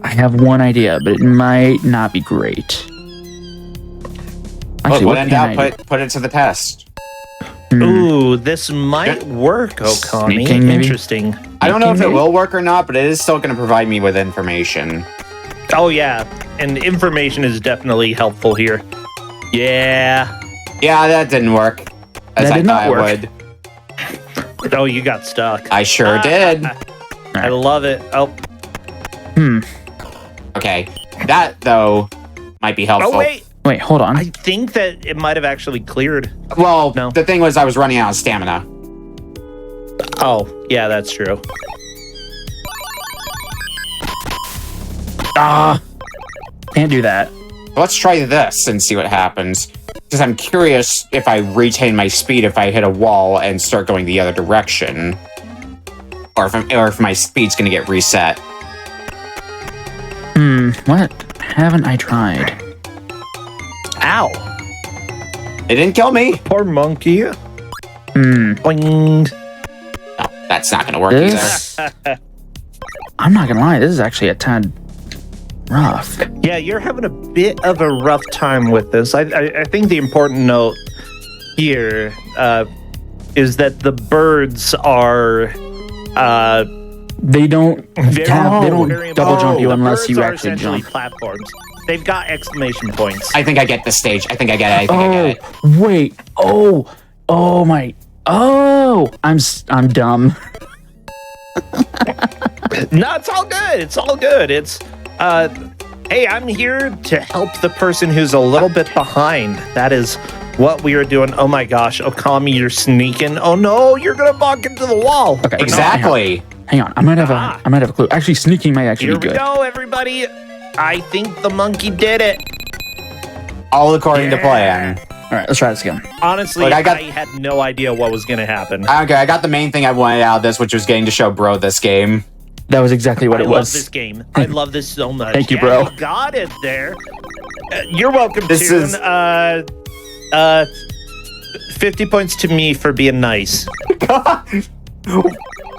I have one idea, but it might not be great. Look, Actually, when what in can doubt, I do? put it to the test. Ooh, this might work, Okami. Sneaking, maybe? Interesting. I don't know if it Maybe? will work or not, but it is still going to provide me with information. Oh, yeah. And information is definitely helpful here. Yeah. Yeah, that didn't work. As That I did not thought work. it would. Oh, you got stuck. I sure did. I love it. Oh, Okay, that though might be helpful. Oh, wait. Wait, hold on. I think that it might have actually cleared. Well, No. the thing was I was running out of stamina. Oh, yeah, that's true. Can't do that. Let's try this and see what happens. Because I'm curious if I retain my speed if I hit a wall and start going the other direction. Or if my speed's going to get reset. What haven't I tried? Ow. It didn't kill me. Poor monkey. Boing. Oh, that's not going to work This, I'm not gonna lie, this is actually a tad rough. Yeah, you're having a bit of a rough time with this. I think the important note here is that the birds are They don't very, double jump you the unless birds you are actually essentially jump. platforms. They've got exclamation points. I think I get this stage. I think I get it. I get it. Wait. Oh my. Oh, I'm dumb. No, it's all good. It's all good. It's hey, I'm here to help the person who's a little bit behind. That is what we are doing. Oh my gosh, Okami, you're sneaking. Oh no, you're gonna bonk into the wall. Okay, Exactly. Hang on. I might have a clue. Actually, sneaking might actually Here be we good. go, everybody. I think the monkey did it. All according to plan. All right, let's try this again. Honestly, Look, I I had no idea what was gonna happen. Okay, I got the main thing I wanted out of this, which was getting to show Bro this game. That was exactly what I it love was. this game. I love this so much. Thank you, Yeah, bro. You got it there. You're welcome, This Tune. is- 50 points to me for being nice.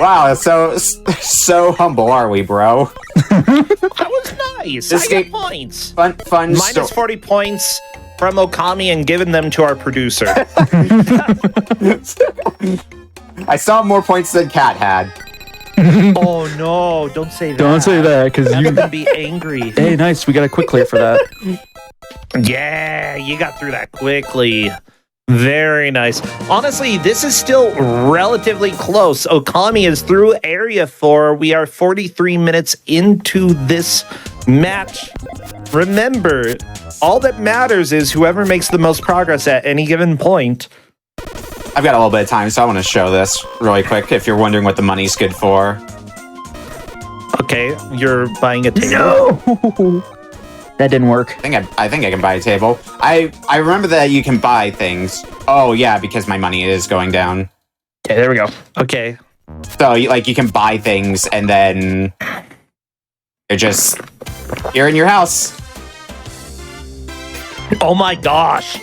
Wow, so humble are we, Bro? That was nice. This I get game- points. Fun Minus 40 points from Okami and giving them to our producer. I saw more points than Cat had. Oh no, don't say that. Don't say that, because That's you. gonna be angry. Hey, nice. We got a quick clear for that. Yeah, you got through that quickly. Very nice. Honestly, this is still relatively close. Okami is through Area 4. We are 43 minutes into this match. Remember, all that matters is whoever makes the most progress at any given point. I've got a little bit of time, so I want to show this really quick. If you're wondering what the money's good for, Okay, you're buying a table. No, that didn't work. I think I can buy a table. I remember that you can buy things. Oh yeah, because my money is going down. Okay, there we go. Okay. So you can buy things and then you're in your house. Oh my gosh.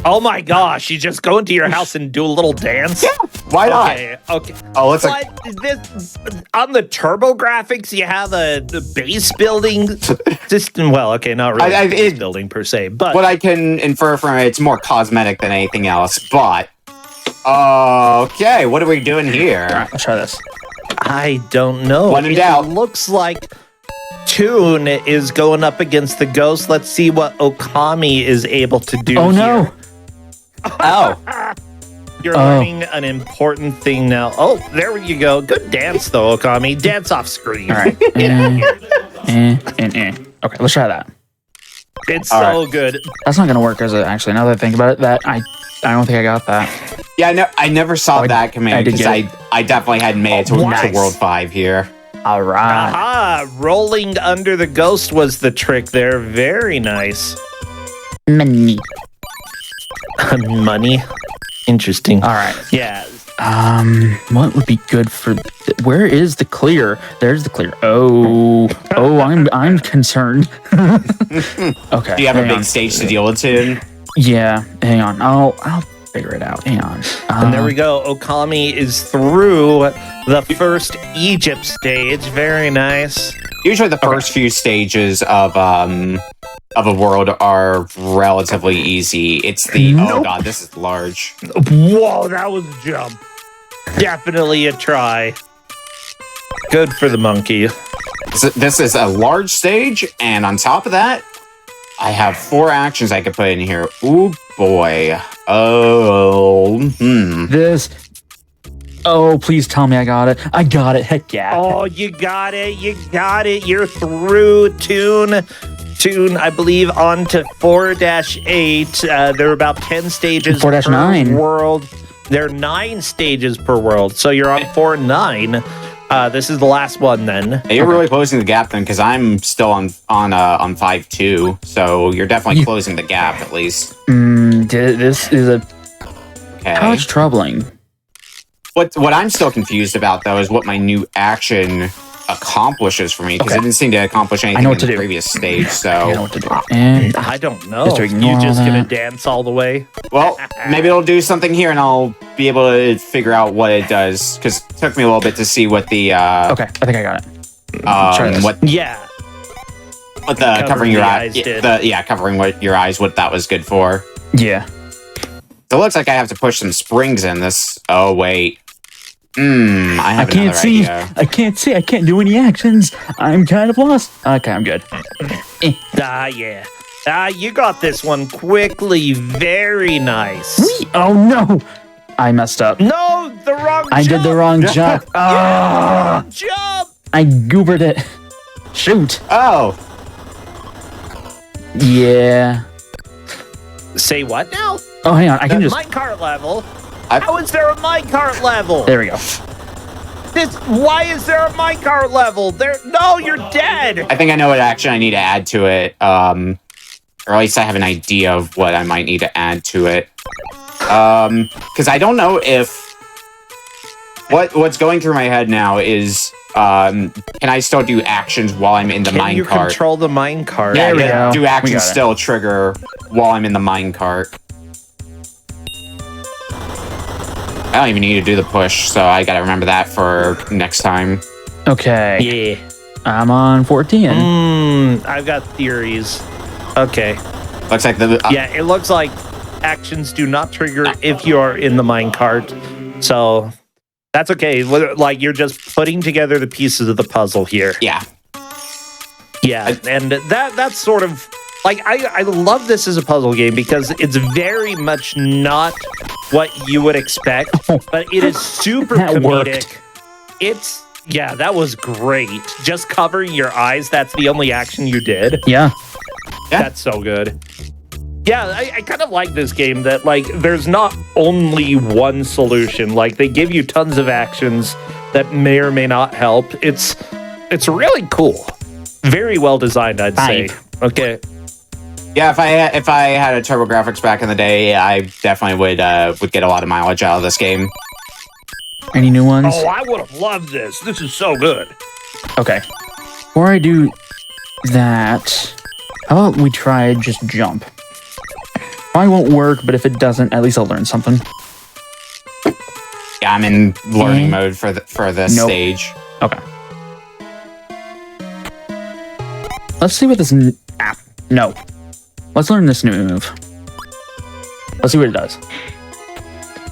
Oh my gosh. You just go into your house and do a little dance? Yeah, why not? Okay, okay. Oh, it's But this, on the turbo graphics, you have the base building system. Well, okay, not really base building per se, but what I can infer from it, it's more cosmetic than anything else. But okay, what are we doing here? All right, let's try this. I don't know. When in It doubt. looks like Toon is going up against the ghost. Let's see what Okami is able to do. Oh no. here. Oh, You're learning an important thing now. Oh, there you go. Good dance, though, Okami. Dance off screen. All right. Okay, let's try that. It's All so right. good. That's not gonna work, is it? Actually, now that I think about it, that I don't think I got that. yeah. I never saw I that command did because get it. I definitely hadn't made it to Nice. World 5 here. All right. Aha! Rolling under the ghost was the trick there. Very nice. Money. Money. Interesting. All right. Yeah. What would be good for? Where is the clear? There's the clear. Oh, I'm concerned. Okay. Do you have a hang big on. stage to deal with soon? Yeah. Hang on. I'll figure it out. Hang on. And there we go. Okami is through the first Egypt stage. Very nice. Usually, the first few stages of a world are relatively easy. It's the oh Nope. god, this is large. Whoa, that was a jump. Definitely a try. Good for the monkey. This is a large stage, and on top of that, I have 4 actions I could put in here. Ooh boy. Oh, This. Oh, please tell me I got it. I got it. Heck yeah. Oh, you got it. You got it. You're through, Tune. Tune, I believe, on to 4-8. There are about 10 stages 4-9. per world. There are 9 stages per world, so you're on 4-9. This is the last one, then. You're really closing the gap then, because I'm still on 5-2. So you're definitely closing the gap at least. This is a Okay. how it's troubling. What I'm still confused about though is what my new action accomplishes for me, because Okay. it didn't seem to accomplish anything know in what to the do. previous stage. I know So, what to do. And I don't know. Just to ignore You just all gonna that. dance all the way? well, maybe it'll do something here, and I'll be able to figure out what it does. Because it took me a little bit to see what the okay, I think I got it. try this. what Yeah. the covering your the eyes, eyes did. covering what your eyes, what that was good for. Yeah. So it looks like I have to push some springs in this. Oh wait, I have I can't another see. idea. I can't see. I can't do any actions. I'm kind of lost. Okay, I'm good. Yeah. You got this one quickly. Very nice. Whee! Oh no! I messed up. No, the wrong I did the wrong jump. jump. I goobered it. Shoot. Oh, Yeah. Say what now? Oh, hang on. I can just. Minecart level? I- How is there a minecart level? There we go. Why is there a minecart level? No, you're dead. I think I know what action I need to add to it. Or at least I have an idea of what I might need to add to it. Because I don't know if what's going through my head now is can I still do actions while I'm in the Can you minecart? control the minecart? There we Yeah, go. do We actions got it. still trigger while I'm in the minecart? I don't even need to do the push, so I gotta remember that for next time. Okay. Yeah. I'm on 14. I've got theories. Okay. Looks like the Yeah, it looks like actions do not trigger if you are in the minecart. So that's okay. Like you're just putting together the pieces of the puzzle here. yeah. Yeah, and that's sort of like I love this as a puzzle game because it's very much not what you would expect, but it is super That comedic. worked. That was great. Just covering your eyes, that's the only action you did. Yeah. Yeah. That's so good. Yeah, I kind of like this game that like there's not only one solution. Like they give you tons of actions that may or may not help. It's really cool. Very well designed, I'd say. Okay. Yeah, if I had a TurboGrafx back in the day, I definitely would get a lot of mileage out of this game. Any new ones? Oh, I would have loved this. This is so good. Okay. Before I do that, how about we try just jump? Probably won't work, but if it doesn't, at least I'll learn something. Yeah, I'm in learning mode for this Nope. stage. Okay. Let's see what this no. Let's learn this new move. Let's see what it does.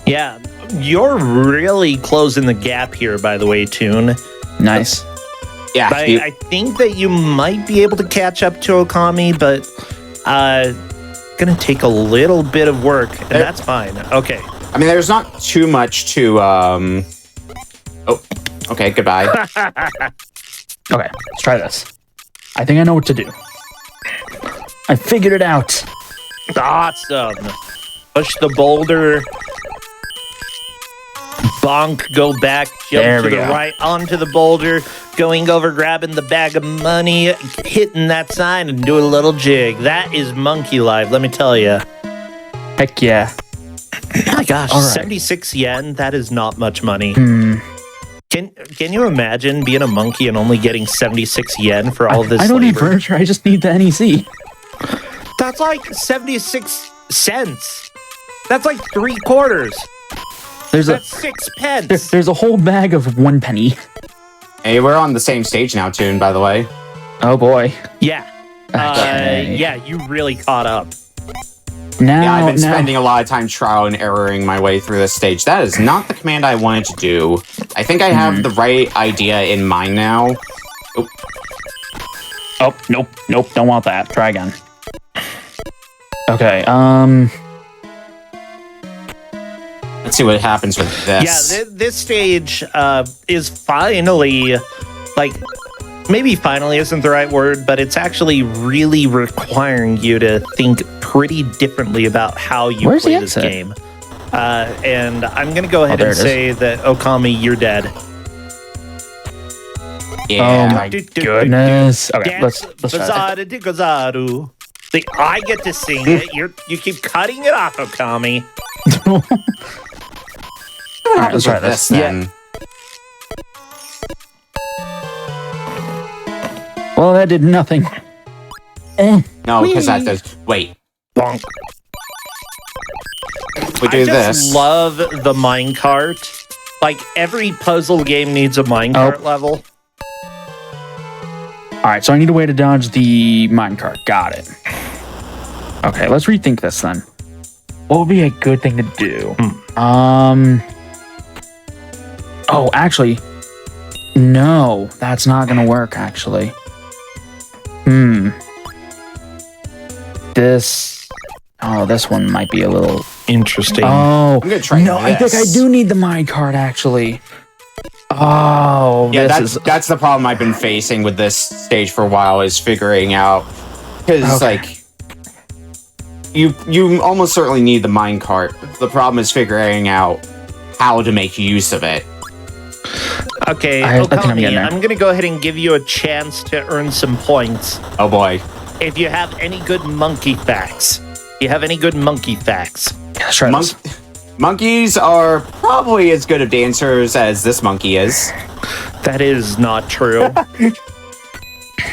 Yeah, you're really closing the gap here, by the way, Toon. Nice. Yeah, I think that you might be able to catch up to Okami, but gonna take a little bit of work, and that's fine. Okay. I mean, there's not too much to. Oh, okay. Goodbye. Okay, let's try this. I think I know what to do. I figured it out. Awesome. Push the boulder. Bonk, go back, There jump to we the go. right onto the boulder, going over, grabbing the bag of money, hitting that sign, and do a little jig. That is monkey life, let me tell you. Heck yeah. Oh my gosh, All right. 76 yen, that is not much money. Hmm. Can you imagine being a monkey and only getting 76 yen for all of this I don't need labor? furniture, I just need the NEC. That's like 76 cents. That's like 3/4. There's That's 6 pence. there's a whole bag of 1 penny. Hey, we're on the same stage now, Toon, by the way. Oh boy. Yeah. Okay. Yeah, you really caught up. Now, Yeah, I've been now- spending a lot of time trial and erroring my way through this stage. That is not the command I wanted to do. I think I have the right idea in mind now. Oh, nope, don't want that. Try again. Okay, Let's Let's see what happens with this. Yeah, this stage is finally, like, maybe finally isn't the right word, but it's actually really requiring you to think pretty differently about how you Where's play the this exit? game. And I'm going to go ahead there and it is. say that, Okami, you're dead. Yeah. Oh my goodness. Okay, let's try this. Bazaru de Gozaru. See, I get to sing it. You keep cutting it off, Okami. What happens let's try with this. this then? Well, that did nothing. No, because that does. Wait. Bonk. We do I just this. love the minecart. Like, every puzzle game needs a minecart level. All right, so I need a way to dodge the minecart. Got it. Okay, let's rethink this then. What would be a good thing to do? Oh, actually, no, that's not gonna work. Actually, this. Oh, this one might be a little Interesting. Oh, I'm gonna try no, I think I this. do need the minecart actually. Oh, Yeah, this that's the problem I've been facing with this stage for a while is figuring out because Okay. like you almost certainly need the minecart. The problem is figuring out how to make use of it. Okay, I think I'm Okami, getting there. I'm going to go ahead and give you a chance to earn some points. Oh boy. If you have any good monkey facts. You have any good monkey facts? Yeah, let's try this. Monkeys are probably as good of dancers as this monkey is. That is not true.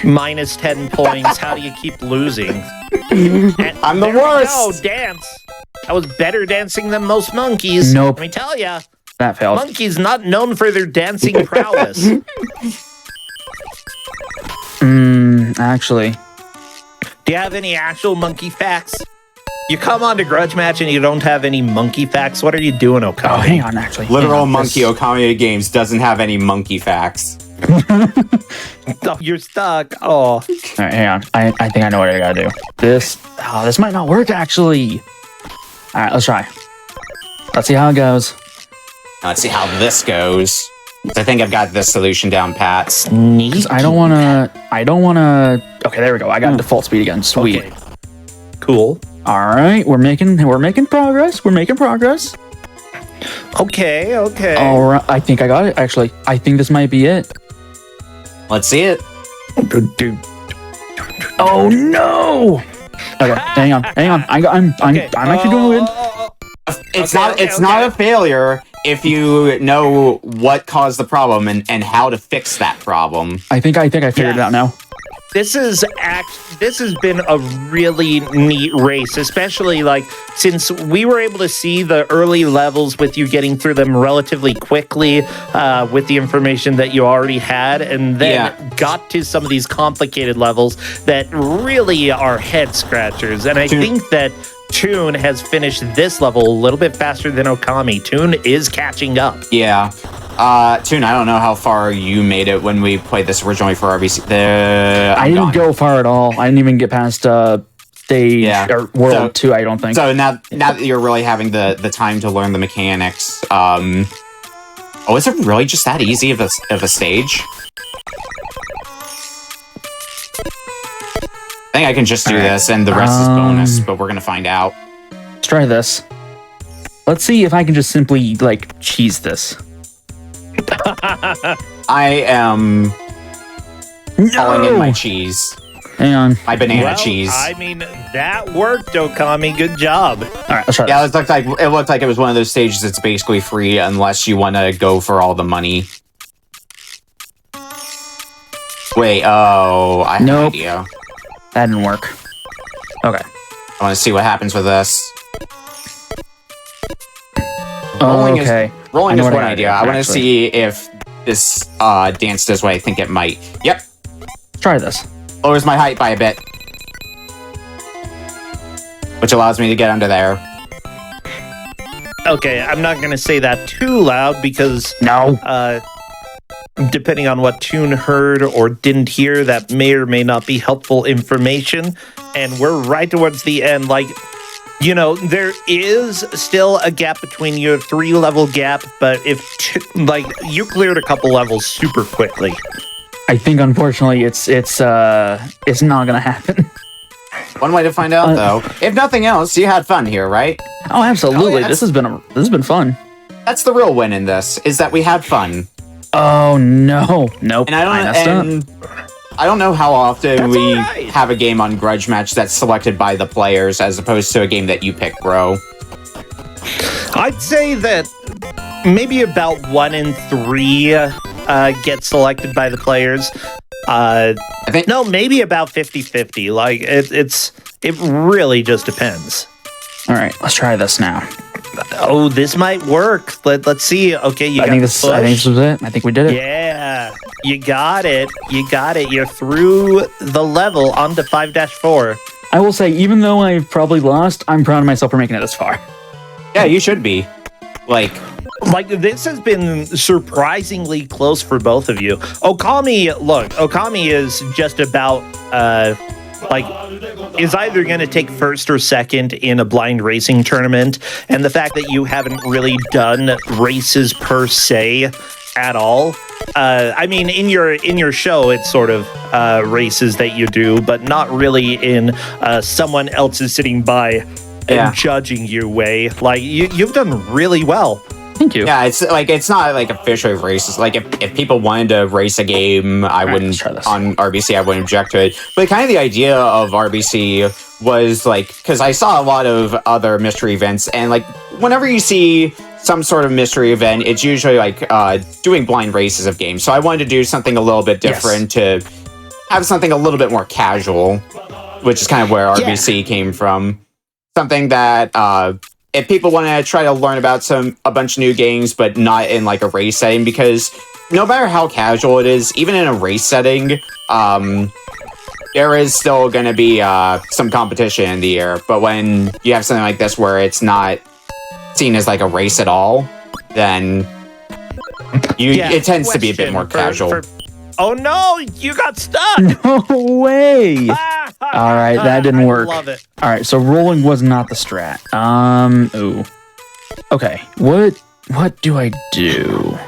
Minus 10 points. How do you keep losing? I'm the There we worst. go, dance. I was better dancing than most monkeys. Nope. Let me tell you, That failed. monkeys not known for their dancing prowess. Actually, Do you have any actual monkey facts? You come on to Grudge Match and you don't have any monkey facts. What are you doing, oh, Okami? hang on. Actually, Literal hang on. monkey Okami Games doesn't have any monkey facts. Oh, you're stuck. Oh, All right, hang on. I think I know what I gotta do. This might not work actually. All right, let's try. Let's see how it goes. Let's see how this goes. I think I've got this solution down pat. sneak. I don't wanna. Okay, there we go. I got default speed again. Sweet. Okay. Cool. All right, we're making progress. We're making progress. Okay. All right, I think I got it. Actually, I think this might be it. Let's see it. Oh no! Okay, hang on. I'm actually doing good. It's Okay, not okay. a failure if you know what caused the problem and how to fix that problem. I think I figured it out now. This has been a really neat race, especially like since we were able to see the early levels with you getting through them relatively quickly with the information that you already had, and then got to some of these complicated levels that really are head scratchers. And I think that Toon has finished this level a little bit faster than Okami. Toon is catching up. Yeah. Toon, I don't know how far you made it when we played this originally for RBC. I didn't go far at all. I didn't even get past stage or world 2, I don't think. So now that you're really having the time to learn the mechanics, oh, is it really just that easy of a stage? I think I can just do this, and the rest is bonus, but we're gonna find out. Let's try this. Let's see if I can just simply, like, cheese this. I am calling in my cheese. Hang on. My banana Well, cheese. I mean, that worked, Okami. Good job. All right, let's try Yeah, this. it looked like it was one of those stages that's basically free unless you want to go for all the money. Wait, oh, I have no Nope. idea. That didn't work. Okay. I want to see what happens with this. Rolling is Okay. Rolling I know is what one I idea. do, I want to actually. see if this dance does what I think it might. Yep, Let's try this. lowers my height by a bit, which allows me to get under there. Okay, I'm not going to say that too loud because No. depending on what Toon heard or didn't hear, that may or may not be helpful information. And we're right towards the end. Like, You know, there is still a gap between you, a 3-level gap, but if you cleared a couple levels super quickly. I think unfortunately it's not gonna happen. One way to find out, though, if nothing else, you had fun here, right? Oh, absolutely. Oh, this has been fun. That's the real win in this, is that we had fun. Oh no, nope. And I don't know how often we have a game on Grudge Match that's selected by the players as opposed to a game that you pick, bro. I'd say that maybe about 1 in 3 get selected by the players. I think maybe about 50-50. Like it really just depends. All right, let's try this now. Oh, this might work. Let's see. Okay, I think this was it. I think we did it. Yeah, you got it. You're through the level onto 5-4. I will say, even though I've probably lost, I'm proud of myself for making it this far. Yeah, you should be. Like this has been surprisingly close for both of you. Okami is just about is either going to take first or second in a blind racing tournament, and the fact that you haven't really done races per se at all. I mean, in your show, it's sort of races that you do, but not really in someone else is sitting by and judging you way. Like you've done really well. Thank you. Yeah, it's not like official races. Like if people wanted to race a game, I wouldn't try this on RBC. I wouldn't object to it. But kind of the idea of RBC was like, because I saw a lot of other mystery events, and like whenever you see some sort of mystery event, it's usually like doing blind races of games. So I wanted to do something a little bit different to have something a little bit more casual, which is kind of where RBC came from. Something that if people want to try to learn about a bunch of new games, but not in like a race setting, because no matter how casual it is, even in a race setting, there is still going to be some competition in the air. But when you have something like this where it's not seen as like a race at all, then it tends to be a bit more casual. Oh no, you got stuck! No way! All right, that didn't work. I love it. All right, so rolling was not the strat. Ooh. Okay, what do I do?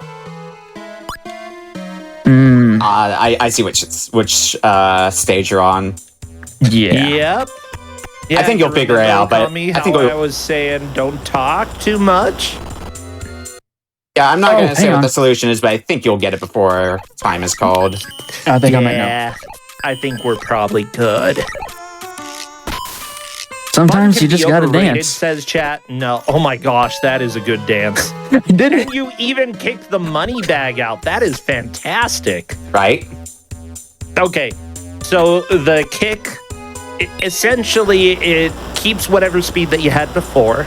I see which stage you're on. Yeah. Yep. Yeah, I think you'll figure it out, but I think I was saying don't talk too much. Yeah, I'm not going to say what the solution is, but I think you'll get it before time is called. I think I might know. I think we're probably good. Sometimes you just gotta dance. Says chat. No. Oh my gosh, that is a good dance. Did it? And you even kicked the money bag out. That is fantastic. Right? Okay. So the kick, essentially, it keeps whatever speed that you had before.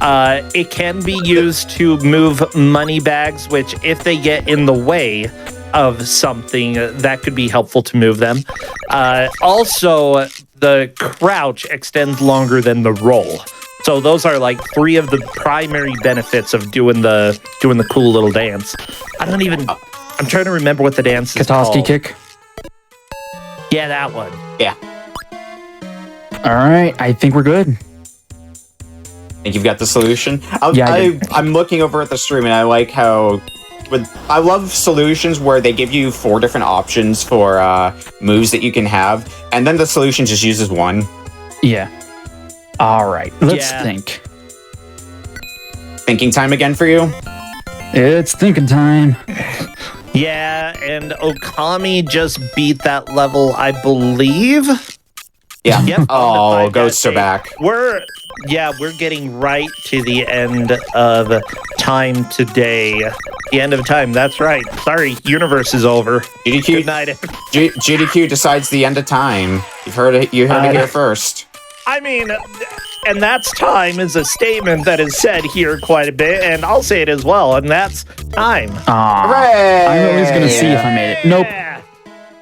It can be used to move money bags, which if they get in the way of something, that could be helpful to move them. Also, the crouch extends longer than the roll. So those are like 3 of the primary benefits of doing the cool little dance. I'm trying to remember what the dance is called. Katoski kick? Yeah, that one. Yeah. All right, I think we're good. Think you've got the solution? I'm looking over at the stream, and I like how... I love solutions where they give you 4 different options for moves that you can have, and then the solution just uses 1. Yeah. All right, let's think. Thinking time again for you? It's thinking time. Yeah, and Okami just beat that level, I believe. Yeah. Yep. Oh, ghosts are back. We're getting right to the end of time today. The end of time, that's right. Sorry, universe is over. GDQ, good night. GDQ decides the end of time. You heard it here first. I mean, and that's time is a statement that is said here quite a bit, and I'll say it as well, and that's time. Hooray! I'm at least going to see if I made it. Nope.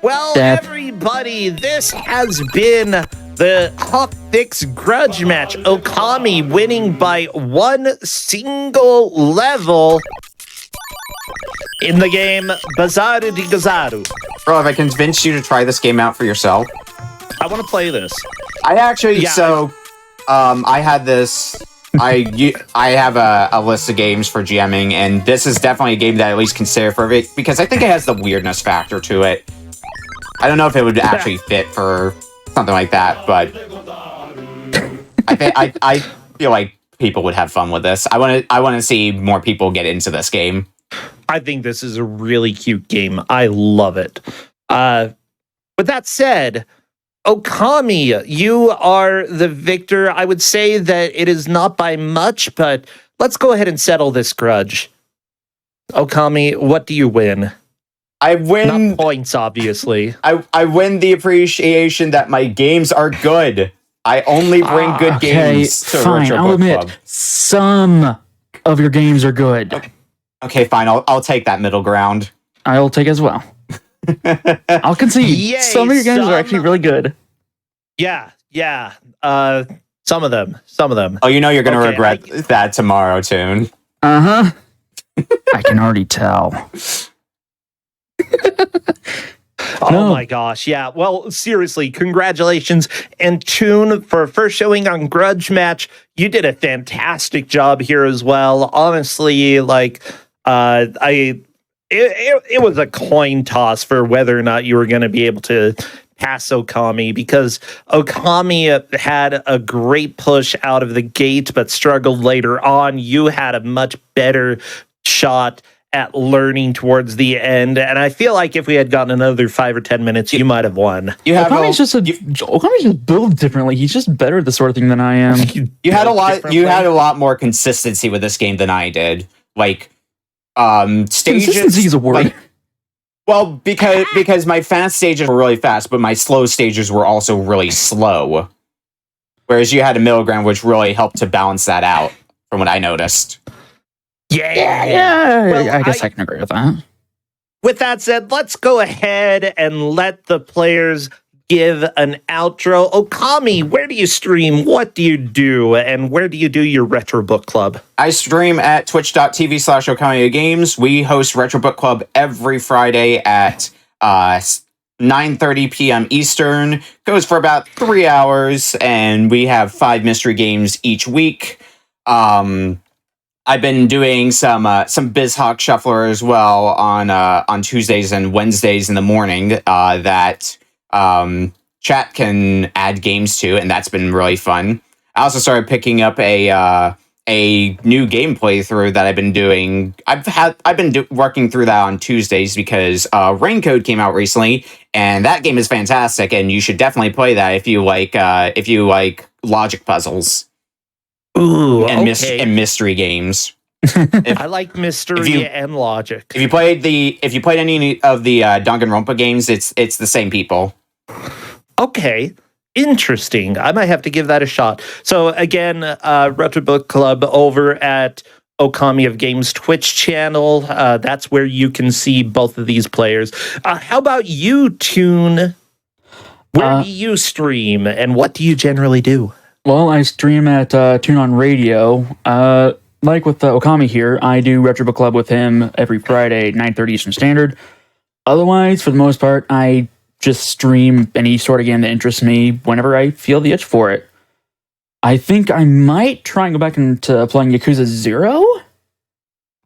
Well, everybody, this has been the Hotfix Grudge Match. Okami winning by 1 single level in the game Bazaru di Gozaru. Bro, have I convinced you to try this game out for yourself? I want to play this. I actually, I had this. I have a list of games for GMing, and this is definitely a game that I at least consider for it because I think it has the weirdness factor to it. I don't know if it would actually fit for something like that, but I feel like people would have fun with this. I want to see more people get into this game. I think this is a really cute game. I love it. With that said, Okami, you are the victor. I would say that it is not by much, but let's go ahead and settle this grudge. Okami, what do you win? I win Not points, obviously. I win the appreciation that my games are good. I only bring good games to fine, Retro I'll Book admit, Club. some of your games are good. Okay, fine. I'll take that middle ground. I'll take as well. I'll concede. Yay, some of your games are actually really good. Yeah. Some of them. Oh, you know you're gonna Okay, regret that tomorrow, Toon. Uh-huh. I can already tell. Oh No. my gosh, yeah. Well, seriously, congratulations. And Toon, for first showing on Grudge Match, you did a fantastic job here as well. Honestly, like, it was a coin toss for whether or not you were going to be able to pass Okami, because Okami had a great push out of the gate, but struggled later on. You had a much better shot at learning towards the end, and I feel like if we had gotten another 5 or 10 minutes, you might have won. Okami's just built differently. He's just better at this sort of thing than I am. You had a lot more consistency with this game than I did. Like, stages. Consistency is a word. Like, well, because my fast stages were really fast, but my slow stages were also really slow. Whereas you had a middle ground, which really helped to balance that out, from what I noticed. Yeah. Well, I guess I can agree with that. With that said, let's go ahead and let the players give an outro. Okami, where do you stream? What do you do? And where do you do your Retro Book Club? I stream at twitch.tv/Okami Games. We host Retro Book Club every Friday at 9:30 p.m. Eastern. Goes for about 3 hours, and we have 5 mystery games each week. I've been doing some BizHawk Shuffler as well on Tuesdays and Wednesdays in the morning that chat can add games to, and that's been really fun. I also started picking up a new game playthrough that I've been doing. I've been working through that on Tuesdays because Raincode came out recently, and that game is fantastic, and you should definitely play that if you like logic puzzles. Ooh, And okay. mystery games. I like mystery and logic. If you played any of the Danganronpa games, it's the same people. Okay, interesting. I might have to give that a shot. So again, Retro Book Club over at Okami of Games Twitch channel. That's where you can see both of these players. How about you, Toon? Where do you stream, and what do you generally do? Well, I stream at Tune On Radio. Like with Okami here, I do Retro Book Club with him every Friday, 9:30 Eastern Standard. Otherwise, for the most part, I just stream any sort of game that interests me whenever I feel the itch for it. I think I might try and go back into playing Yakuza 0?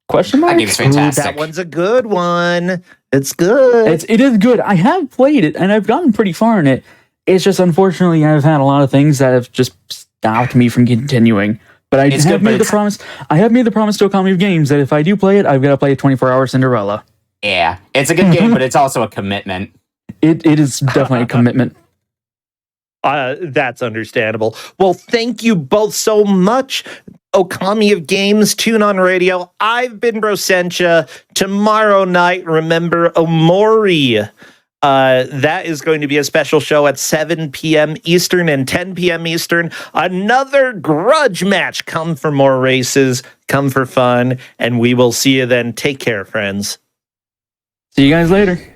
Question mark? That game's fantastic. That one's a good one. It's good. It is good. I have played it, and I've gotten pretty far in it. It's just, unfortunately, I've had a lot of things that have just stopped me from continuing. But I have made the promise. I have made the promise to Okami of Games that if I do play it, I've got to play a 24-hour Cinderella. Yeah, it's a good game, but it's also a commitment. It is definitely a commitment. That's understandable. Well, thank you both so much. Okami of Games, Tune On Radio. I've been Brosentia. Tomorrow night, remember Omori. That is going to be a special show at 7 p.m. Eastern and 10 p.m. Eastern. Another grudge match. Come for more races. Come for fun. And we will see you then. Take care, friends. See you guys later.